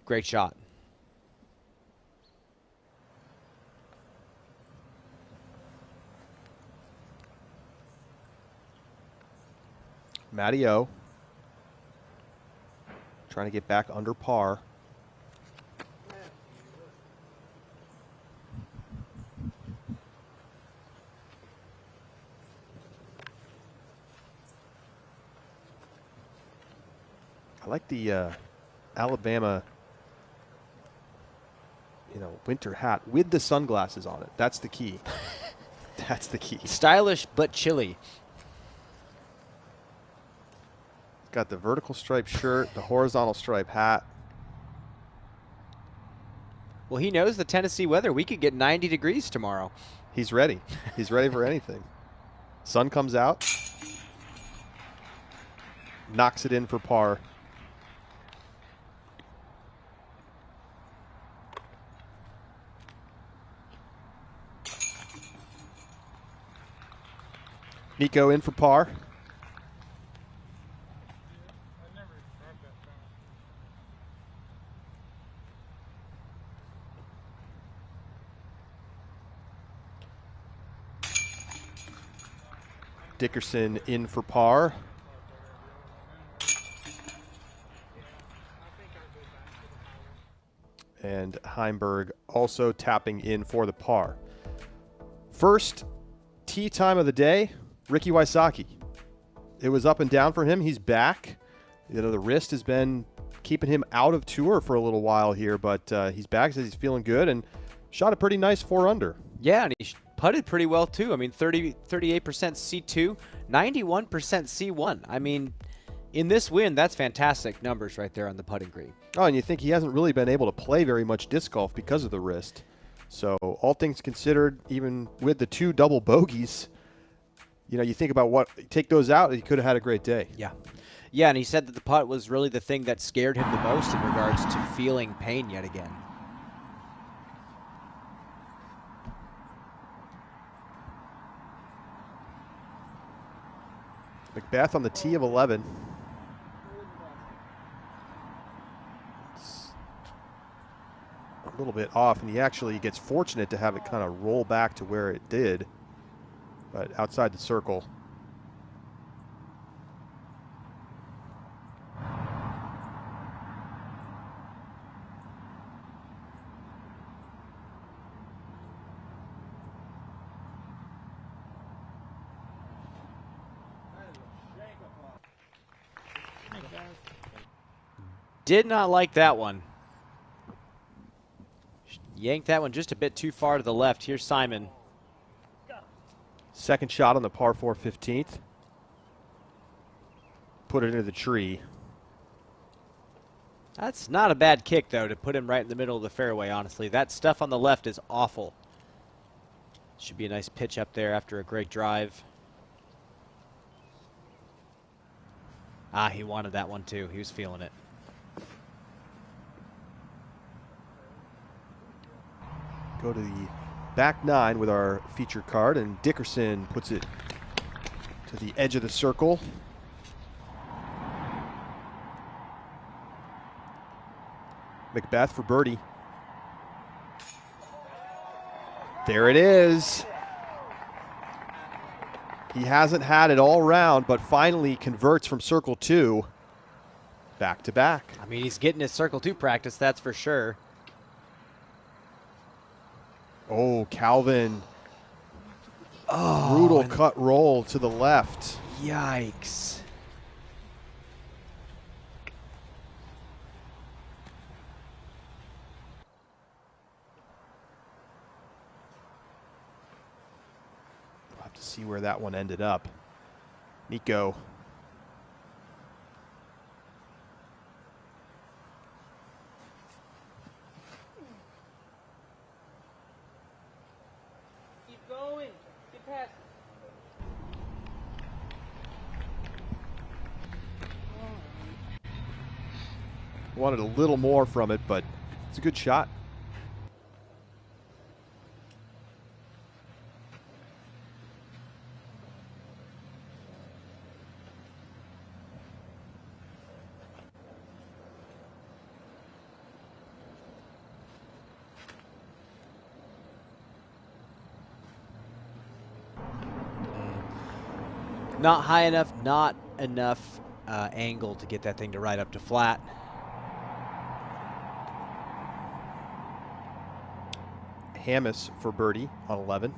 great shot. Matty O trying to get back under par. I like the Alabama, winter hat with the sunglasses on it. That's the key. That's the key. Stylish but chilly. Got the vertical stripe shirt, the horizontal stripe hat. Well, he knows the Tennessee weather. We could get 90 degrees tomorrow. He's ready. He's ready for anything. Sun comes out. Knocks it in for par. Nico in for par. Dickerson in for par. And Heimberg also tapping in for the par. First tee time of the day, Ricky Wysocki. It was up and down for him. He's back. The wrist has been keeping him out of tour for a little while here, but he's back, says he's feeling good, and shot a pretty nice 4 under. Yeah, and he putted pretty well too. I mean, 38% C2, 91% C1. I mean, in this win, that's fantastic numbers right there on the putting green. Oh, and you think he hasn't really been able to play very much disc golf because of the wrist. So all things considered, even with the 2 double bogeys, you think about take those out, he could have had a great day. Yeah. Yeah, and he said that the putt was really the thing that scared him the most in regards to feeling pain yet again. Macbeth on the tee of 11. It's a little bit off, and he actually gets fortunate to have it kind of roll back to where it did, but outside the circle. Did not like that one. Yanked that one just a bit too far to the left. Here's Simon. Second shot on the par 4 15th. Put it into the tree. That's not a bad kick, though, to put him right in the middle of the fairway, honestly. That stuff on the left is awful. Should be a nice pitch up there after a great drive. Ah, he wanted that one, too. He was feeling it. Go to the back nine with our feature card, and Dickerson puts it to the edge of the circle. Macbeth for birdie. There it is. He hasn't had it all round, but finally converts from circle 2 back to back. I mean, he's getting his circle 2 practice, that's for sure. Oh, Calvin Oh, brutal cut roll to the left. Yikes. We'll have to see where that one ended up. Nico. Keep going. Get past. Wanted a little more from it, but it's a good shot. Not high enough, not enough angle to get that thing to ride up to flat. Hammis for birdie on 11.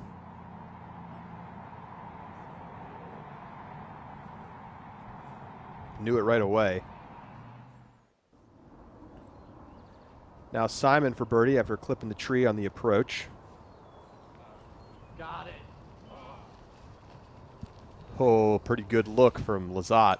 Knew it right away. Now Simon for birdie after clipping the tree on the approach. Got it. Oh, pretty good look from Lizotte.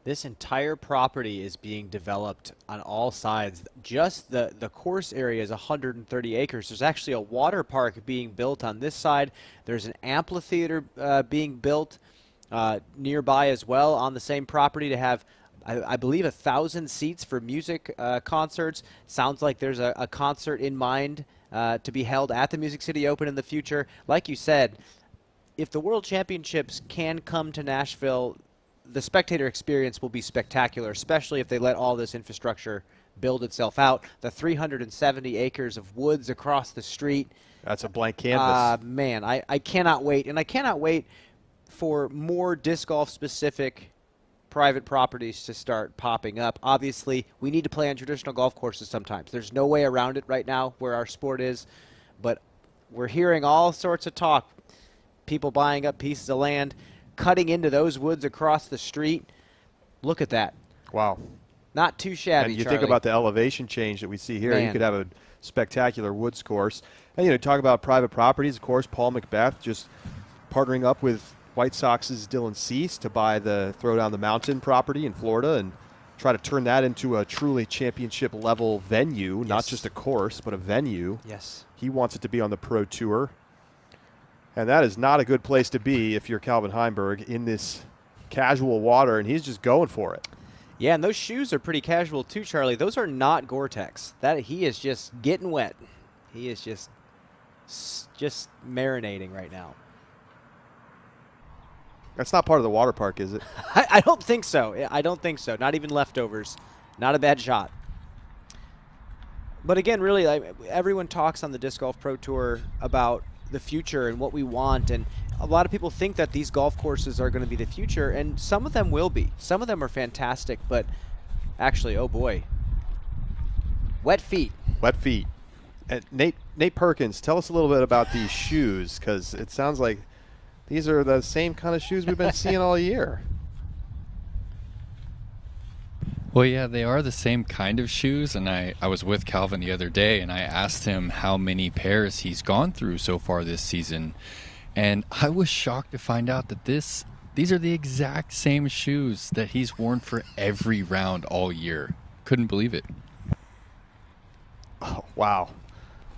This entire property is being developed on all sides. Just the course area is 130 acres. There's actually a water park being built on this side. There's an amphitheater being built nearby as well on the same property to have, I believe, 1,000 seats for music concerts. Sounds like there's a concert in mind to be held at the Music City Open in the future. Like you said, if the World Championships can come to Nashville, the spectator experience will be spectacular, especially if they let all this infrastructure build itself out. The 370 acres of woods across the street. That's a blank canvas. Man, I cannot wait. And I cannot wait for more disc golf specific private properties to start popping up. Obviously, we need to play on traditional golf courses sometimes. There's no way around it right now where our sport is. But we're hearing all sorts of talk. People buying up pieces of land, cutting into those woods across the street. Look at that. Wow. Not too shabby, And you Charlie. think about the elevation change that we see here. Man. You could have a spectacular woods course. And, talk about private properties. Of course, Paul Macbeth just partnering up with White Sox's Dylan Cease to buy the Throwdown the Mountain property in Florida and try to turn that into a truly championship-level venue, not just a course, but a venue. Yes. He wants it to be on the Pro Tour. And that is not a good place to be if you're Calvin Heimberg in this casual water, and he's just going for it. Yeah, and those shoes are pretty casual too, Charlie. Those are not Gore-Tex. That he is just getting wet. He is just marinating right now. That's not part of the water park, is it? I don't think so. I don't think so. Not even leftovers. Not a bad shot. But again, really, everyone talks on the Disc Golf Pro Tour about the future and what we want, and a lot of people think that these golf courses are going to be the future, and some of them will be. Some of them are fantastic, but actually, oh boy, wet feet. Wet feet. And Nate Perkins, tell us a little bit about these shoes, because it sounds like these are the same kind of shoes we've been seeing all year. Well, yeah, they are the same kind of shoes, and I was with Calvin the other day, and I asked him how many pairs he's gone through so far this season, and I was shocked to find out that these are the exact same shoes that he's worn for every round all year. Couldn't believe it. Oh, wow.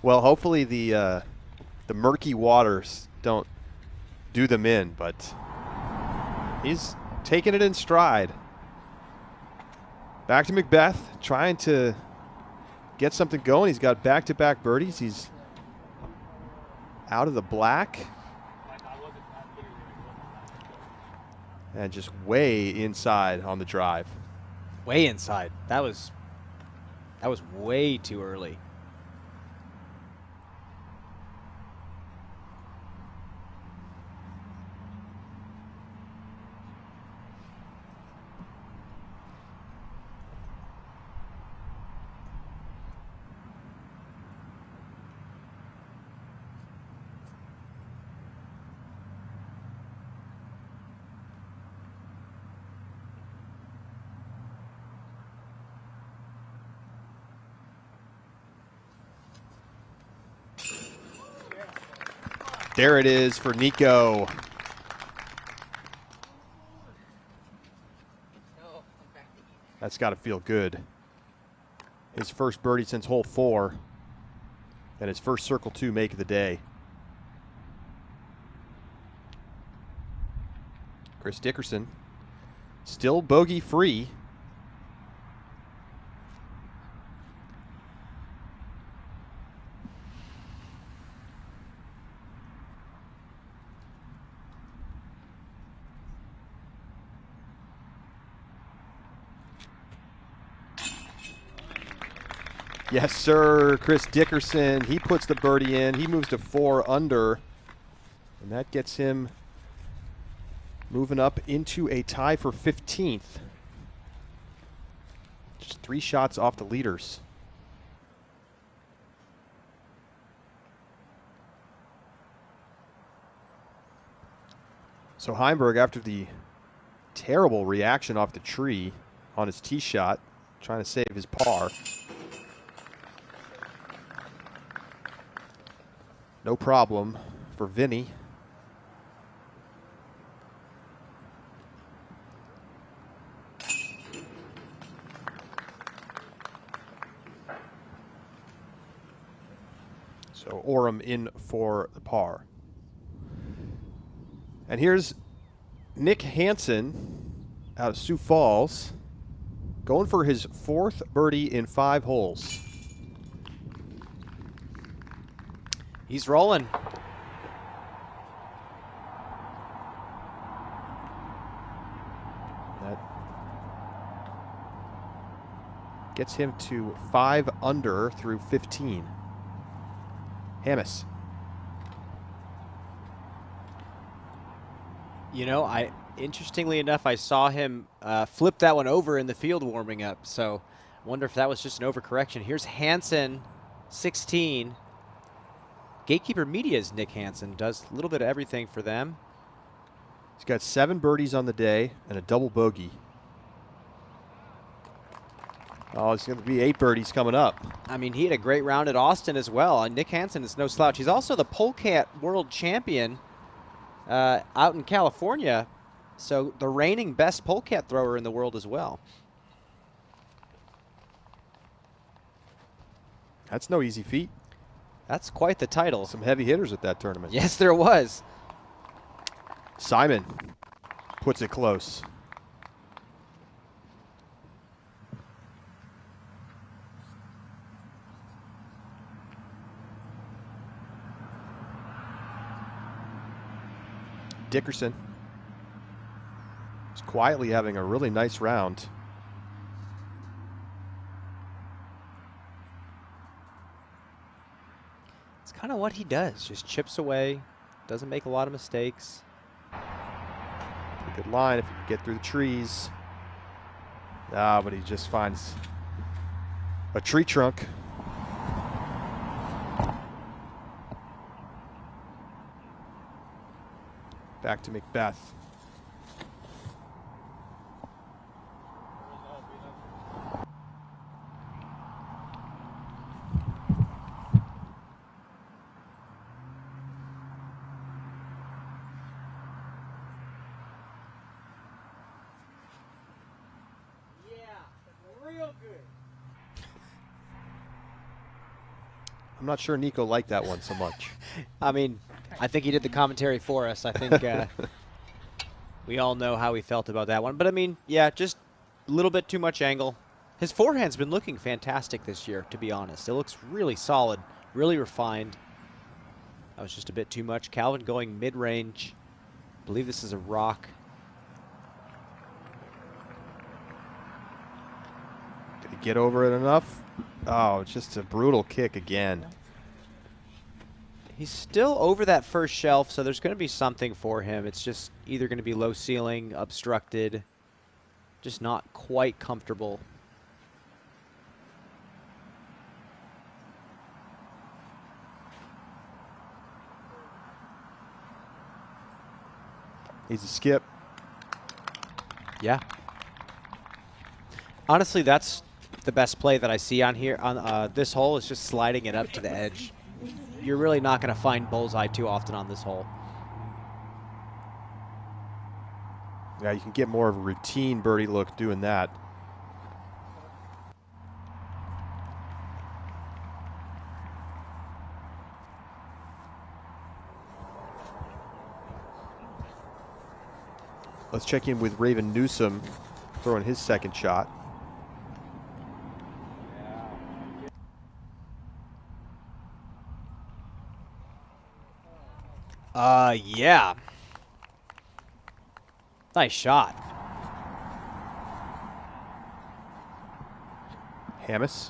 Well, hopefully the murky waters don't do them in, but he's taking it in stride. Back to Macbeth, trying to get something going. He's got back-to-back birdies. He's out of the black. And just way inside on the drive. Way inside. That was way too early. There it is for Nico. That's got to feel good. His first birdie since hole 4, and his first circle 2 make of the day. Chris Dickerson still bogey free. Yes, sir, Chris Dickerson. He puts the birdie in. He moves to 4 under, and that gets him moving up into a tie for 15th. Just 3 shots off the leaders. So Heimberg, after the terrible reaction off the tree on his tee shot, trying to save his par. No problem for Vinny. So Oram in for the par. And here's Nick Hansen out of Sioux Falls, going for his 4th birdie in 5 holes. He's rolling. That gets him to 5 under through 15. Hammis. You know, interestingly enough, I saw him flip that one over in the field warming up. So I wonder if that was just an overcorrection. Here's Hansen, 16. Gatekeeper Media's Nick Hansen does a little bit of everything for them. He's got 7 birdies on the day and a double bogey. Oh, it's going to be 8 birdies coming up. I mean, he had a great round at Austin as well. Nick Hansen is no slouch. He's also the polecat world champion out in California. So the reigning best polecat thrower in the world as well. That's no easy feat. That's quite the title. Some heavy hitters at that tournament. Yes, there was. Simon puts it close. Dickerson is quietly having a really nice round. It's kind of what he does. Just chips away, doesn't make a lot of mistakes. Pretty good line if he can get through the trees. Ah, but he just finds a tree trunk. Back to Macbeth. I'm not sure Nico liked that one so much. I mean, I think he did the commentary for us. I think we all know how he felt about that one. But, I mean, yeah, just a little bit too much angle. His forehand's been looking fantastic this year, to be honest. It looks really solid, really refined. That was just a bit too much. Calvin going mid-range. I believe this is a rock. Did he get over it enough? Oh, it's just a brutal kick again. He's still over that first shelf, so there's going to be something for him. It's just either going to be low ceiling, obstructed, just not quite comfortable. He's a skip. Yeah. Honestly, that's the best play that I see on here on this hole is just sliding it up to the edge. you're really not going to find bullseye too often on this hole. Yeah, you can get more of a routine birdie look doing that. Let's check in with Raven Newsom throwing his second shot. Yeah. Nice shot. Hammis.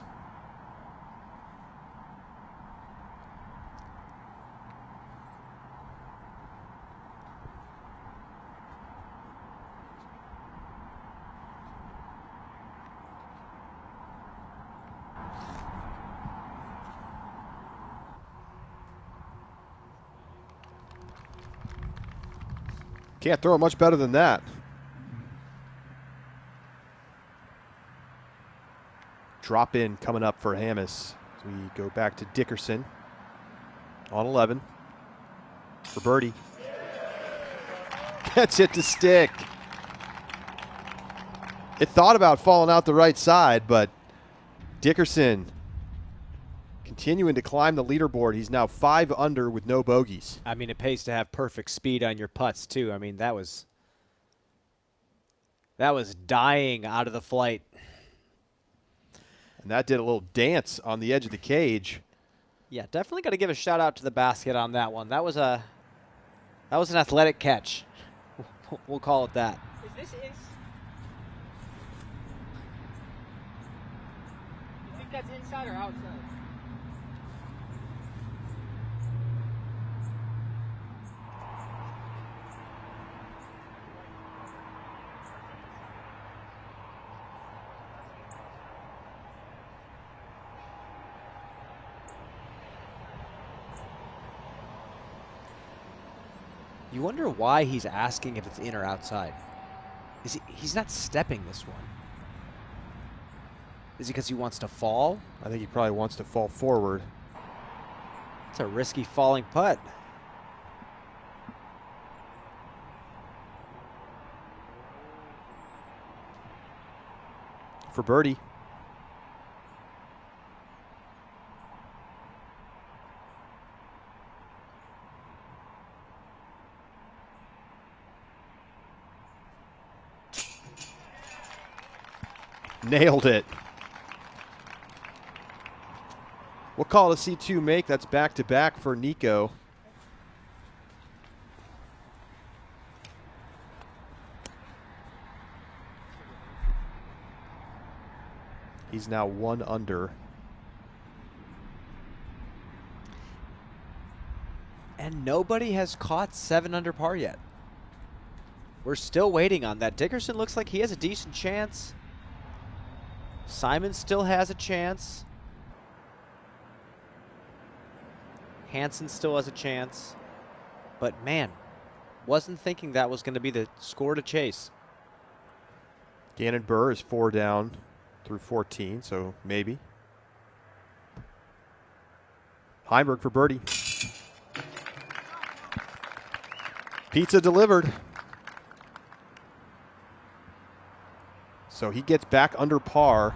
Can't throw it much better than that. Drop in coming up for Hammis. We go back to Dickerson on 11 for birdie. Gets it to stick. It thought about falling out the right side, but Dickerson continuing to climb the leaderboard. He's now 5 under with no bogeys. I mean, it pays to have perfect speed on your putts, too. I mean, that was dying out of the flight. And that did a little dance on the edge of the cage. Yeah, definitely got to give a shout out to the basket on that one. That was an athletic catch. We'll call it that. Is this you think that's inside or outside? You wonder why he's asking if it's in or outside. He's not stepping this one. Is it because he wants to fall? I think he probably wants to fall forward. It's a risky falling putt. For birdie. Nailed it. We'll call it a C2 make. That's back-to-back for Nico. He's now 1 under. And nobody has caught 7 under par yet. We're still waiting on that. Dickerson looks like he has a decent chance. Simon still has a chance. Hansen still has a chance. But man, wasn't thinking that was going to be the score to chase. Gannon Burr is 4 down through 14, so maybe. Heimberg for birdie. Pizza delivered. So he gets back under par.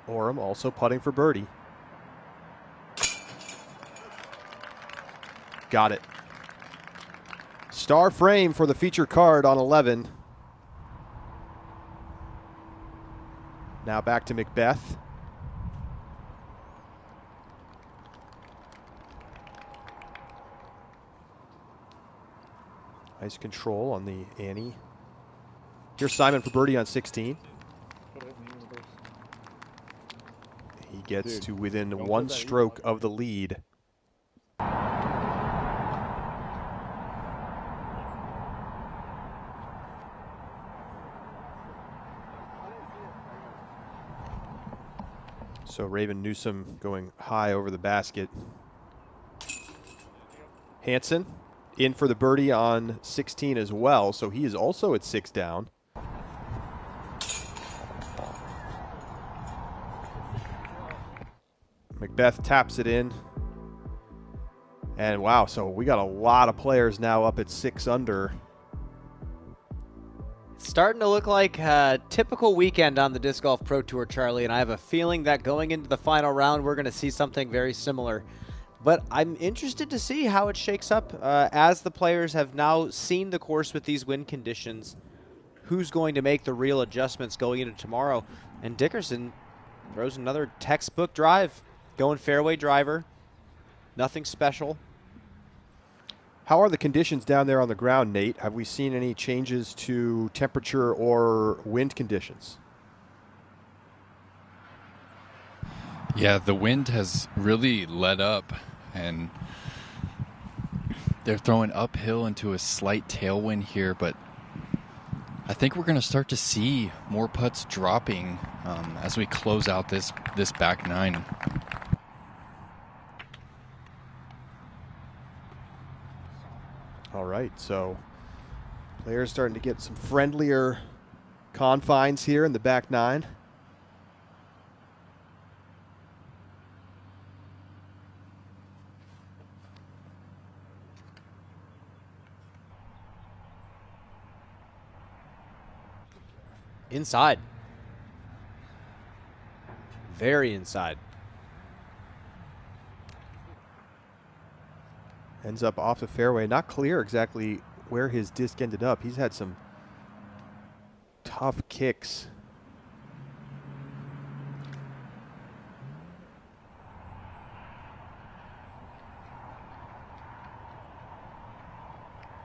Oram also putting for birdie. Got it. Star frame for the feature card on 11. Now back to Macbeth. Nice control on the Annie. Here's Simon for birdie on 16. He gets to within 1 stroke of the lead. So Raven Newsom going high over the basket. Hansen in for the birdie on 16 as well, so he is also at 6 down. Macbeth taps it in. And wow, so we got a lot of players now up at 6 under. It's starting to look like a typical weekend on the Disc Golf Pro Tour, Charlie, and I have a feeling that going into the final round, we're going to see something very similar. But I'm interested to see how it shakes up as the players have now seen the course with these wind conditions. Who's going to make the real adjustments going into tomorrow? And Dickerson throws another textbook drive, going fairway driver. Nothing special. How are the conditions down there on the ground, Nate? Have we seen any changes to temperature or wind conditions? Yeah, the wind has really let up, and they're throwing uphill into a slight tailwind here, but I think we're going to start to see more putts dropping as we close out this back nine. All right, so players starting to get some friendlier confines here in the back nine. Inside. Very inside. Ends up off the fairway. Not clear exactly where his disc ended up. He's had some tough kicks.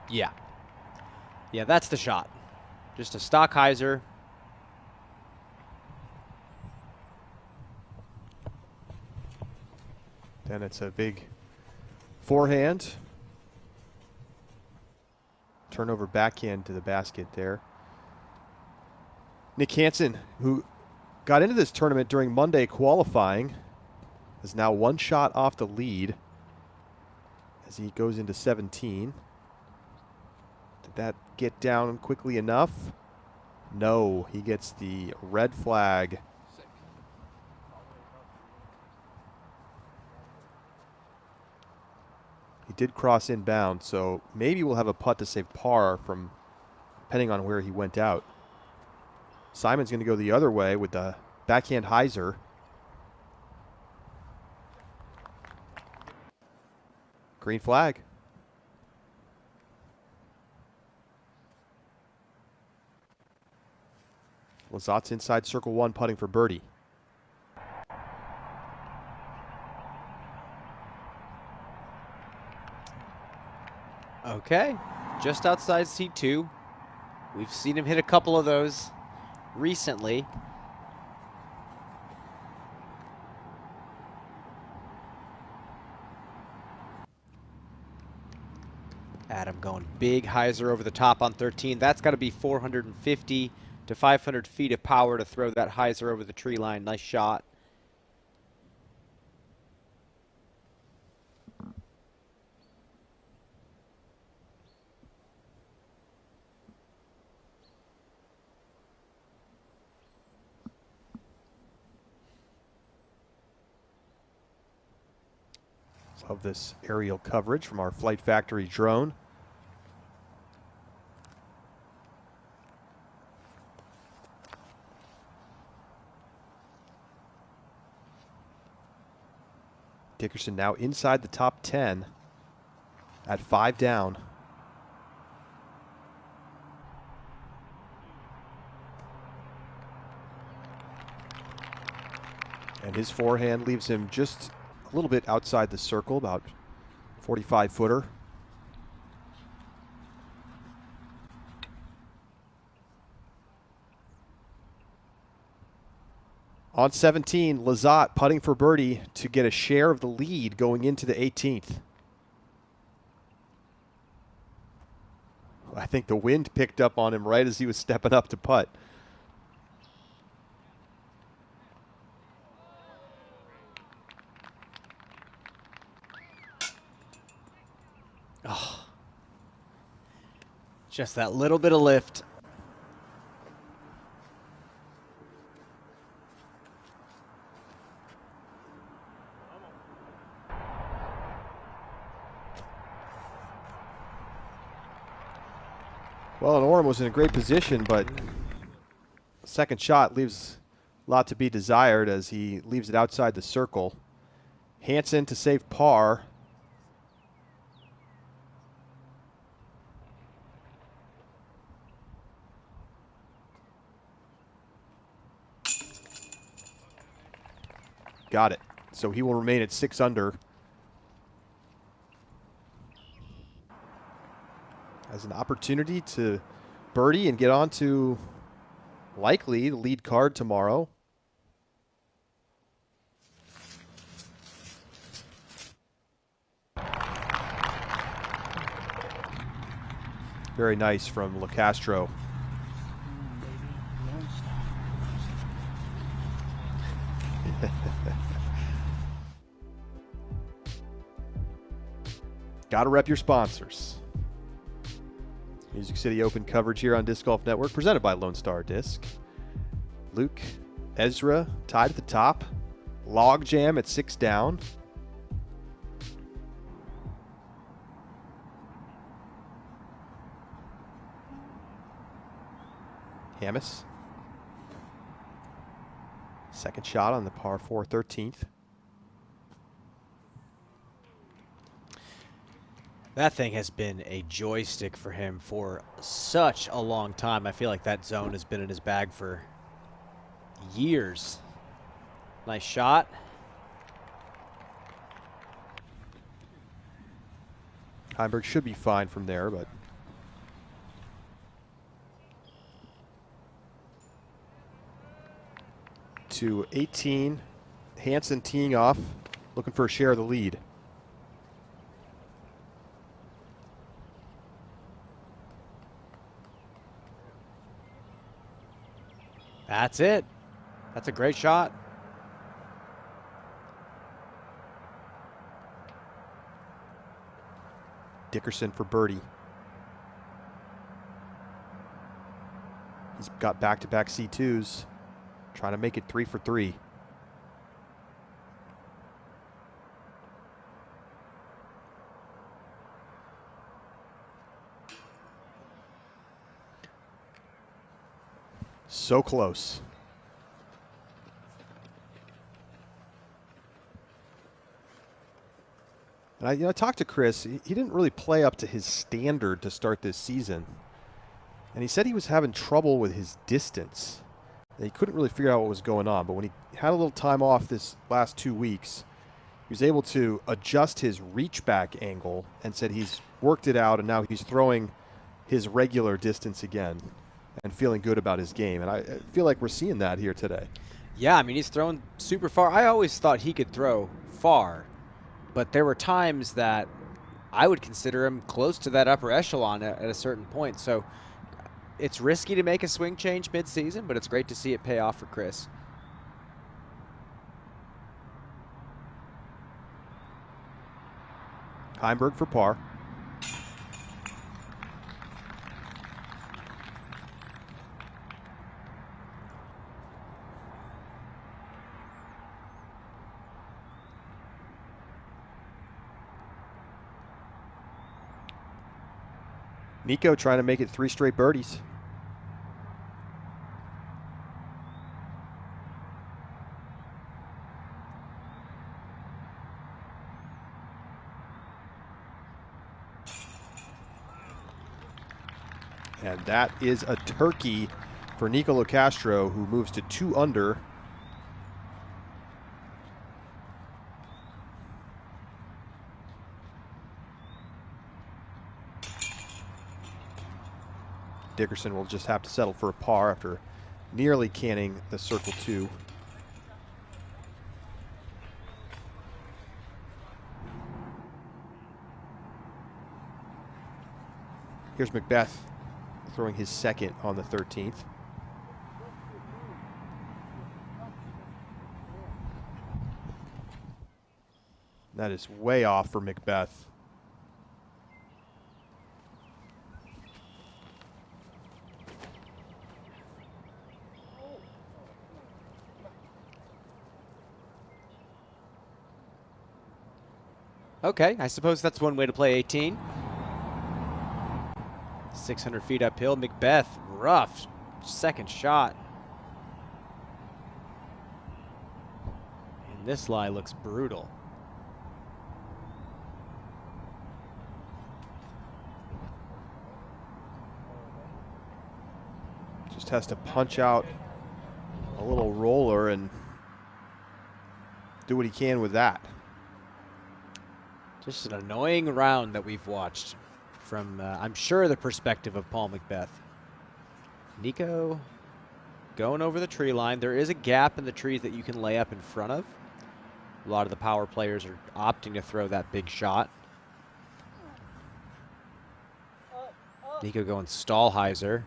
Yeah. Yeah, that's the shot. Just a stock hyzer. Then it's a big forehand. Turnover backhand to the basket there. Nick Hansen, who got into this tournament during Monday qualifying, is now one shot off the lead as he goes into 17. Did that get down quickly enough? No, he gets the red flag. He did cross inbound, so maybe we'll have a putt to save par from, depending on where he went out. Simon's going to go the other way with the backhand hyzer. Green flag. Lazat's inside circle one, putting for birdie. Okay, just outside C2. We've seen him hit a couple of those recently. Adam going big hyzer over the top on 13. That's got to be 450 to 500 feet of power to throw that hyzer over the tree line. Nice shot. Love this aerial coverage from our Flight Factory drone. Dickerson now inside the top 10 at 5 down. And his forehand leaves him just a little bit outside the circle, about 45-footer. On 17, Lazat putting for birdie to get a share of the lead going into the 18th. I think the wind picked up on him right as he was stepping up to putt. Oh, just that little bit of lift. Well, and Orem was in a great position, but second shot leaves a lot to be desired as he leaves it outside the circle. Hansen to save par. Got it. So he will remain at 6 under. Has an opportunity to birdie and get on to likely the lead card tomorrow. Very nice from LeCastro. Gotta rep your sponsors. Music City Open coverage here on Disc Golf Network, presented by Lone Star Disc. Luke, Ezra tied at the top. Log jam at 6 down. Hamas. Second shot on the par 4 13th. That thing has been a joystick for him for such a long time. I feel like that zone has been in his bag for years. Nice shot. Heimberg should be fine from there, but to 18, Hansen teeing off, looking for a share of the lead. That's it. That's a great shot. Dickerson for birdie. He's got back-to-back C2s. Trying to make it 3 for 3. So close. And I talked to Chris. He didn't really play up to his standard to start this season. And he said he was having trouble with his distance. He couldn't really figure out what was going on. But when he had a little time off this last 2 weeks, he was able to adjust his reach back angle and said he's worked it out, and now he's throwing his regular distance again and feeling good about his game. And I feel like we're seeing that here today. Yeah, I mean, he's thrown super far. I always thought he could throw far, but there were times that I would consider him close to that upper echelon at a certain point. So it's risky to make a swing change mid-season, but it's great to see it pay off for Chris. Heimberg for par. Nico trying to make it 3 straight birdies. And that is a turkey for Nico LeCastro, who moves to 2 under. Dickerson will just have to settle for a par after nearly canning the circle 2. Here's Macbeth throwing his second on the 13th. That is way off for Macbeth. Okay, I suppose that's one way to play 18. 600 feet uphill. Macbeth, rough second shot. And this lie looks brutal. Just has to punch out a little roller and do what he can with that. Just an annoying round that we've watched from, I'm sure, the perspective of Paul Macbeth. Nico going over the tree line. There is a gap in the trees that you can lay up in front of. A lot of the power players are opting to throw that big shot. Nico going Stahlheiser.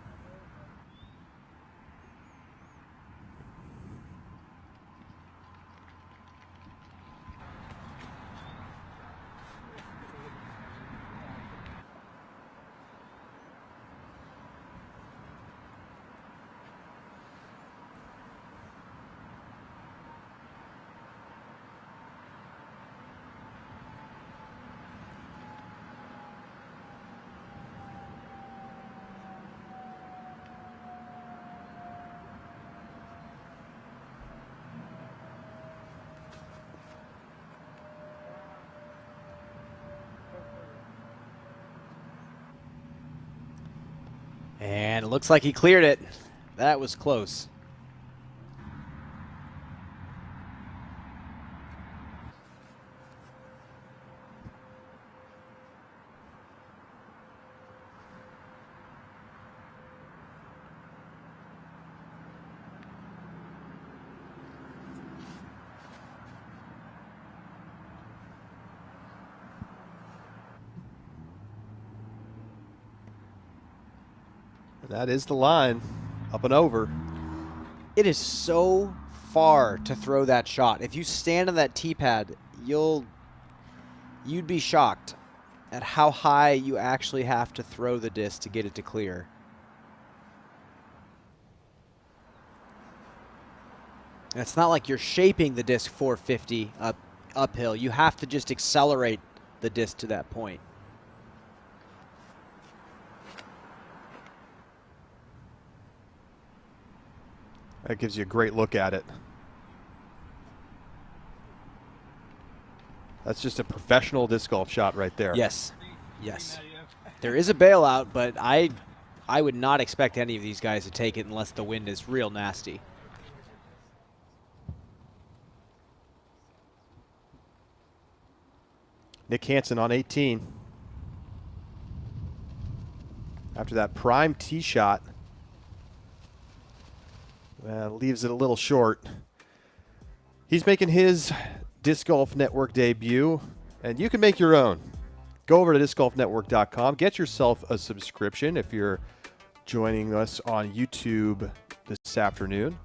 And it looks like he cleared it. That was close. That is the line, up and over. It is so far to throw that shot. If you stand on that tee pad, you'd be shocked at how high you actually have to throw the disc to get it to clear. And it's not like you're shaping the disc 450 uphill. You have to just accelerate the disc to that point. That gives you a great look at it. That's just a professional disc golf shot right there. Yes. Yes. There is a bailout, but I would not expect any of these guys to take it unless the wind is real nasty. Nick Hansen on 18. After that prime tee shot. Leaves it a little short. He's making his Disc Golf Network debut, and you can make your own. Go over to discgolfnetwork.com. Get yourself a subscription if you're joining us on YouTube this afternoon.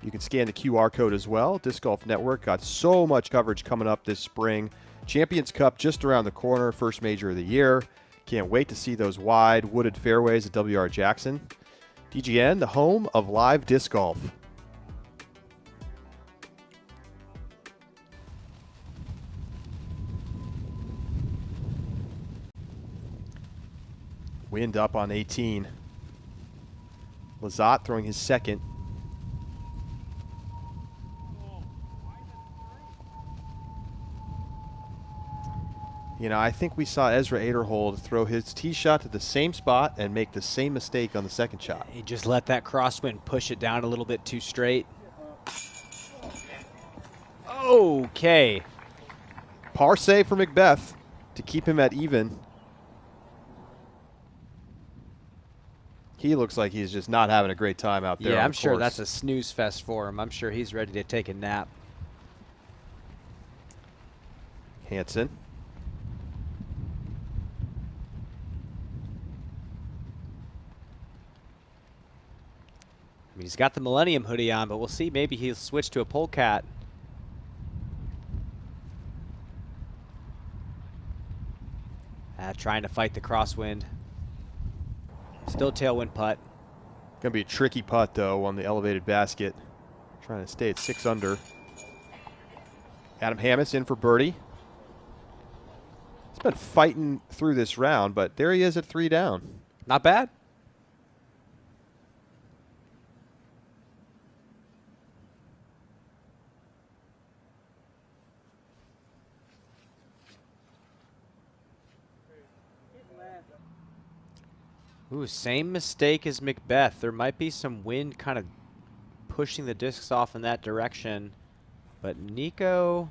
You can scan the QR code as well. Disc Golf Network got so much coverage coming up this spring. Champions Cup just around the corner, first major of the year. Can't wait to see those wide wooded fairways at W.R. Jackson. DGN, the home of live disc golf. Wind up on 18. Lizotte throwing his second. You know, I think we saw Ezra Aderhold throw his tee shot to the same spot and make the same mistake on the second shot. He just let that crosswind push it down a little bit too straight. Okay. Par save for Macbeth to keep him at even. He looks like he's just not having a great time out there. Yeah, on I'm the sure course. that's a snooze fest for him. I'm sure he's ready to take a nap. Hansen. I mean, he's got the Millennium hoodie on, but we'll see. Maybe he'll switch to a polecat. Trying to fight the crosswind. Still tailwind putt. Gonna be a tricky putt though on the elevated basket. Trying to stay at 6 under. Adam Hammis in for birdie. Been fighting through this round, but there he is at 3 down. Not bad. Ooh, same mistake as Macbeth. There might be some wind kind of pushing the discs off in that direction. But Nico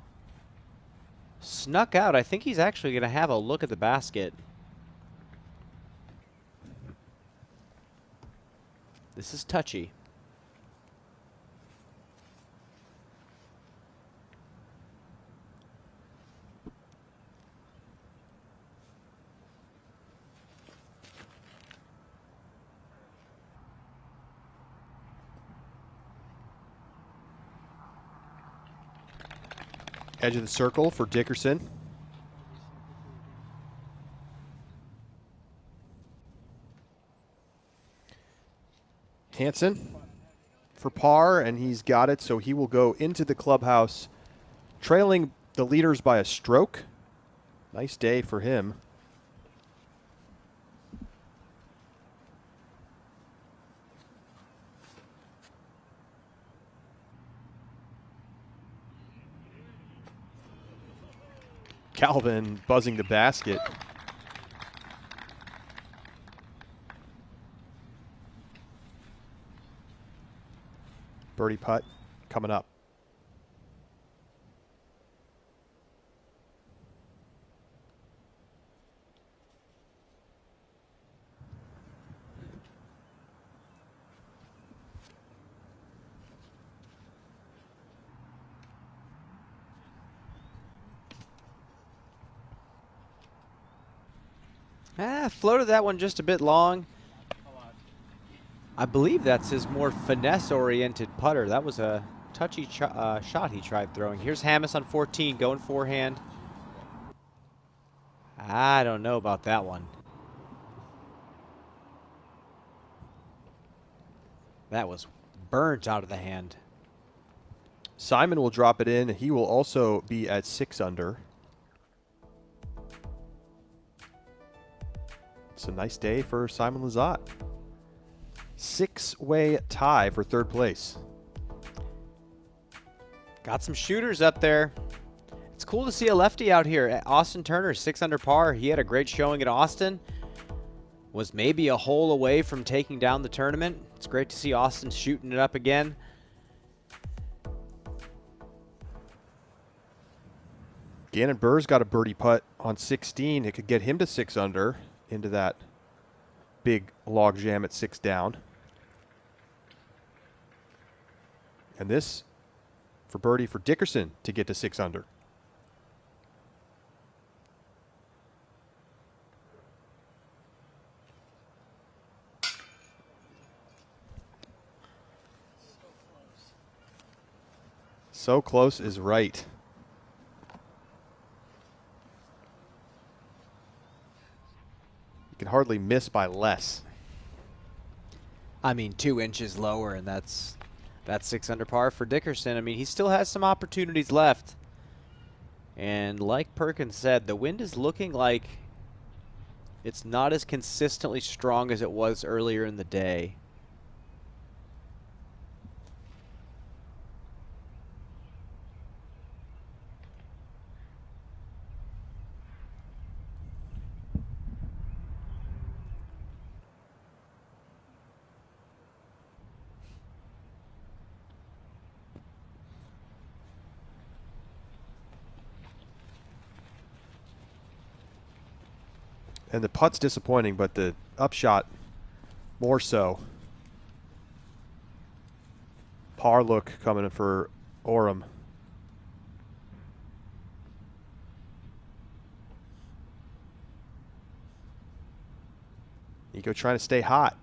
snuck out. I think he's actually going to have a look at the basket. This is touchy. Edge of the circle for Dickerson. Hansen for par, and he's got it, so he will go into the clubhouse, trailing the leaders by a stroke. Nice day for him. Calvin buzzing the basket. Birdie putt coming up. Floated that one just a bit long. I believe that's his more finesse-oriented putter. That was a touchy shot he tried throwing. Here's Hammis on 14, going forehand. I don't know about that one. That was burnt out of the hand. Simon will drop it in. He will also be at 6 under. It's a nice day for Simon Lizotte. 6-way tie for 3rd place. Got some shooters up there. It's cool to see a lefty out here. Austin Turner, 6 under par. He had a great showing at Austin. Was maybe a hole away from taking down the tournament. It's great to see Austin shooting it up again. Gannon Burr's got a birdie putt on 16. It could get him to 6 under into that big log jam at 6 down. And this for birdie for Dickerson to get to 6 under. So close is right. Can hardly miss by less. I mean, 2 inches lower, and that's 6 under par for Dickerson. I mean, he still has some opportunities left. And like Perkins said, the wind is looking like it's not as consistently strong as it was earlier in the day. And the putt's disappointing, but the upshot more so. Par look coming for Oram. Nico trying to stay hot.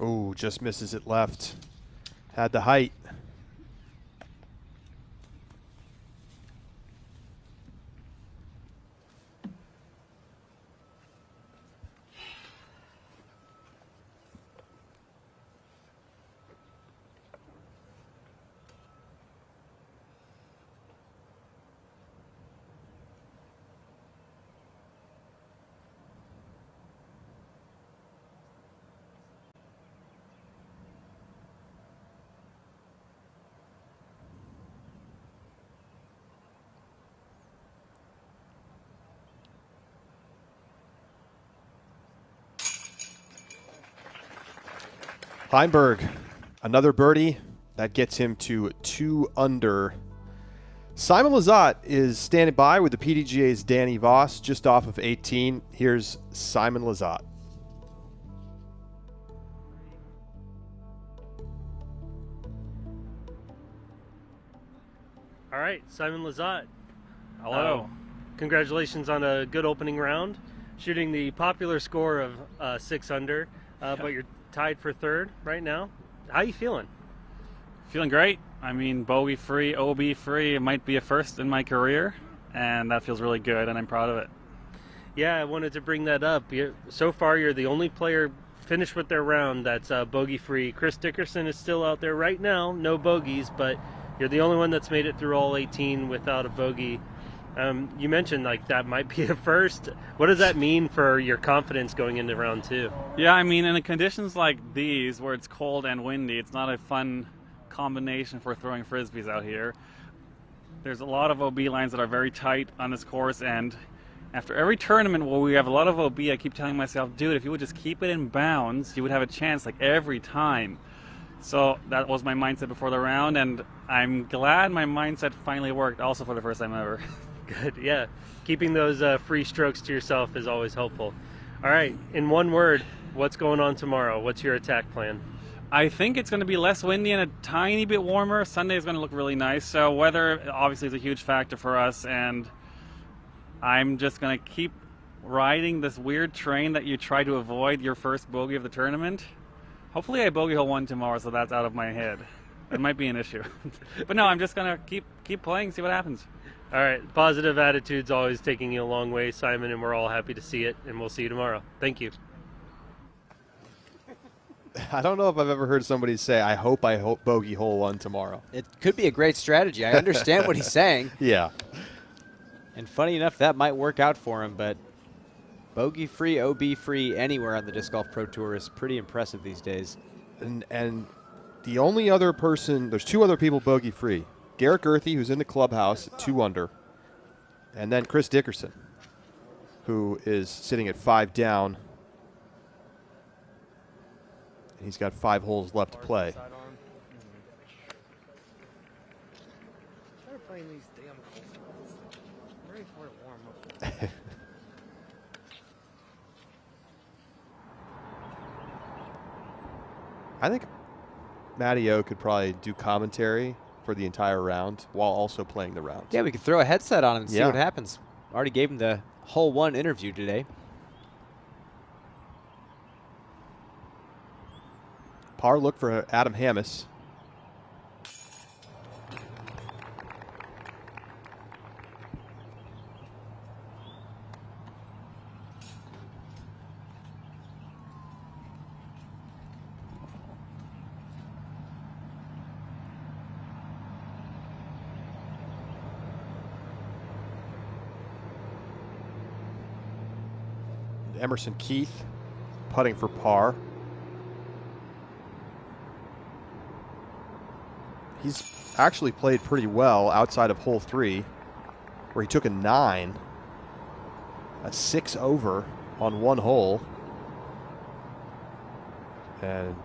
Oh, just misses it left. Had the height. Heinberg, another birdie. That gets him to 2 under. Simon Lizotte is standing by with the PDGA's Danny Voss just off of 18. Here's Simon Lizotte. All right, Simon Lizotte. Hello. Congratulations on a good opening round, shooting the popular score of 6 under, but you're tied for 3rd right now. How you feeling? Feeling great. I mean, bogey free, OB free. It might be a first in my career, and that feels really good, and I'm proud of it. Yeah, I wanted to bring that up. So far, you're the only player finished with their round that's bogey free. Chris Dickerson is still out there right now, no bogeys, but you're the only one that's made it through all 18 without a bogey. You mentioned like that might be a first. What does that mean for your confidence going into round 2? Yeah, I mean, in the conditions like these, where it's cold and windy, it's not a fun combination for throwing frisbees out here. There's a lot of OB lines that are very tight on this course, and after every tournament where we have a lot of OB, I keep telling myself, dude, if you would just keep it in bounds, you would have a chance like every time. So that was my mindset before the round, and I'm glad my mindset finally worked also for the first time ever. Good, yeah. Keeping those free strokes to yourself is always helpful. All right, in one word, what's going on tomorrow? What's your attack plan? I think it's going to be less windy and a tiny bit warmer. Sunday is going to look really nice. So weather obviously is a huge factor for us, and I'm just going to keep riding this weird train that you try to avoid your first bogey of the tournament. Hopefully I bogey hole 1 tomorrow, so that's out of my head. It might be an issue. But no, I'm just going to keep playing, see what happens. All right, positive attitude's always taking you a long way, Simon, and we're all happy to see it, and we'll see you tomorrow. Thank you. I don't know if I've ever heard somebody say, I hope bogey hole 1 tomorrow. It could be a great strategy. I understand what he's saying. Yeah. And funny enough, that might work out for him, but bogey free, OB free anywhere on the Disc Golf Pro Tour is pretty impressive these days. And the only other person, there's 2 other people bogey free. Garrick Earthy, who's in the clubhouse at 2 under, and then Chris Dickerson, who is sitting at 5 down. And he's got 5 holes left to play. I think Matty O could probably do commentary for the entire round while also playing the round. Yeah, we could throw a headset on him and see what happens. Already gave him the hole 1 interview today. Par look for Adam Hammis. Emerson Keith putting for par. He's actually played pretty well outside of hole 3, where he took a 9. That's 6 over on 1 hole. And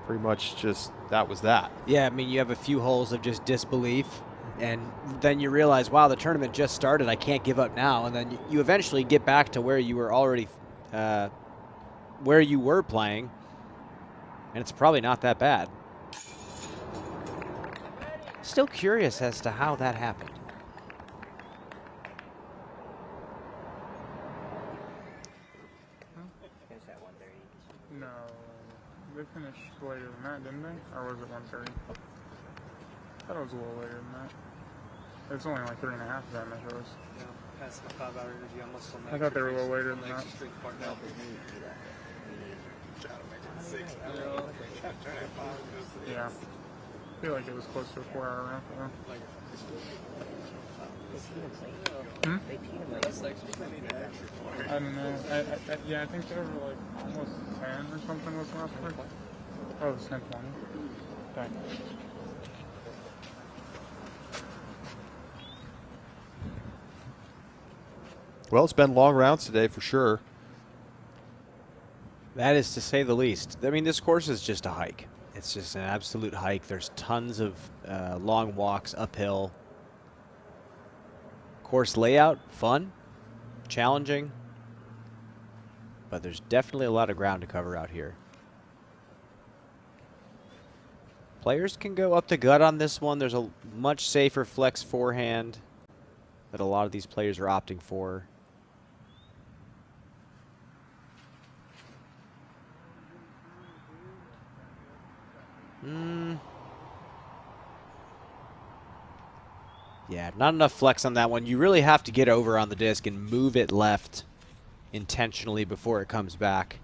pretty much just that was that. Yeah, I mean, you have a few holes of just disbelief, and then you realize, wow, the tournament just started. I can't give up now. And then you eventually get back to where you were already, where you were playing, and it's probably not that bad. Still curious as to how that happened. They finished later than that, didn't they? Or was it 1:30? I thought it was a little later than that. It's only like 3.5 of them, I suppose. Yeah, past the 5 hour interview, I must have I thought they were a little later than that. Yeah. I feel like it was close to a 4-hour round for them. I don't know. Yeah, I think they were like almost 10 or something was last week. Oh, it was 10:20. Dang. Well, it's been long rounds today for sure. That is to say the least. I mean, this course is just a hike. It's just an absolute hike. There's tons of long walks uphill. Course layout, fun, challenging, but there's definitely a lot of ground to cover out here. Players can go up the gut on this one. There's a much safer flex forehand that a lot of these players are opting for. Yeah, not enough flex on that one. You really have to get over on the disc and move it left intentionally before it comes back.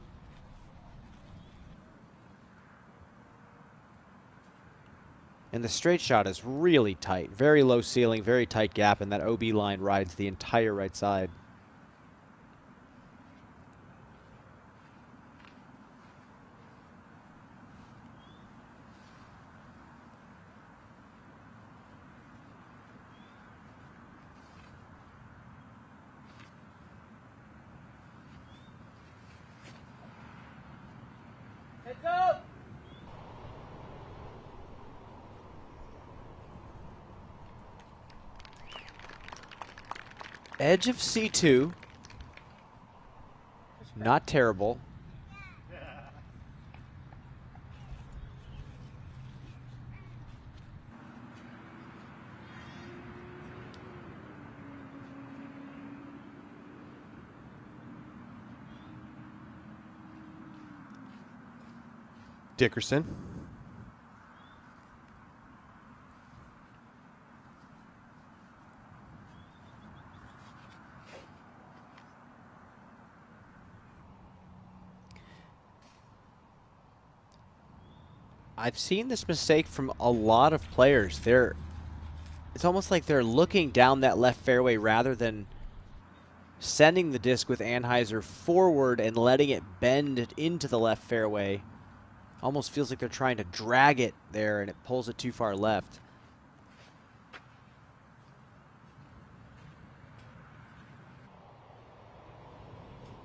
And the straight shot is really tight. Very low ceiling, very tight gap, and that OB line rides the entire right side. Edge of C2. Not terrible. Dickerson. I've seen this mistake from a lot of players. It's almost like they're looking down that left fairway rather than sending the disc with Anheuser forward and letting it bend into the left fairway. Almost feels like they're trying to drag it there and it pulls it too far left.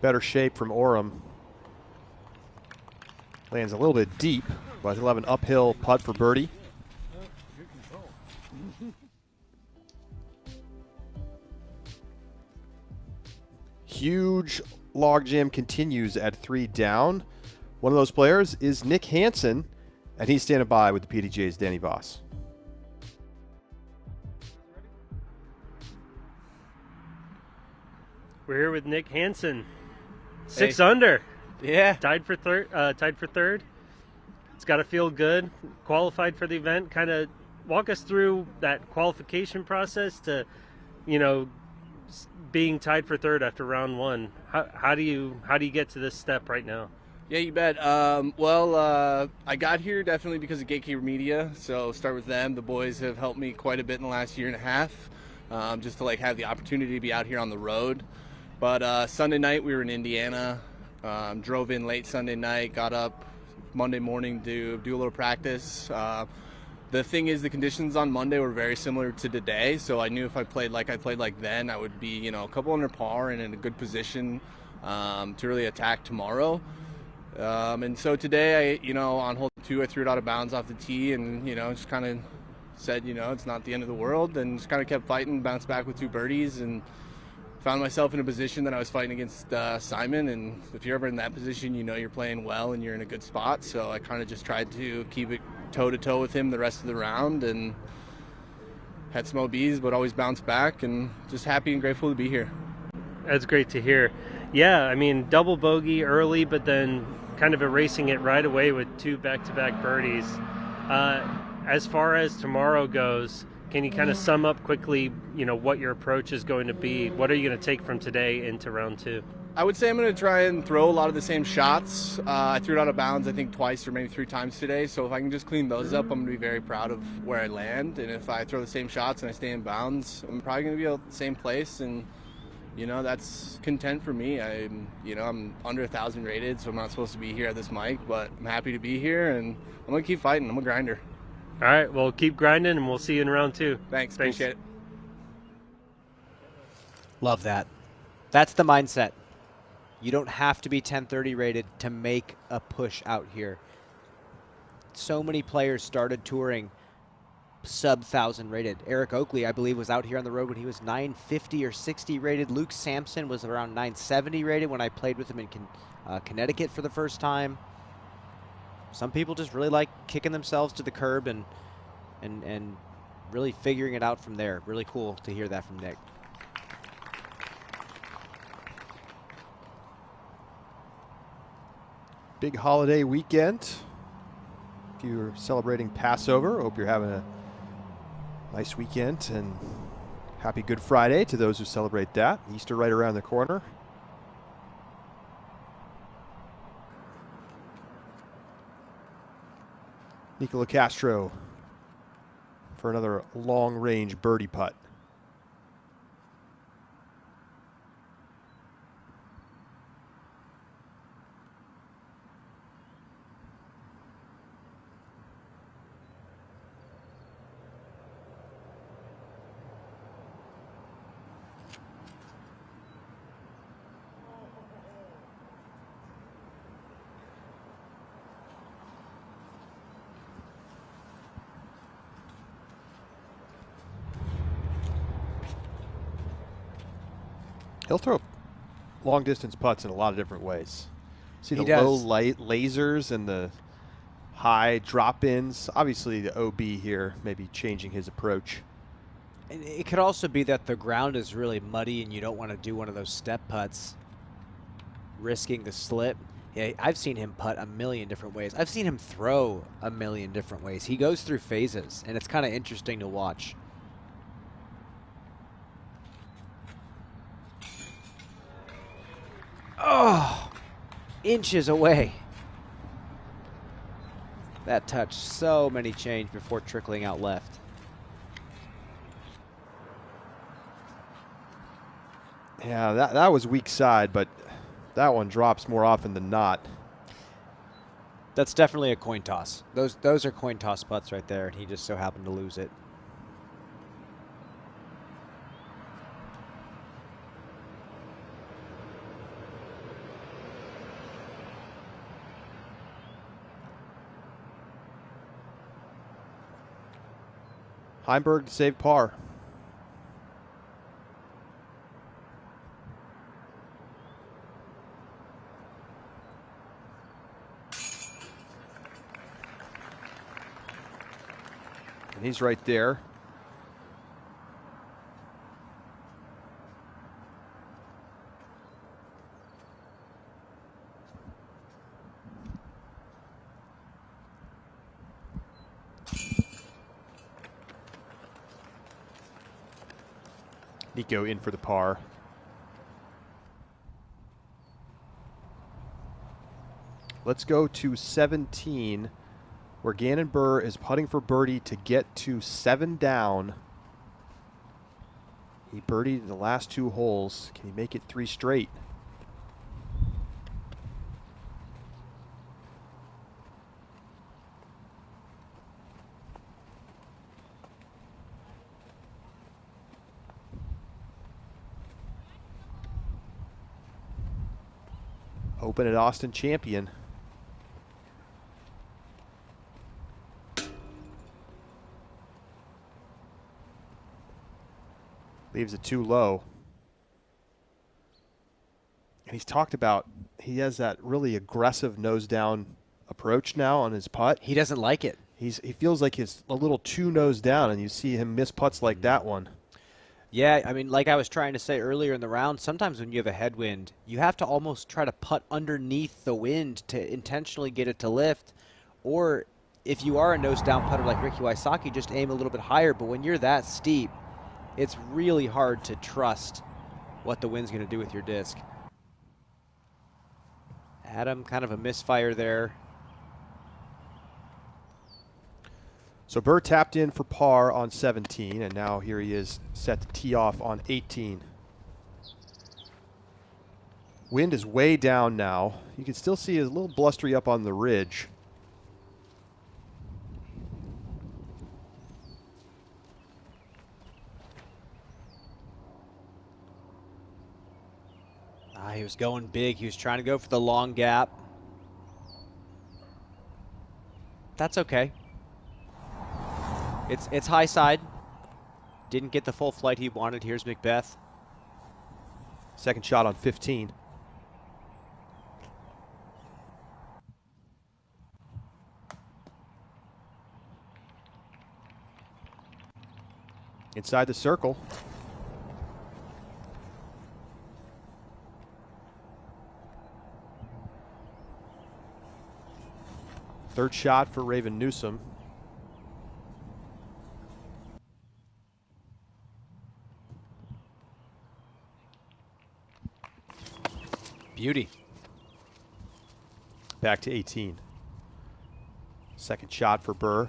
Better shape from Oram. Lands a little bit deep, but he'll have an uphill putt for birdie. Huge logjam continues at 3 down. One of those players is Nick Hansen, and he's standing by with the PDG's Danny Voss. We're here with Nick Hansen, 6 under. Yeah, tied for third. It's got to feel good. Qualified for the event. Kind of walk us through that qualification process to, being tied for third after round 1. How do you get to this step right now? Yeah, you bet. I got here definitely because of Gatekeeper Media, so start with them. The boys have helped me quite a bit in the last year and a half, just to have the opportunity to be out here on the road. But Sunday night we were in Indiana, drove in late Sunday night, got up Monday morning to do a little practice. The thing is, the conditions on Monday were very similar to today, so I knew if I played like then, I would be, a couple under par and in a good position to really attack tomorrow. And so today, on hole 2, I threw it out of bounds off the tee and, just kind of said, it's not the end of the world, and just kind of kept fighting, bounced back with 2 birdies, and found myself in a position that I was fighting against Simon. And if you're ever in that position, you're playing well and you're in a good spot. So I kind of just tried to keep it toe-to-toe with him the rest of the round and had some OBs, but always bounced back, and just happy and grateful to be here. That's great to hear. Yeah, I mean, double bogey early, but then kind of erasing it right away with 2 back-to-back birdies. As far as tomorrow goes, can you kind of sum up quickly, what your approach is going to be? What are you going to take from today into round 2? I would say I'm going to try and throw a lot of the same shots. I threw it out of bounds, I think, twice or maybe 3 times today. So if I can just clean those up, I'm going to be very proud of where I land. And if I throw the same shots and I stay in bounds, I'm probably going to be at the same place. And, that's content for me. I'm under 1,000 rated, so I'm not supposed to be here at this mic. But I'm happy to be here, and I'm going to keep fighting. I'm a grinder. All right, well, keep grinding, and we'll see you in round 2. Thanks. Appreciate it. Love that. That's the mindset. You don't have to be 1030 rated to make a push out here. So many players started touring sub 1,000 rated. Eric Oakley, I believe, was out here on the road when he was 950 or 60 rated. Luke Sampson was around 970 rated when I played with him in Connecticut for the first time. Some people just really like kicking themselves to the curb and really figuring it out from there. Really cool to hear that from Nick. Big holiday weekend. If you're celebrating Passover, hope you're having a nice weekend, and happy Good Friday to those who celebrate that. Easter right around the corner. Nicola Castro for another long-range birdie putt. He'll throw long-distance putts in a lot of different ways. See the low light lasers and the high drop-ins. Obviously, the OB here may be changing his approach. And it could also be that the ground is really muddy and you don't want to do one of those step putts, risking the slip. Yeah, I've seen him putt a million different ways. I've seen him throw a million different ways. He goes through phases, and it's kind of interesting to watch. Oh, inches away. That touched so many change before trickling out left. Yeah, that was weak side, but that one drops more often than not. That's definitely a coin toss. Those are coin toss putts right there, and he just so happened to lose it. Heimberg to save par. And he's right there. Nico in for the par. Let's go to 17, where Gannon Buhr is putting for birdie to get to 7 down. He birdied the last 2 holes. Can he make it 3 straight? Open at Austin Champion. Leaves it too low. And he's talked about, he has that really aggressive nose down approach now on his putt. He doesn't like it. He feels like he's a little too nose down, and you see him miss putts like that one. Yeah, I mean, like I was trying to say earlier in the round, sometimes when you have a headwind, you have to almost try to putt underneath the wind to intentionally get it to lift. Or if you are a nose-down putter like Ricky Wysocki, just aim a little bit higher. But when you're that steep, it's really hard to trust what the wind's going to do with your disc. Adam, kind of a misfire there. So Burr tapped in for par on 17, and now here he is set to tee off on 18. Wind is way down now. You can still see a little blustery up on the ridge. He was going big. He was trying to go for the long gap. That's okay. It's high side. Didn't get the full flight he wanted. Here's Macbeth. Second shot on 15. Inside the circle. Third shot for Raven Newsom. Beauty. Back to 18. Second shot for Burr.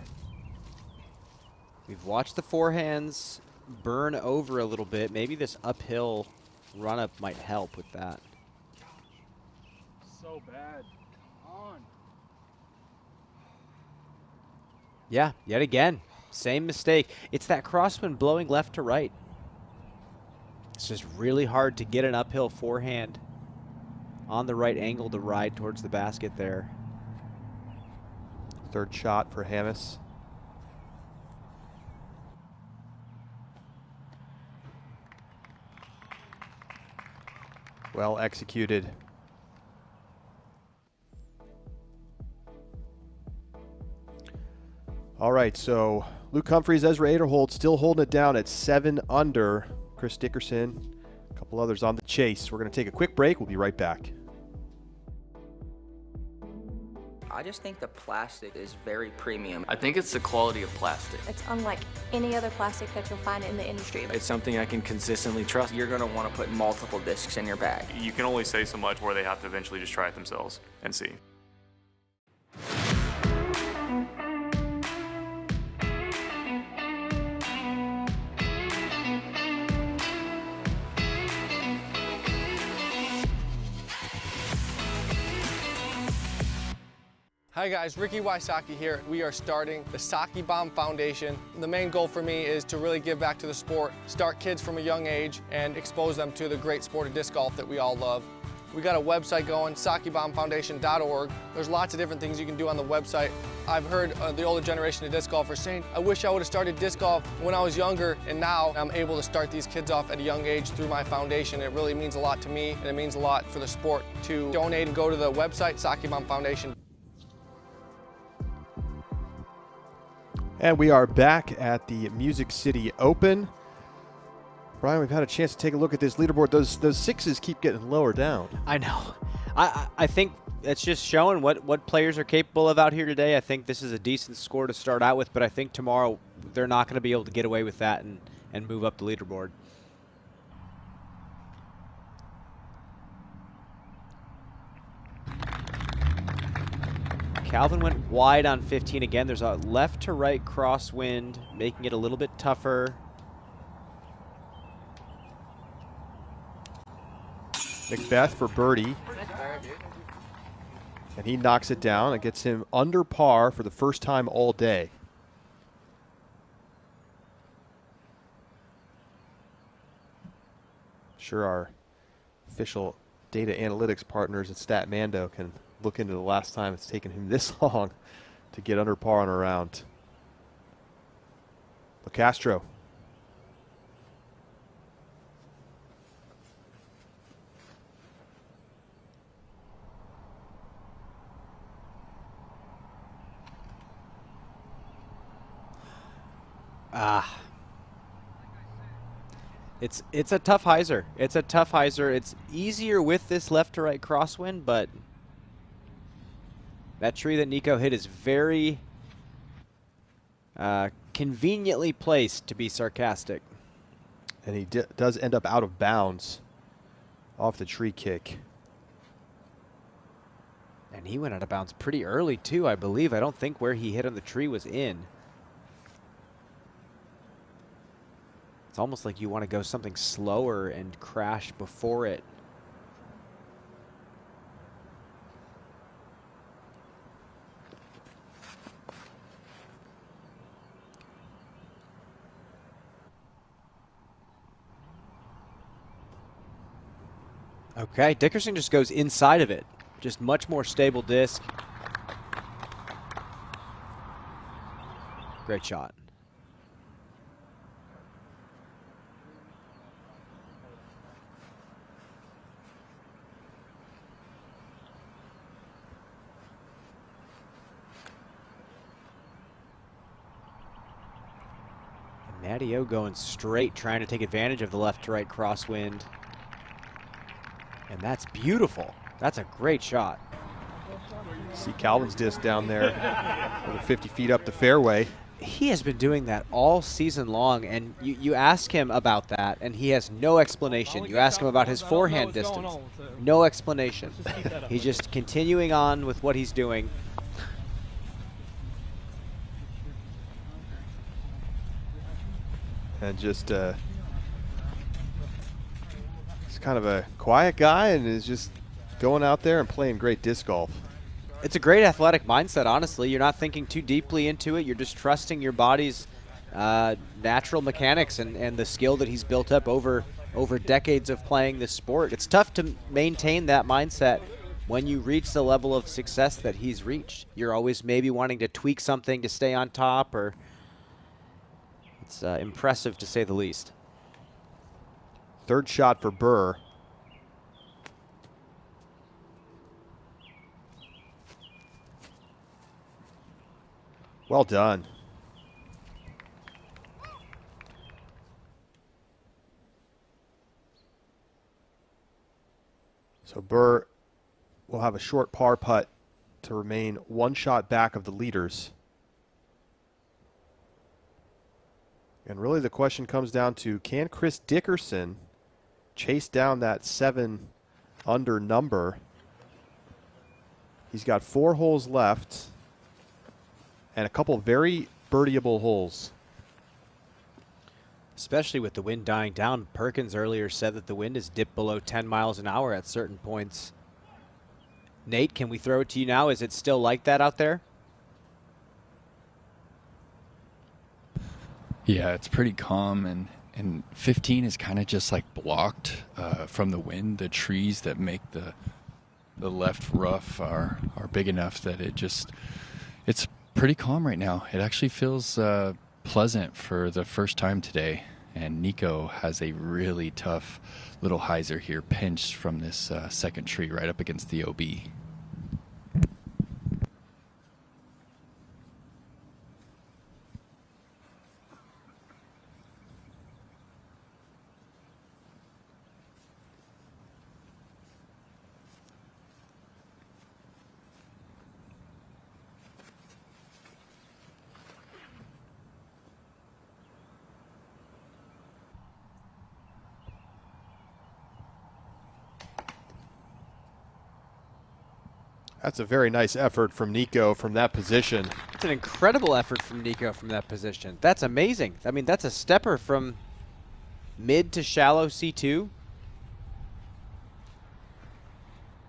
We've watched the forehands burn over a little bit. Maybe this uphill run-up might help with that. So bad. Come on. Yeah, yet again, same mistake. It's that crosswind blowing left to right. It's just really hard to get an uphill forehand on the right angle to ride towards the basket there. Third shot for Hammes. Well executed. All right, so Luke Humphreys, Ezra Aderholt still holding it down at 7 under. Chris Dickerson, a couple others on the chase. We're going to take a quick break. We'll be right back. I just think the plastic is very premium. I think it's the quality of plastic. It's unlike any other plastic that you'll find in the industry. It's something I can consistently trust. You're going to want to put multiple discs in your bag. You can only say so much where they have to eventually just try it themselves and see. Hi guys, Ricky Wysocki here. We are starting the Saki Bomb Foundation. The main goal for me is to really give back to the sport, start kids from a young age, and expose them to the great sport of disc golf that we all love. We got a website going, sakibombfoundation.org. There's lots of different things you can do on the website. I've heard the older generation of disc golfers saying, I wish I would have started disc golf when I was younger, and now I'm able to start these kids off at a young age through my foundation. It really means a lot to me, and it means a lot for the sport. To donate and go to the website, Saki Bomb Foundation. And we are back at the Music City Open. Brian, we've had a chance to take a look at this leaderboard. Those sixes keep getting lower down. I know. I think it's just showing what players are capable of out here today. I think this is a decent score to start out with, but I think tomorrow they're not going to be able to get away with that and move up the leaderboard. Calvin went wide on 15 again. There's a left to right crosswind, making it a little bit tougher. Macbeth for birdie. And he knocks it down. It gets him under par for the first time all day. Sure, our official data analytics partners at StatMando can look into the last time it's taken him this long to get under par on a round. LeCastro. It's a tough hyzer. It's a tough hyzer. It's easier with this left to right crosswind, but that tree that Nico hit is very conveniently placed to be sarcastic. And he does end up out of bounds off the tree kick. And he went out of bounds pretty early too, I believe. I don't think where he hit on the tree was in. It's almost like you want to go something slower and crash before it. Okay, Dickerson just goes inside of it. Just much more stable disc. Great shot. Matty O going straight, trying to take advantage of the left to right crosswind. And that's beautiful. That's a great shot. See Calvin's disc down there, over 50 feet up the fairway. He has been doing that all season long, and you ask him about that, and he has no explanation. You ask him about his forehand distance. No explanation. He's just continuing on with what he's doing. And just he's kind of a quiet guy and is just going out there and playing great disc golf. It's a great athletic mindset, honestly. You're not thinking too deeply into it. You're just trusting your body's natural mechanics and the skill that he's built up over decades of playing this sport. It's tough to maintain that mindset when you reach the level of success that he's reached. You're always maybe wanting to tweak something to stay on top, or it's impressive to say the least. Third shot for Burr. Well done. So Burr will have a short par putt to remain one shot back of the leaders. And really the question comes down to, can Chris Dickerson chase down that 7 under number? He's got 4 holes left and a couple very birdieable holes. Especially with the wind dying down. Perkins earlier said that the wind has dipped below 10 miles an hour at certain points. Nate, can we throw it to you now? Is it still like that out there? Yeah, it's pretty calm, and 15 is kind of just like blocked from the wind. The trees that make the left rough are big enough that it's pretty calm right now. It actually feels pleasant for the first time today, and Nico has a really tough little hyzer here, pinched from this second tree right up against the OB. That's a very nice effort from Nico from that position. It's an incredible effort from Nico from that position. That's amazing. I mean, that's a stepper from mid to shallow C2.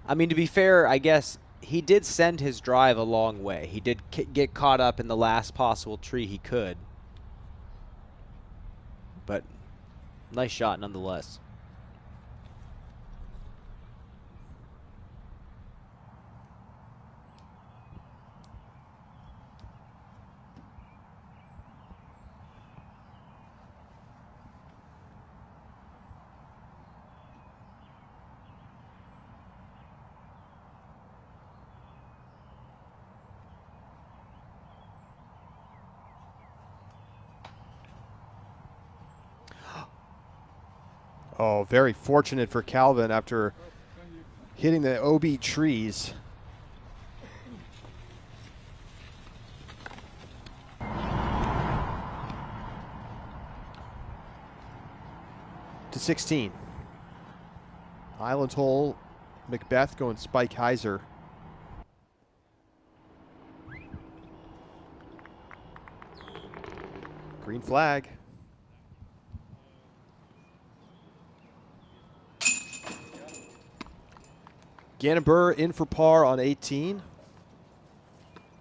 I mean, to be fair, I guess he did send his drive a long way. He did get caught up in the last possible tree he could. But nice shot nonetheless. Oh, very fortunate for Calvin after hitting the OB trees. To 16. Island hole, Macbeth going Spike Heiser. Green flag. Gannon Burr in for par on 18.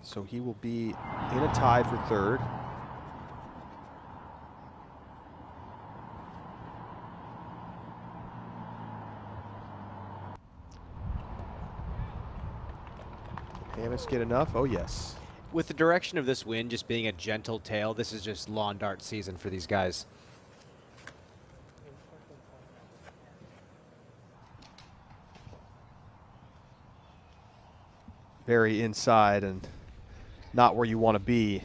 So he will be in a tie for third. Hammocks get enough? Oh, yes. With the direction of this wind just being a gentle tail, this is just lawn dart season for these guys. Very inside and not where you want to be.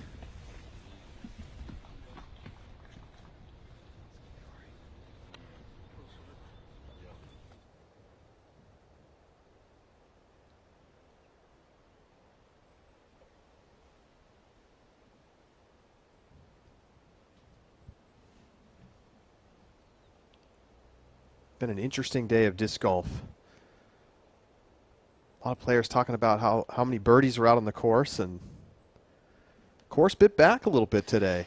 Been an interesting day of disc golf. A lot of players talking about how many birdies are out on the course, and the course bit back a little bit today.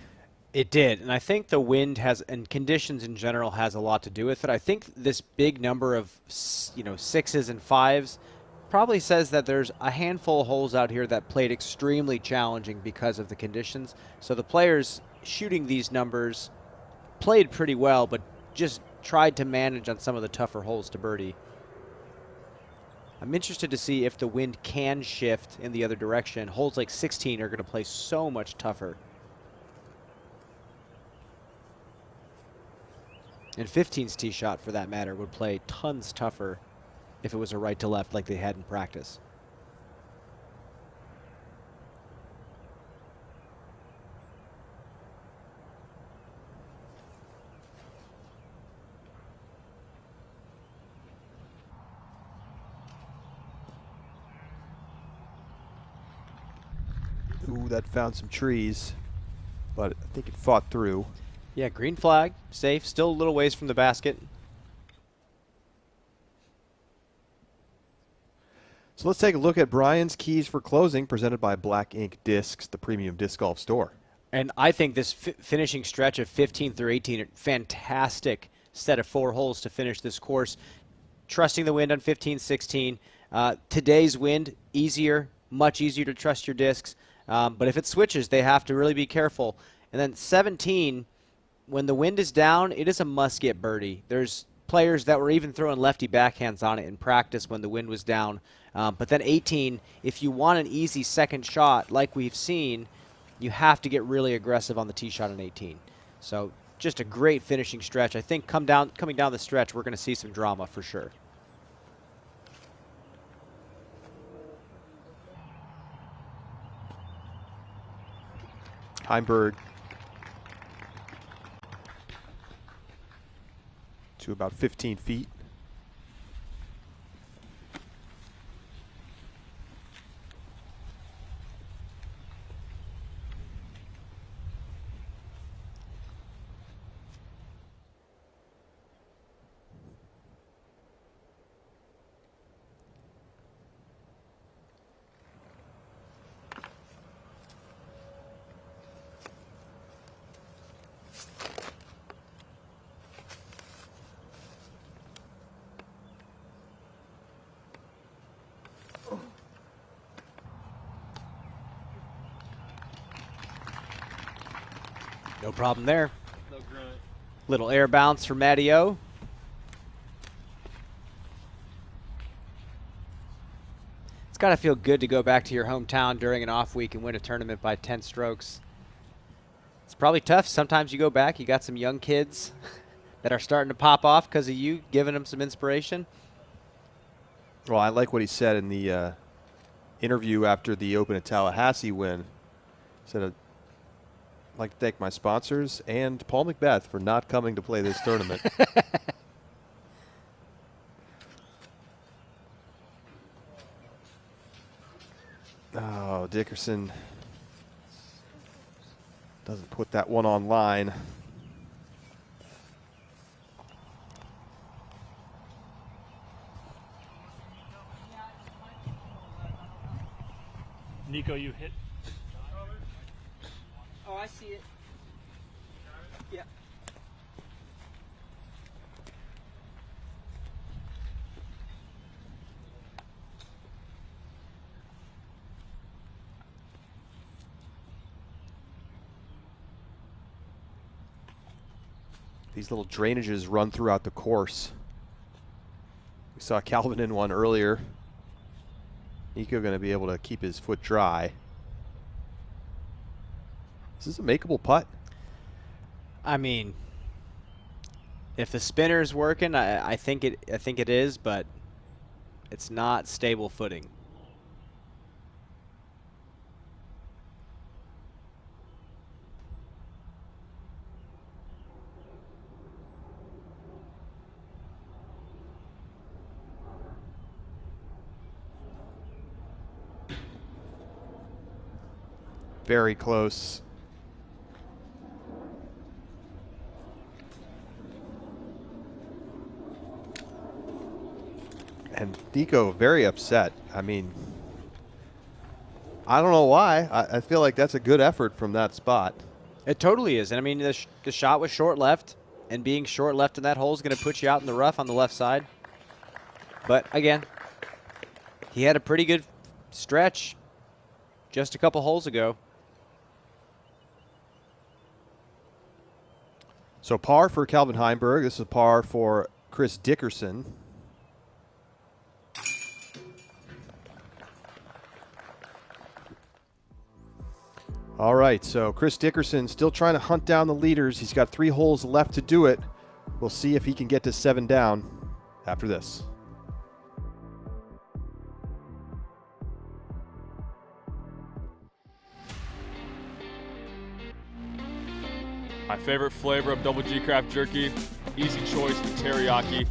It did, and I think the wind has, and conditions in general, has a lot to do with it. I think this big number of, sixes and fives probably says that there's a handful of holes out here that played extremely challenging because of the conditions. So the players shooting these numbers played pretty well, but just tried to manage on some of the tougher holes to birdie. I'm interested to see if the wind can shift in the other direction. Holes like 16 are going to play so much tougher. And 15's tee shot, for that matter, would play tons tougher if it was a right to left like they had in practice. Ooh, that found some trees, but I think it fought through. Yeah, green flag, safe, still a little ways from the basket. So let's take a look at Brian's keys for closing, presented by Black Ink Discs, the premium disc golf store. And I think this finishing stretch of 15 through 18, a fantastic set of 4 holes to finish this course. Trusting the wind on 15, 16. Today's wind, easier, much easier to trust your discs. But if it switches, they have to really be careful. And then 17, when the wind is down, it is a must-get birdie. There's players that were even throwing lefty backhands on it in practice when the wind was down. But then 18, if you want an easy second shot like we've seen, you have to get really aggressive on the tee shot on 18. So just a great finishing stretch. I think coming down the stretch, we're going to see some drama for sure. Heimberg to about 15 feet. No problem there. No grunt. Little air bounce for Matty O. It's got to feel good to go back to your hometown during an off week and win a tournament by 10 strokes. It's probably tough. Sometimes you go back, you got some young kids that are starting to pop off because of you, giving them some inspiration. Well, I like what he said in the interview after the Open at Tallahassee win. He said, I'd like to thank my sponsors and Paul Macbeth for not coming to play this tournament. Dickerson doesn't put that one on line. Nico, you hit. Oh, I see it. Yeah. These little drainages run throughout the course. We saw Calvin in one earlier. Nico going to be able to keep his foot dry. Is this a makeable putt? I mean, if the spinner's working, I think it is, but it's not stable footing. Very close. And Nico very upset. I mean, I don't know why. I feel like that's a good effort from that spot. It totally is. And I mean, the shot was short left, and being short left in that hole is going to put you out in the rough on the left side. But again, he had a pretty good stretch just a couple holes ago. So par for Calvin Heimberg. This is par for Chris Dickerson. All right, so Chris Dickerson still trying to hunt down the leaders. He's got 3 holes left to do it. We'll see if he can get to 7 down after this. My favorite flavor of Double G Craft Jerky, easy choice, the teriyaki.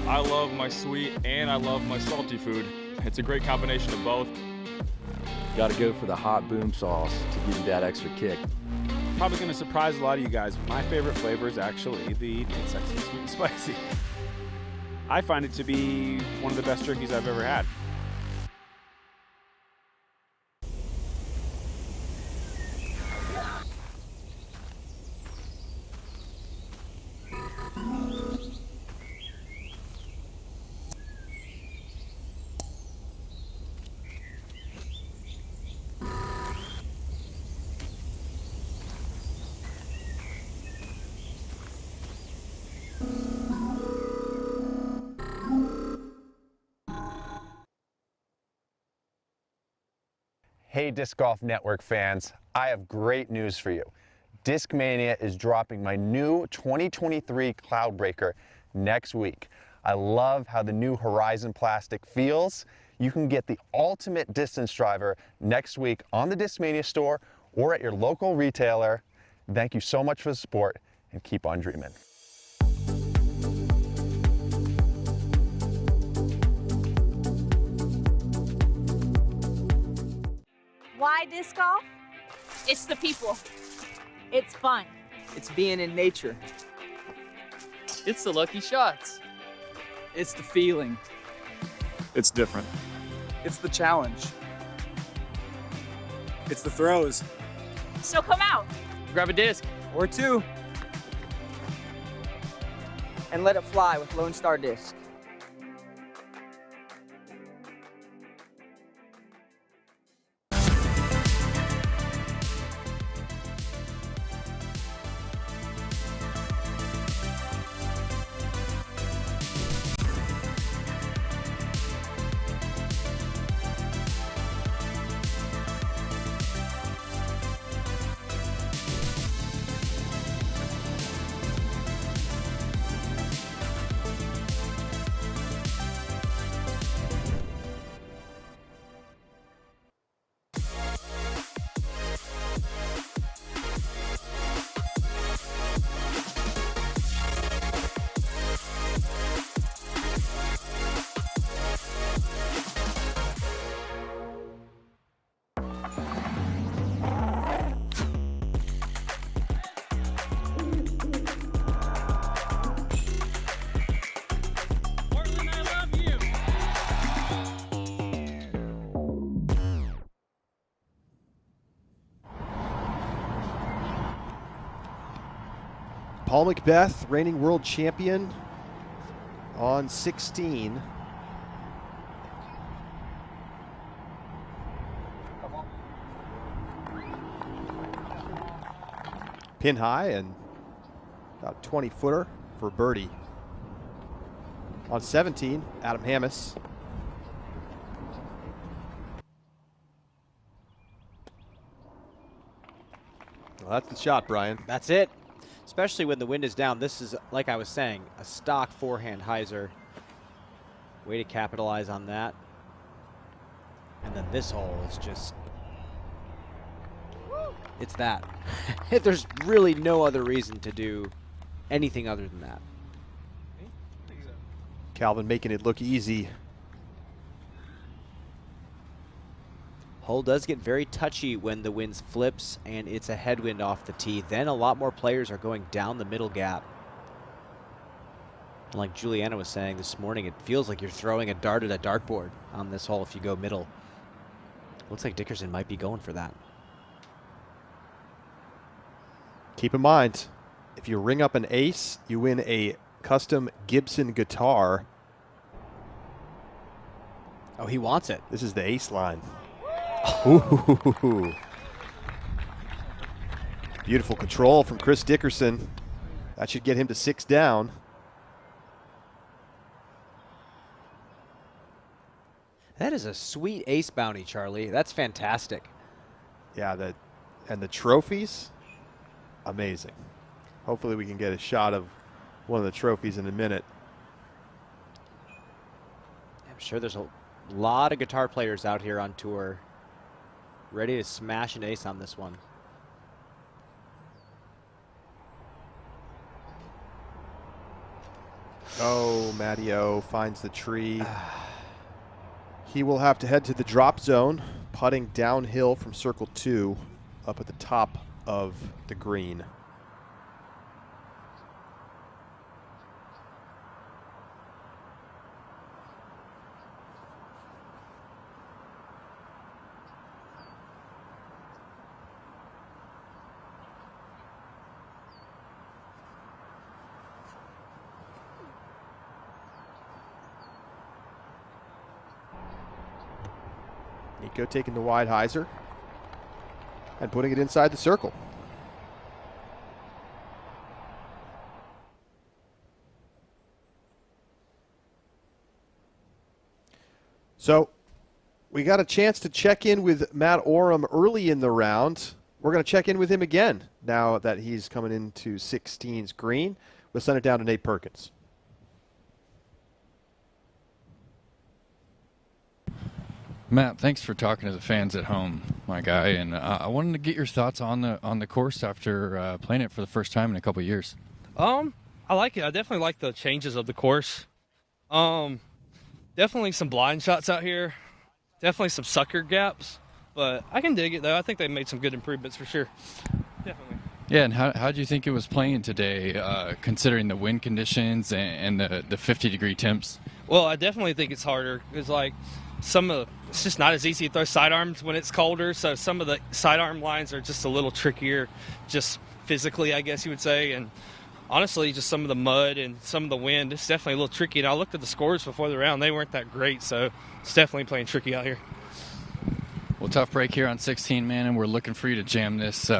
I love my sweet and I love my salty food. It's a great combination of both. Got to go for the hot boom sauce to give you that extra kick. Probably going to surprise a lot of you guys. My favorite flavor is actually the Texas sweet and spicy. I find it to be one of the best jerkies I've ever had. Hey Disc Golf Network fans, I have great news for you. Discmania is dropping my new 2023 Cloudbreaker next week. I love how the new Horizon plastic feels. You can get the ultimate distance driver next week on the Discmania store or at your local retailer. Thank you so much for the support and keep on dreaming. Why disc golf? It's the people. It's fun. It's being in nature. It's the lucky shots. It's the feeling. It's different. It's the challenge. It's the throws. So come out. Grab a disc. Or 2. And let it fly with Lone Star Disc. Paul Macbeth, reigning world champion on 16. Pin high and about 20-footer for birdie. On 17, Adam Hammis. Well, that's the shot, Brian. That's it. Especially when the wind is down. This is, like I was saying, a stock forehand hyzer. Way to capitalize on that. And then this hole is just... It's that. There's really no other reason to do anything other than that. Calvin making it look easy. Hole does get very touchy when the wind flips and it's a headwind off the tee. Then a lot more players are going down the middle gap. And like Juliana was saying this morning, it feels like you're throwing a dart at a dartboard on this hole if you go middle. Looks like Dickerson might be going for that. Keep in mind, if you ring up an ace, you win a custom Gibson guitar. Oh, he wants it. This is the ace line. Ooh. Beautiful control from Chris Dickerson. That should get him to 6 down. That is a sweet ace bounty, Charlie. That's fantastic. Yeah, and the trophies, amazing. Hopefully we can get a shot of one of the trophies in a minute. I'm sure there's a lot of guitar players out here on tour ready to smash an ace on this one. Oh, Matty O finds the tree. He will have to head to the drop zone, putting downhill from circle 2 up at the top of the green. Nico taking the wide hyzer and putting it inside the circle. So we got a chance to check in with Matt Oram early in the round. We're going to check in with him again now that he's coming into 16's green. We'll send it down to Nate Perkins. Matt, thanks for talking to the fans at home, my guy. And I wanted to get your thoughts on the course after playing it for the first time in a couple of years. I like it. I definitely like the changes of the course. Definitely some blind shots out here. Definitely some sucker gaps. But I can dig it, though. I think they made some good improvements for sure. Definitely. Yeah, and how do you think it was playing today, considering the wind conditions and the 50-degree temps? Well, I definitely think it's harder. It's like it's just not as easy to throw sidearms when it's colder, so some of the sidearm lines are just a little trickier, just physically, I guess you would say. And honestly, just some of the mud and some of the wind, it's definitely a little tricky. And I looked at the scores before the round. They weren't that great, so it's definitely playing tricky out here. Well, tough break here on 16, man, and we're looking for you to jam this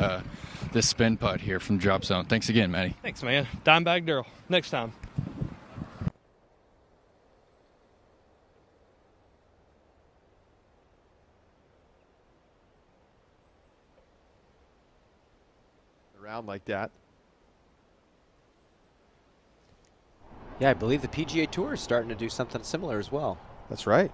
this spin putt here from drop zone. Thanks again, Matty. Thanks, man. Dimebag Daryl. Next time. Around like that. Yeah, I believe the PGA Tour is starting to do something similar as well. That's right.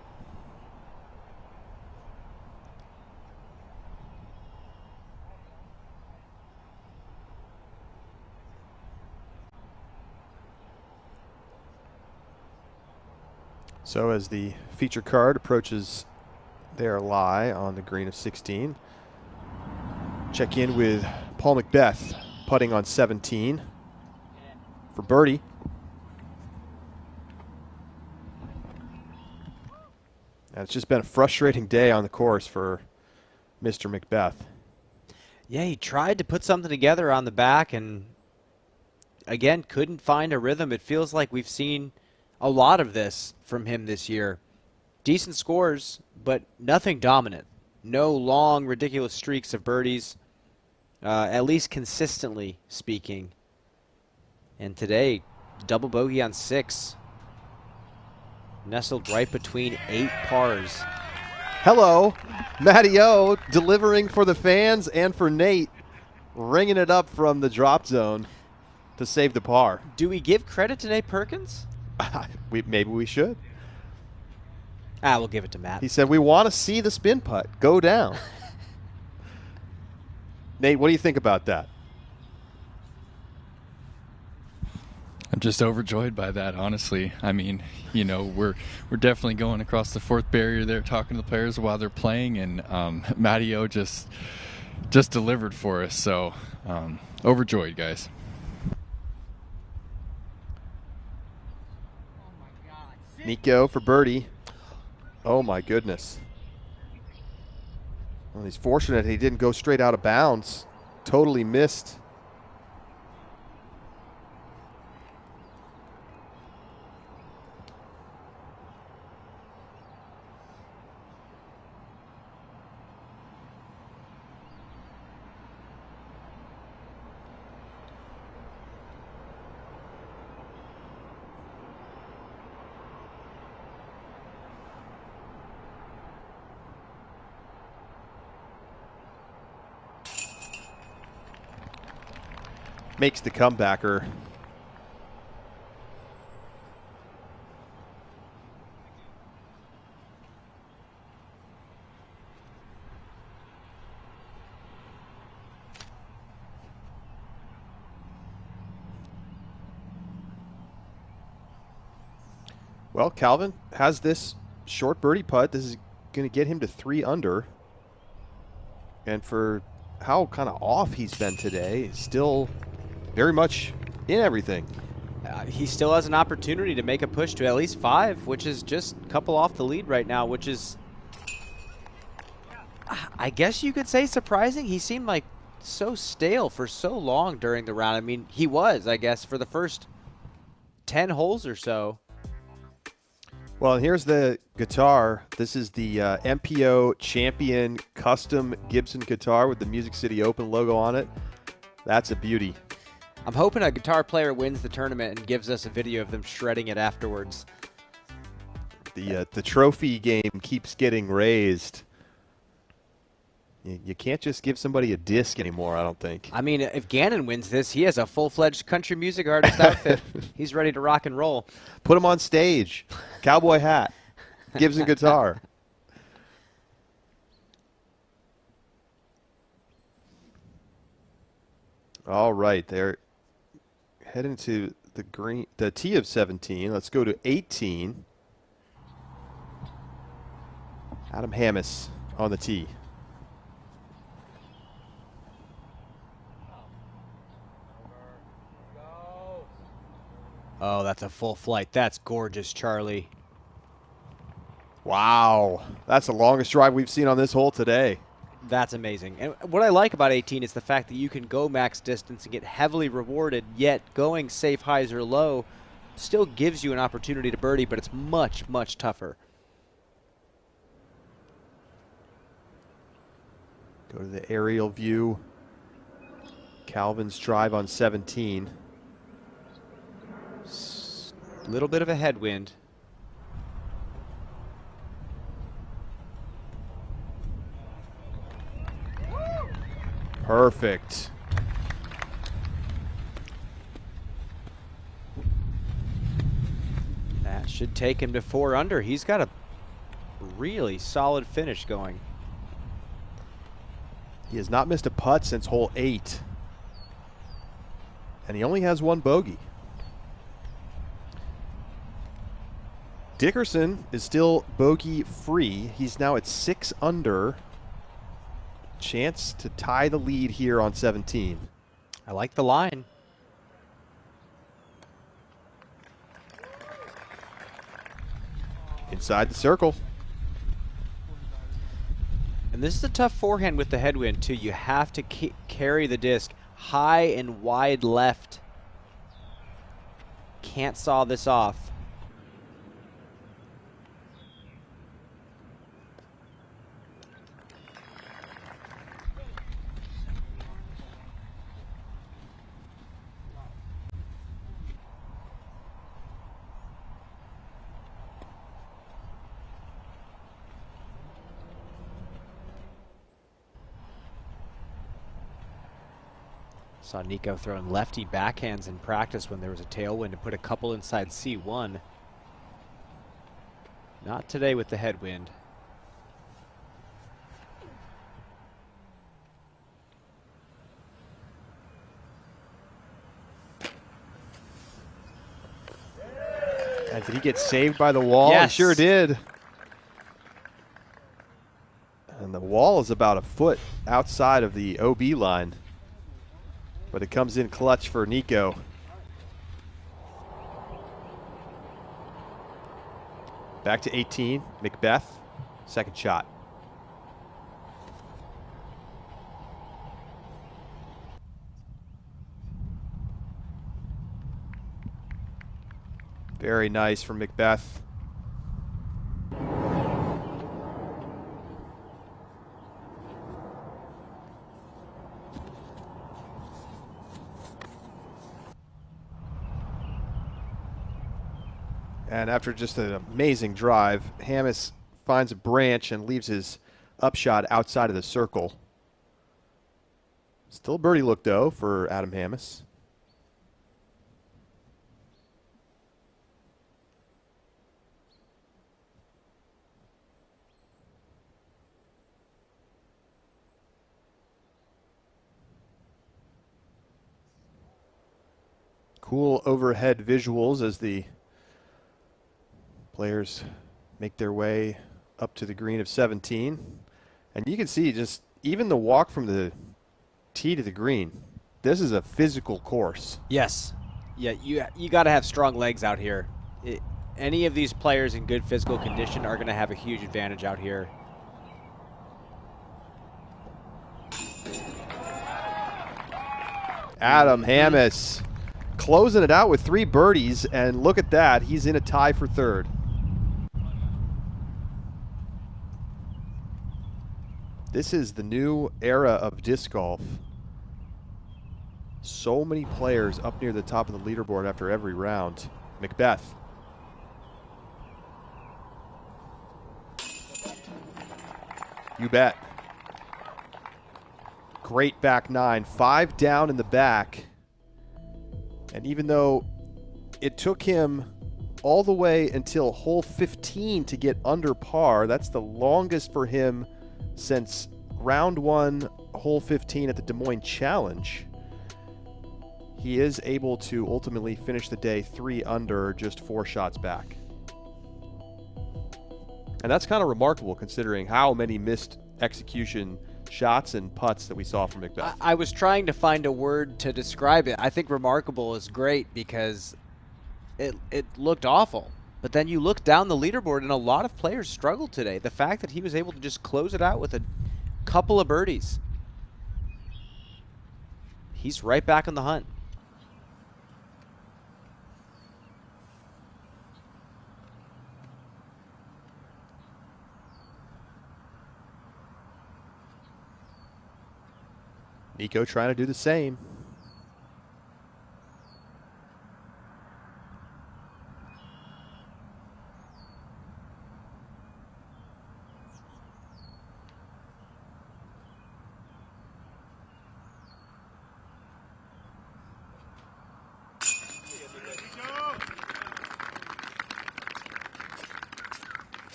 So as the feature card approaches their lie on the green of 16, check in with Paul Macbeth, putting on 17 for birdie. And it's just been a frustrating day on the course for Mr. Macbeth. Yeah, he tried to put something together on the back, and again, couldn't find a rhythm. It feels like we've seen a lot of this from him this year. Decent scores, but nothing dominant. No long, ridiculous streaks of birdies, at least consistently speaking. And today, double bogey on 6. Nestled right between 8 pars. Hello, Matty O, delivering for the fans and for Nate, ringing it up from the drop zone to save the par. Do we give credit to Nate Perkins? Maybe we should. We'll give it to Matt. He said, we want to see the spin putt go down. Nate, what do you think about that? I'm just overjoyed by that, honestly. I mean, you know, we're definitely going across the 4th barrier there, talking to the players while they're playing, and Matty O just delivered for us. So overjoyed, guys. Nico for birdie. Oh my goodness. Well, he's fortunate he didn't go straight out of bounds. Totally missed. Makes the comebacker. Well, Calvin has this short birdie putt. This is going to get him to 3 under. And for how kind of off he's been today, still very much in everything. He still has an opportunity to make a push to at least 5, which is just a couple off the lead right now, which is, I guess you could say, surprising. He seemed like so stale for so long during the round. I mean, he was, I guess, for the first 10 holes or so. Well, and here's the guitar. This is the MPO Champion Custom Gibson guitar with the Music City Open logo on it. That's a beauty. I'm hoping a guitar player wins the tournament and gives us a video of them shredding it afterwards. The trophy game keeps getting raised. You can't just give somebody a disc anymore, I don't think. I mean, if Gannon wins this, he has a full-fledged country music artist outfit. He's ready to rock and roll. Put him on stage. Cowboy hat. Gibson guitar. All right, they're heading to the tee of 17. Let's go to 18. Adam Hammis on the tee. Oh, that's a full flight. That's gorgeous, Charlie. Wow. That's the longest drive we've seen on this hole today. That's amazing. And what I like about 18 is the fact that you can go max distance and get heavily rewarded, yet going safe highs or low still gives you an opportunity to birdie, but it's much, much tougher. Go to the aerial view. Calvin's drive on 17. Little bit of a headwind. Perfect. That should take him to 4 under. He's got a really solid finish going. He has not missed a putt since hole 8. And he only has 1 bogey. Dickerson is still bogey free. He's now at 6 under. Chance to tie the lead here on 17. I like the line. Inside the circle. And this is a tough forehand with the headwind, too. You have to carry the disc high and wide left Can't saw this off. Saw Nico throwing lefty backhands in practice when there was a tailwind and put a couple inside C1. Not today with the headwind. And did he get saved by the wall? Yes. He sure did. And the wall is about a foot outside of the OB line. But it comes in clutch for Nico. Back to 18, Macbeth, second shot. Very nice from Macbeth. And after just an amazing drive, Hammes finds a branch and leaves his upshot outside of the circle. Still a birdie look, though, for Adam Hammes. Cool overhead visuals as the players make their way up to the green of 17. And you can see just even the walk from the tee to the green. This is a physical course. Yes. Yeah, you got to have strong legs out here. Any of these players in good physical condition are going to have a huge advantage out here. Adam Hammes closing it out with 3 birdies, and look at that. He's in a tie for third. This is the new era of disc golf. So many players up near the top of the leaderboard after every round. Macbeth. You bet. Great back 9. 5 down in the back. And even though it took him all the way until hole 15 to get under par, that's the longest for him since round 1, hole 15 at the Des Moines Challenge. He is able to ultimately finish the day 3 under, just 4 shots back. And that's kind of remarkable considering how many missed execution shots and putts that we saw from Macbeth. I was trying to find a word to describe it. I think remarkable is great because it looked awful. But then you look down the leaderboard and a lot of players struggled today. The fact that he was able to just close it out with a couple of birdies. He's right back on the hunt. Nico trying to do the same.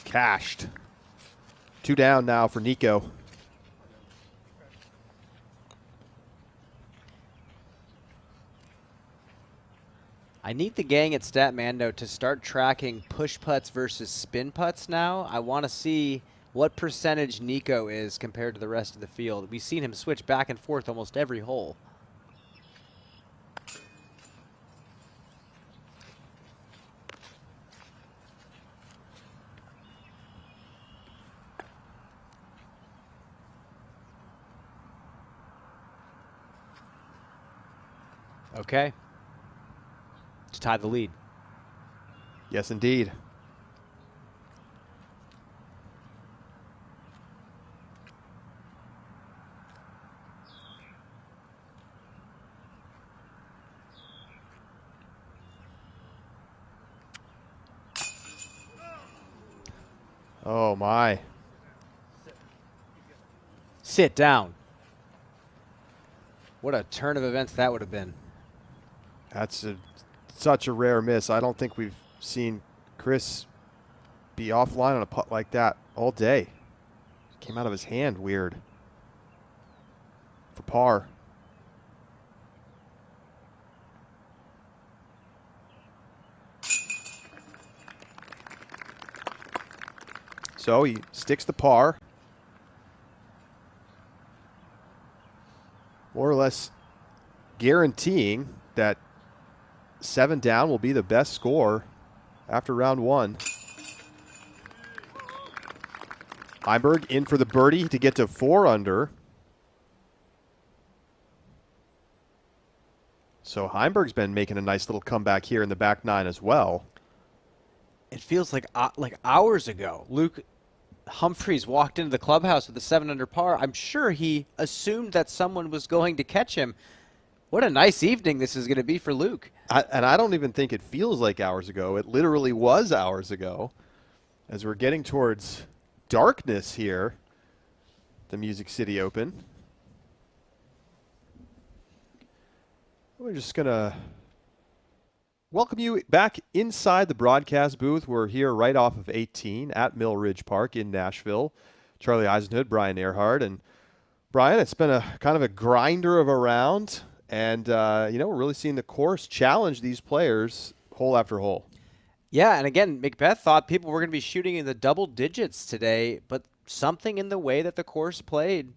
Cashed. 2 down now for Nico. I need the gang at Statmando to start tracking push putts versus spin putts now. I want to see what percentage Nico is compared to the rest of the field. We've seen him switch back and forth almost every hole. Okay. to tie the lead. Yes, indeed. Oh, my. Sit down. What a turn of events that would have been. That's such a rare miss. I don't think we've seen Chris be offline on a putt like that all day. Came out of his hand weird. For par. So he sticks the par. More or less guaranteeing that 7 down will be the best score after round 1. Heimberg in for the birdie to get to 4 under. So Heimberg's been making a nice little comeback here in the back 9 as well. It feels like hours ago, Luke Humphreys walked into the clubhouse with a 7 under par. I'm sure he assumed that someone was going to catch him. What a nice evening this is going to be for Luke. And I don't even think it feels like hours ago. It literally was hours ago. As we're getting towards darkness here, the Music City Open. We're just going to welcome you back inside the broadcast booth. We're here right off of 18 at Mill Ridge Park in Nashville. Charlie Eisenhood, Brian Earhart. And Brian, it's been a kind of a grinder of a round. And, we're really seeing the course challenge these players hole after hole. Yeah, and again, Macbeth thought people were going to be shooting in the double digits today, but something in the way that the course played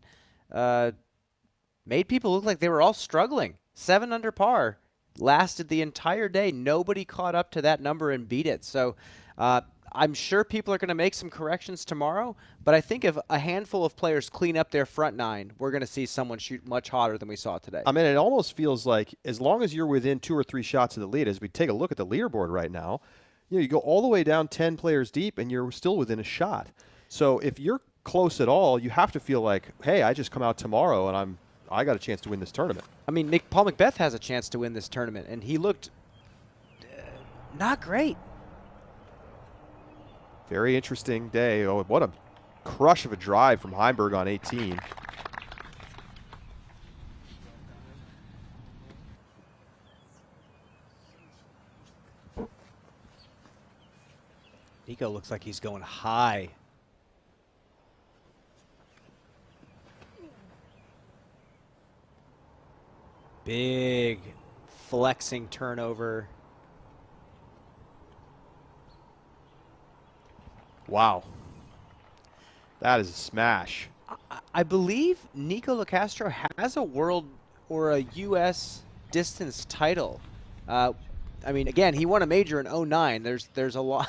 made people look like they were all struggling. 7 under par. Lasted the entire day. Nobody caught up to that number and beat it. So I'm sure people are going to make some corrections tomorrow, but I think if a handful of players clean up their front 9, we're going to see someone shoot much hotter than we saw today. I mean, it almost feels like as long as you're within 2 or 3 shots of the lead, as we take a look at the leaderboard right now, you go all the way down 10 players deep and you're still within a shot. So if you're close at all, you have to feel like, hey, I just come out tomorrow and I got a chance to win this tournament. I mean, Paul Macbeth has a chance to win this tournament, and he looked not great. Very interesting day. Oh, what a crush of a drive from Heimberg on 18. Nico looks like he's going high. Big flexing turnover. Wow. That is a smash. I believe Nico Locastro has a world or a U.S. distance title. I mean, again, he won a major in 09. There's a lot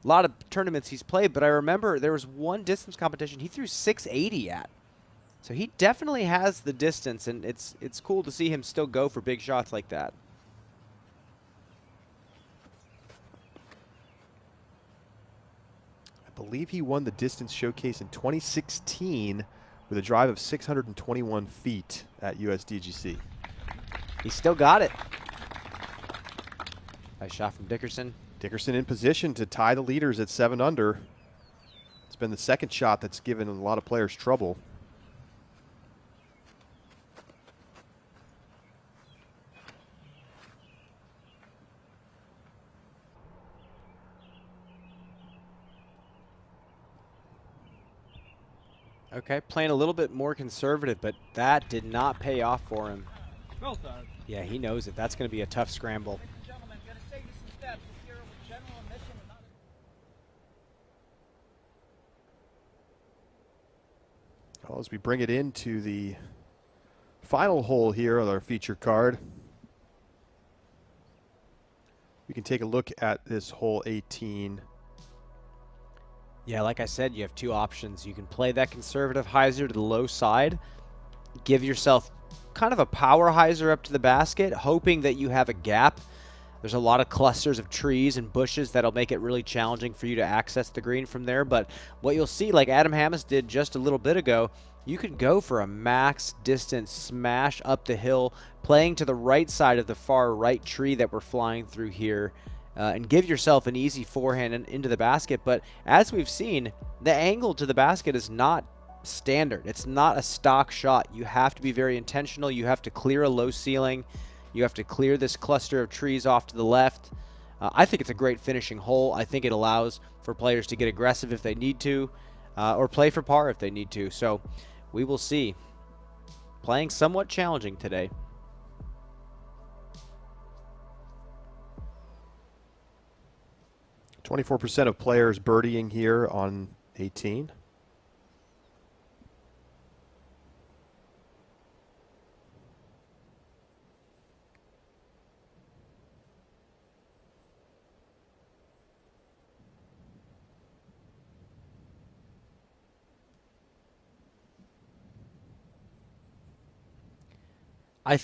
of tournaments he's played, but I remember there was one distance competition he threw 680 at. So he definitely has the distance, and it's cool to see him still go for big shots like that. I believe he won the distance showcase in 2016 with a drive of 621 feet at USDGC. He still got it. Nice shot from Dickerson. Dickerson in position to tie the leaders at 7 under. It's been the second shot that's given a lot of players trouble. Okay, playing a little bit more conservative, but that did not pay off for him. Well done. Yeah, he knows it. That's going to be a tough scramble. Well, as we bring it into the final hole here on our feature card, we can take a look at this hole 18. Yeah, like I said, you have 2 options. You can play that conservative hyzer to the low side, give yourself kind of a power hyzer up to the basket, hoping that you have a gap. There's a lot of clusters of trees and bushes that'll make it really challenging for you to access the green from there. But what you'll see, like Adam Hammes did just a little bit ago, you can go for a max distance smash up the hill, playing to the right side of the far right tree that we're flying through here, and give yourself an easy forehand into the basket. But as we've seen, the angle to the basket is not standard. It's not a stock shot. You have to be very intentional. You have to clear a low ceiling. You have to clear this cluster of trees off to the left. I think it's a great finishing hole. I think it allows for players to get aggressive if they need to, or play for par if they need to. So we will see. Playing somewhat challenging today. 24% of players birdieing here on 18. I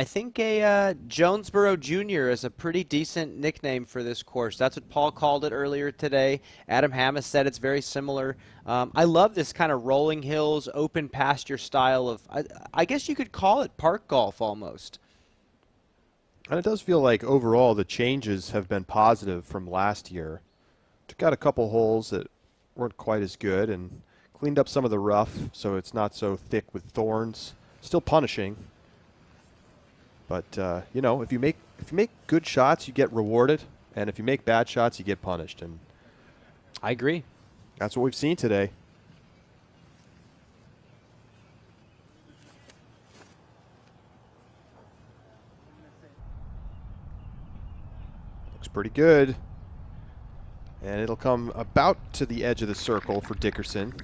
think a Jonesboro Jr. is a pretty decent nickname for this course. That's what Paul called it earlier today. Adam Hammes said it's very similar. I love this kind of rolling hills, open pasture style of, I guess you could call it park golf almost. And it does feel like overall the changes have been positive from last year. Took out a couple holes that weren't quite as good and cleaned up some of the rough so it's not so thick with thorns. Still punishing. But you know, if you make good shots, you get rewarded, and if you make bad shots, you get punished. And I agree. That's what we've seen today. Looks pretty good. And it'll come about to the edge of the circle for Dickerson.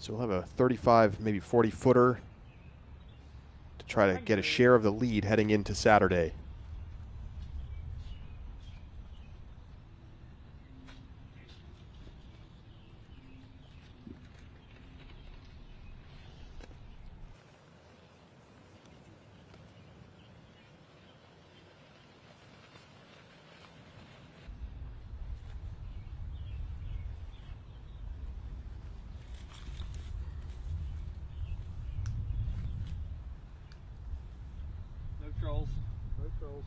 So we'll have a 35, maybe 40-footer to try to get a share of the lead heading into Saturday. Trolls. No trolls.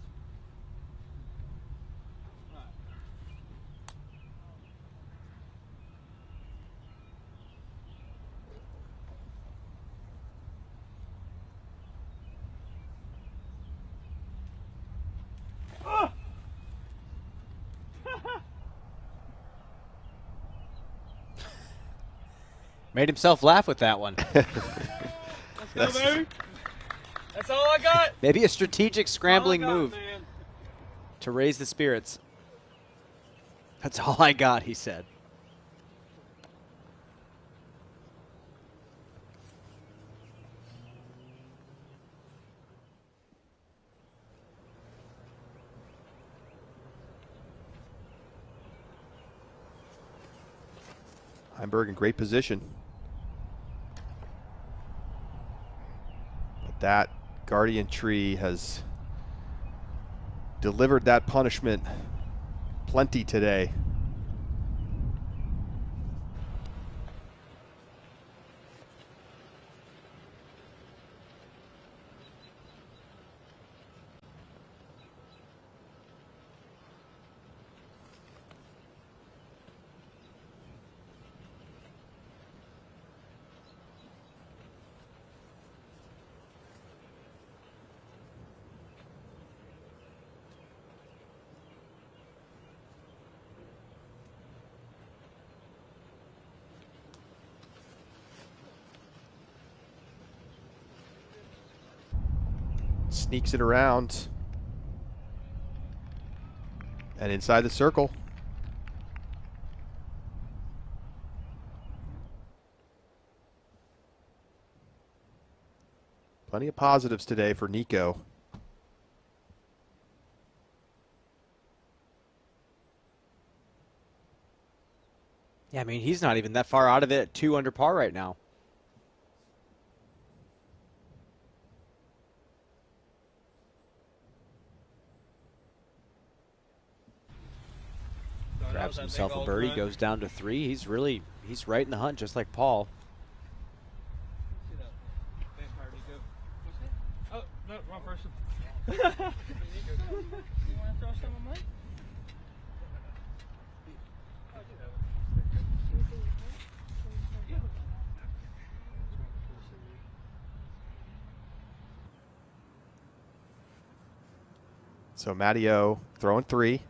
Made himself laugh with that one. Let's go, baby. That's all I got. Maybe a strategic scrambling move to raise the spirits. That's all I got, he said. Heimberg in great position. But that guardian tree has delivered that punishment plenty today. Sneaks it around and inside the circle. Plenty of positives today for Nico. Yeah, I mean, he's not even that far out of it at 2 under par right now. grabs himself a birdie, goes down to 3. He's right in the hunt, just like Paul. Oh, no, wrong person. You want to throw some of mine? So Matteo throwing 3.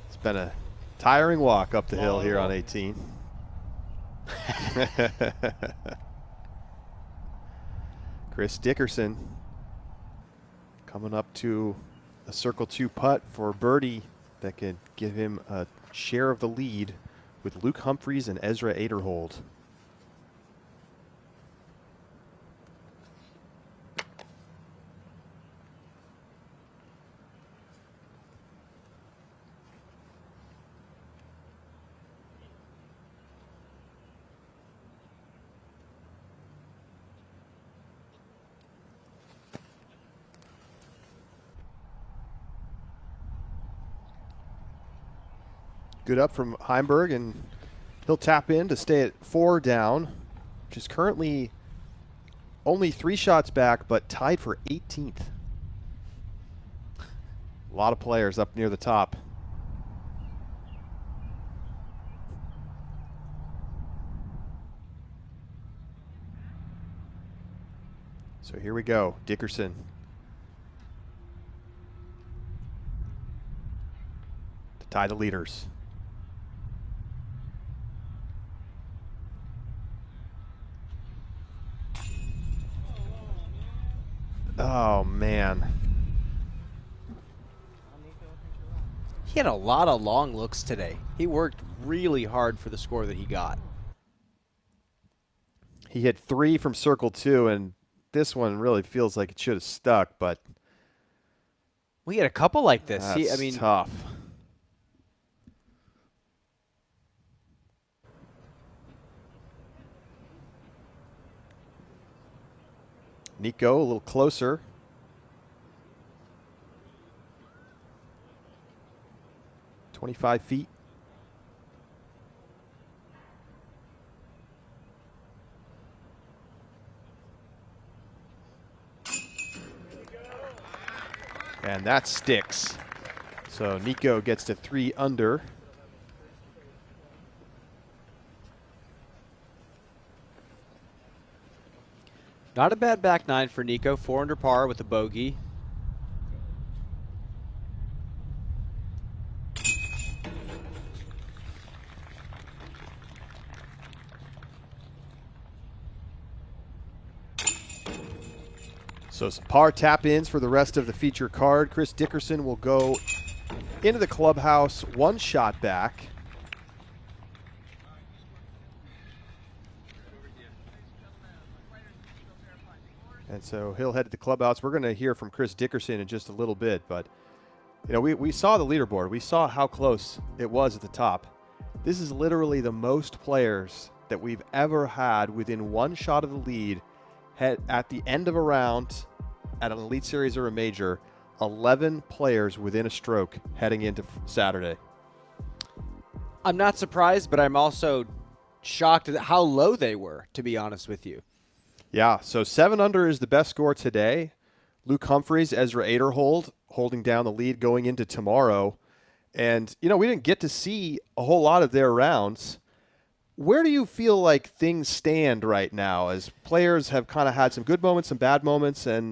It's been a tiring walk up the hill here on 18. Chris Dickerson coming up to a circle 2 putt for birdie that could give him a share of the lead with Luke Humphreys and Ezra Aderhold. Good up from Heimberg, and he'll tap in to stay at 4 down, which is currently only 3 shots back, but tied for 18th. A lot of players up near the top. So here we go, Dickerson. To tie the leaders. Oh, man. He had a lot of long looks today. He worked really hard for the score that he got. He hit 3 from circle 2, and this one really feels like it should have stuck, but we had a couple like this. That's tough. Nico a little closer. "25 feet. And that sticks. So Nico gets to 3 under. Not a bad back 9 for Nico. 4 under par with a bogey. So some par tap-ins for the rest of the feature card. Chris Dickerson will go into the clubhouse 1 shot back. And so he'll head to the clubhouse. We're going to hear from Chris Dickerson in just a little bit. But, you know, we saw the leaderboard. We saw how close it was at the top. This is literally the most players that we've ever had within 1 shot of the lead at the end of a round at an Elite Series or a major. 11 players within a stroke heading into Saturday. I'm not surprised, but I'm also shocked at how low they were, to be honest with you. Yeah, so 7 under is the best score today. Luke Humphreys, Ezra Aderhold holding down the lead going into tomorrow. And, you know, we didn't get to see a whole lot of their rounds. Where do you feel like things stand right now as players have kind of had some good moments, some bad moments, and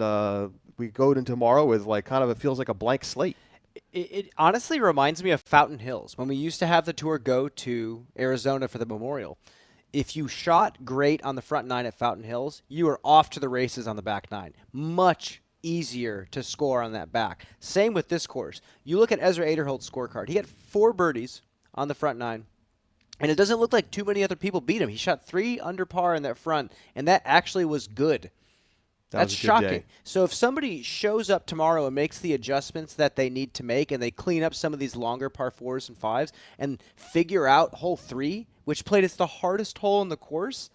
we go into tomorrow with like kind of it feels like a blank slate? It honestly reminds me of Fountain Hills when we used to have the tour go to Arizona for the Memorial. If you shot great on the front 9 at Fountain Hills, you are off to the races on the back 9. Much easier to score on that back. Same with this course. You look at Ezra Aderhold's scorecard. He had 4 birdies on the front 9, and it doesn't look like too many other people beat him. He shot 3 under par in that front, and that actually was good. That's shocking. So if somebody shows up tomorrow and makes the adjustments that they need to make, and they clean up some of these longer par 4s and 5s and figure out hole 3, which played as the hardest hole in the course,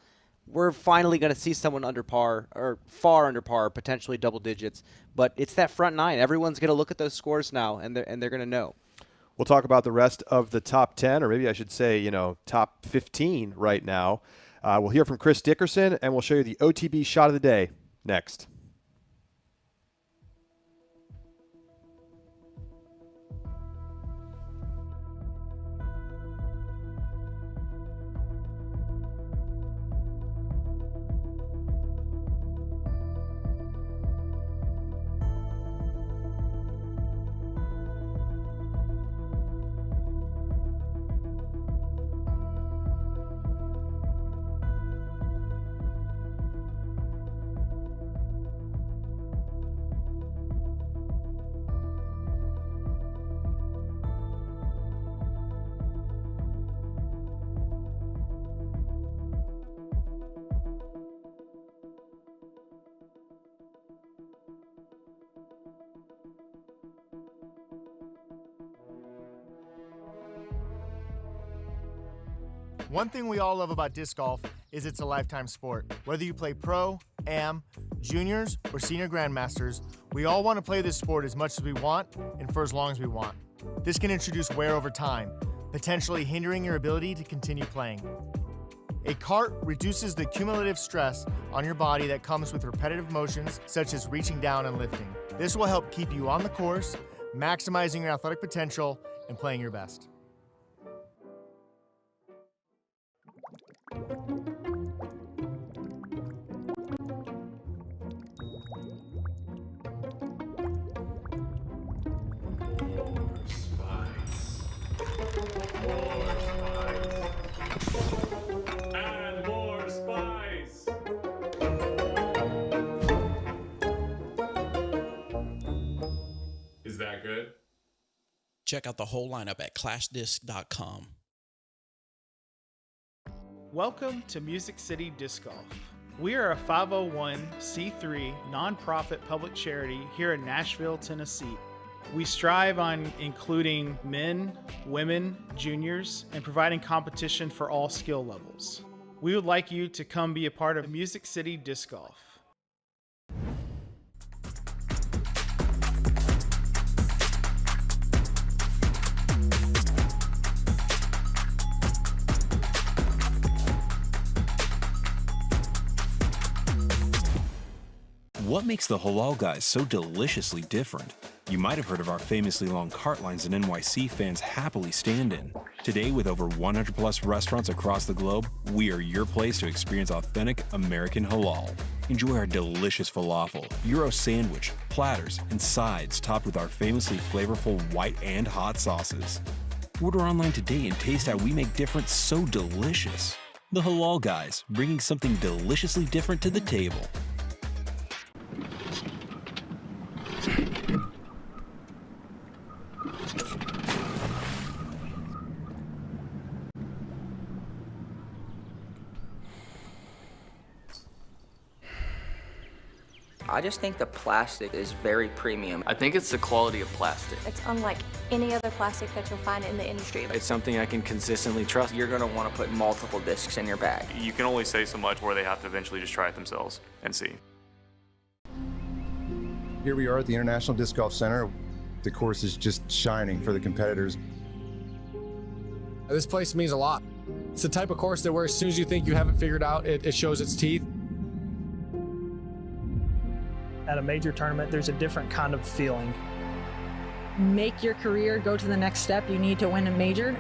we're finally going to see someone under par or far under par, potentially double digits. But it's that front 9. Everyone's going to look at those scores now, and they're going to know. We'll talk about the rest of the top 10, or maybe I should say, top 15 right now. We'll hear from Chris Dickerson, and we'll show you the OTB shot of the day next. One thing we all love about disc golf is it's a lifetime sport. Whether you play pro, am, juniors, or senior grandmasters, we all want to play this sport as much as we want and for as long as we want. This can introduce wear over time, potentially hindering your ability to continue playing. A cart reduces the cumulative stress on your body that comes with repetitive motions such as reaching down and lifting. This will help keep you on the course, maximizing your athletic potential, and playing your best. Is that good? Check out the whole lineup at clashdisc.com. Welcome to Music City Disc Golf. We are a 501c3 nonprofit public charity here in Nashville, Tennessee. We strive on including men, women, juniors, and providing competition for all skill levels. We would like you to come be a part of Music City Disc Golf. What makes the Halal Guys so deliciously different? You might have heard of our famously long cart lines that NYC fans happily stand in. Today, with over 100 plus restaurants across the globe, we are your place to experience authentic American halal. Enjoy our delicious falafel, Euro sandwich, platters, and sides topped with our famously flavorful white and hot sauces. Order online today and taste how we make different so delicious. The Halal Guys, bringing something deliciously different to the table. I just think the plastic is very premium. I think it's the quality of plastic. It's unlike any other plastic that you'll find in the industry. It's something I can consistently trust. You're going to want to put multiple discs in your bag. You can only say so much where they have to eventually just try it themselves and see. Here we are at the International Disc Golf Center. The course is just shining for the competitors. This place means a lot. It's the type of course that where as soon as you think you have it figured out, it shows its teeth. At a major tournament, there's a different kind of feeling. Make your career go to the next step. You need to win a major.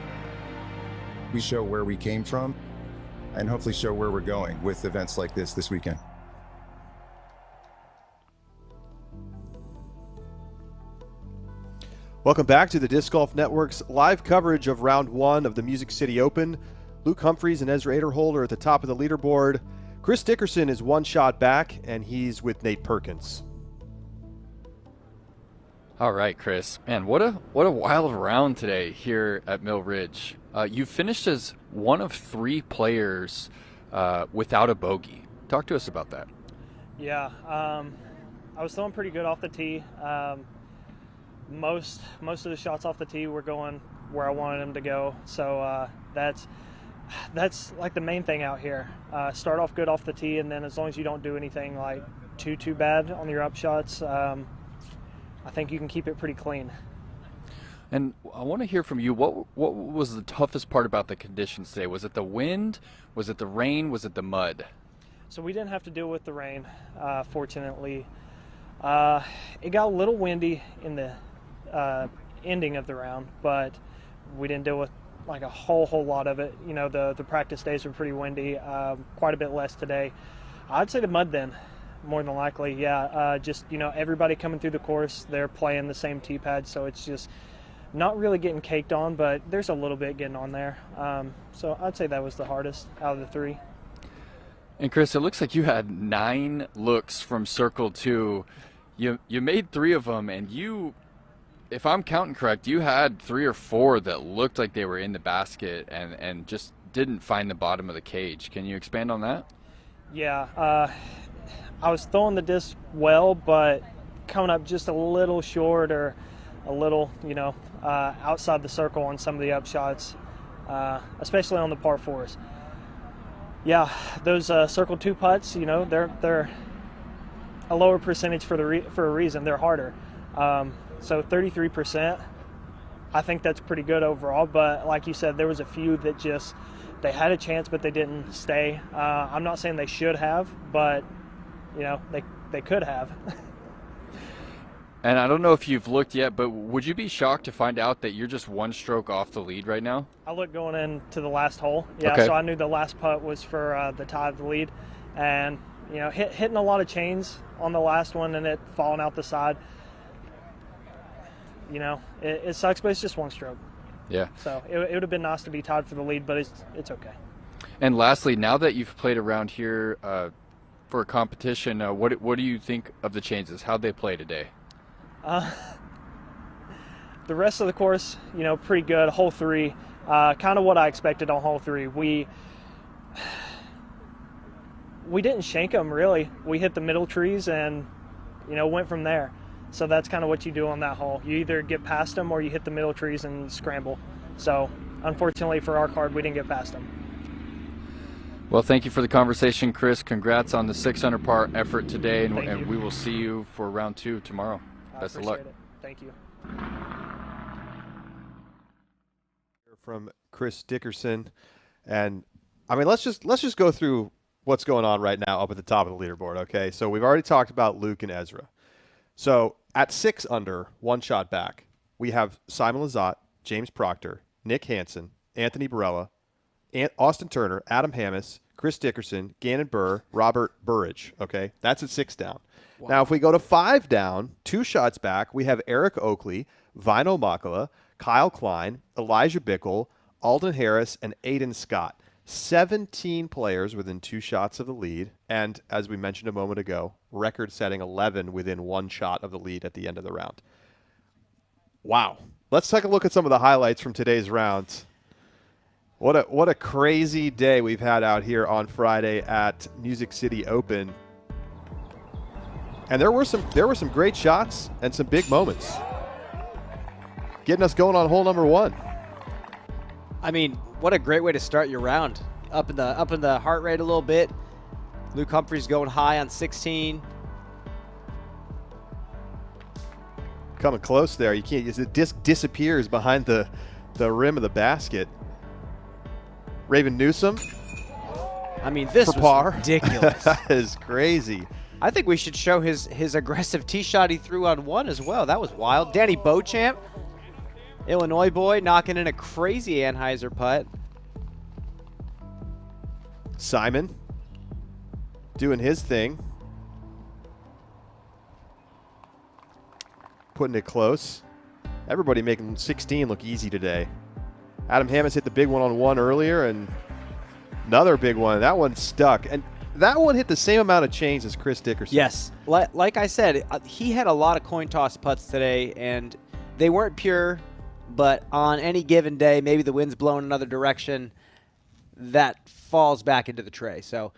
We show where we came from and hopefully show where we're going with events like this weekend. Welcome back to the Disc Golf Network's live coverage of Round 1 of the Music City Open. Luke Humphreys and Ezra Aderhold are at the top of the leaderboard. Chris Dickerson is one shot back, and he's with Nate Perkins. All right, Chris. Man, what a wild round today here at Mill Ridge. You finished as one of 3 players without a bogey. Talk to us about that. Yeah, I was throwing pretty good off the tee. Most of the shots off the tee were going where I wanted them to go. So that's like the main thing out here. Start off good off the tee, and then as long as you don't do anything like too bad on your up shots, I think you can keep it pretty clean. And I want to hear from you. What was the toughest part about the conditions today? Was it the wind? Was it the rain? Was it the mud? So we didn't have to deal with the rain, fortunately. It got a little windy in the ending of the round, but we didn't deal with like a whole lot of it. You know, the practice days were pretty windy, quite a bit less today. I'd say the mud then, more than likely, yeah. Just, you know, everybody coming through the course, they're playing the same tee pad, so it's just not really getting caked on, but there's a little bit getting on there. So I'd say that was the hardest out of the three. And Chris, it looks like you had 9 looks from Circle 2. You made 3 of them, and you, if I'm counting correct, you had 3 or 4 that looked like they were in the basket and just didn't find the bottom of the cage. Can you expand on that? Yeah, I was throwing the disc well, but coming up just a little short or a little, you know, outside the circle on some of the up shots, especially on the par 4s. Yeah, those Circle 2 putts, you know, they're a lower percentage for a reason. They're harder. So 33%, I think that's pretty good overall. But like you said, there was a few that just, they had a chance, but they didn't stay. I'm not saying they should have, but, you know, they could have. And I don't know if you've looked yet, but would you be shocked to find out that you're just 1 stroke off the lead right now? I looked going into the last hole. Yeah, okay. So I knew the last putt was for the tie of the lead. And, you know, hitting a lot of chains on the last one and it falling out the side. You know, it sucks, but it's just 1 stroke. Yeah. So it would have been nice to be tied for the lead, but it's okay. And lastly, now that you've played around here for a competition, what do you think of the changes? How'd they play today? The rest of the course, you know, pretty good. Hole 3, kind of what I expected on hole 3. We didn't shank them, really. We hit the middle trees and, you know, went from there. So that's kind of what you do on that hole. You either get past them or you hit the middle trees and scramble. So unfortunately for our card, we didn't get past them. Well, thank you for the conversation, Chris. Congrats on the 600 par effort today, and we will see you for round 2 tomorrow. Best of luck. It. Thank you. From Chris Dickerson, and I mean, let's just go through what's going on right now up at the top of the leaderboard. Okay, so we've already talked about Luke and Ezra. So at 6 under, 1 shot back, we have Simon Lizotte, James Proctor, Nick Hansen, Anthony Barella, Austin Turner, Adam Hammis, Chris Dickerson, Gannon Burr, Robert Burridge. Okay, that's at 6 down. Wow. Now, if we go to 5 down, 2 shots back, we have Eric Oakley, Vino Makala, Kyle Klein, Elijah Bickle, Alden Harris, and Aiden Scott. 17 players within 2 shots of the lead, and as we mentioned a moment ago, record-setting 11 within 1 shot of the lead at the end of the round. Wow. Let's take a look at some of the highlights from today's round. What a crazy day we've had out here on Friday at Music City Open. And there were some great shots and some big moments, getting us going on hole number 1. I mean, what a great way to start your round. Up in the heart rate a little bit. Luke Humphreys going high on 16. Coming close there. You can't. The disc disappears behind the rim of the basket. Raven Newsom. I mean, this was ridiculous. That is crazy. I think we should show his aggressive tee shot he threw on 1 as well. That was wild. Danny Beauchamp, Illinois boy, knocking in a crazy Anheuser putt. Simon doing his thing. Putting it close. Everybody making 16 look easy today. Adam Hammis hit the big one on 1 earlier, and another big one. That one stuck. And that one hit the same amount of chains as Chris Dickerson. Yes. Like I said, he had a lot of coin toss putts today, and they weren't pure, but on any given day, maybe the wind's blowing another direction, that falls back into the tray. So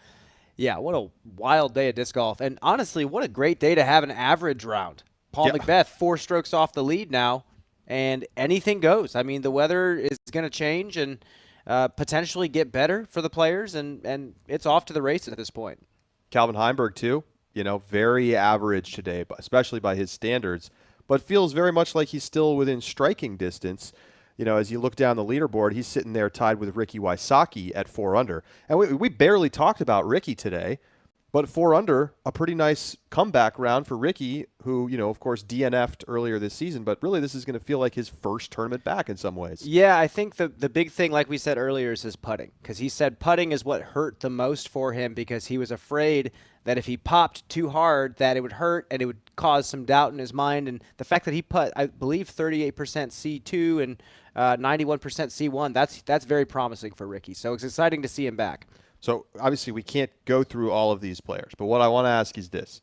Yeah, what a wild day of disc golf. And honestly, what a great day to have an average round. Paul Macbeth, 4 strokes off the lead now, and anything goes. I mean, the weather is going to change and potentially get better for the players, and it's off to the races at this point. Calvin Heimberg, too, very average today, especially by his standards, but feels very much like he's still within striking distance. As you look down the leaderboard, he's sitting there tied with Ricky Wysocki at 4 under. And we barely talked about Ricky today, but 4 under, a pretty nice comeback round for Ricky, who, of course, DNF'd earlier this season. But really, this is going to feel like his first tournament back in some ways. Yeah, I think the big thing, like we said earlier, is his putting. Because he said putting is what hurt the most for him because he was afraid that if he popped too hard that it would hurt and it would cause some doubt in his mind. And the fact that he put, I believe, 38% C2 and 91% C1, that's very promising for Ricky. So it's exciting to see him back. So obviously we can't go through all of these players, but what I want to ask is this.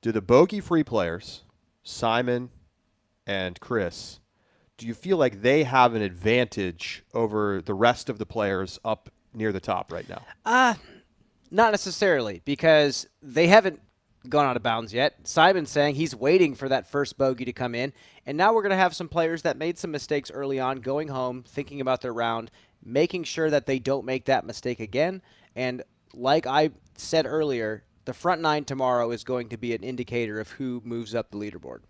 Do the bogey-free players, Simon and Chris, do you feel like they have an advantage over the rest of the players up near the top right now? Not necessarily, because they haven't gone out of bounds yet. Simon's saying he's waiting for that first bogey to come in, and now we're going to have some players that made some mistakes early on, going home, thinking about their round, making sure that they don't make that mistake again. And like I said earlier, the front 9 tomorrow is going to be an indicator of who moves up the leaderboard.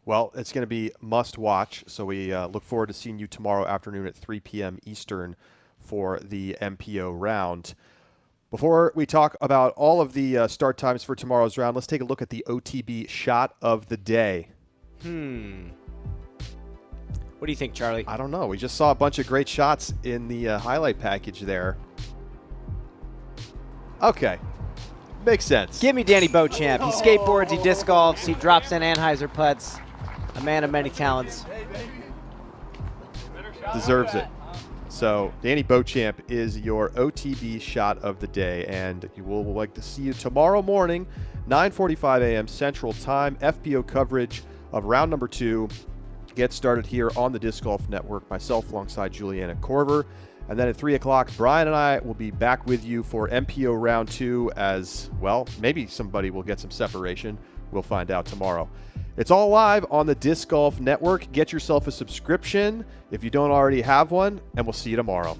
Well, it's going to be must watch, so we look forward to seeing you tomorrow afternoon at 3 p.m. Eastern for the MPO round. Before we talk about all of the start times for tomorrow's round, let's take a look at the OTB shot of the day. What do you think, Charlie? I don't know. We just saw a bunch of great shots in the highlight package there. Okay. Makes sense. Give me Danny Beauchamp. He skateboards, he disc golfs, he drops in Anheuser putts. A man of many talents. Deserves it. So Danny Beauchamp is your OTB shot of the day, and we will like to see you tomorrow morning, 9:45 a.m. Central Time. FPO coverage of round number 2 gets started here on the Disc Golf Network, myself alongside Juliana Korver. And then at 3 o'clock, Brian and I will be back with you for MPO round 2 as, well, maybe somebody will get some separation. We'll find out tomorrow. It's all live on the Disc Golf Network. Get yourself a subscription if you don't already have one, and we'll see you tomorrow.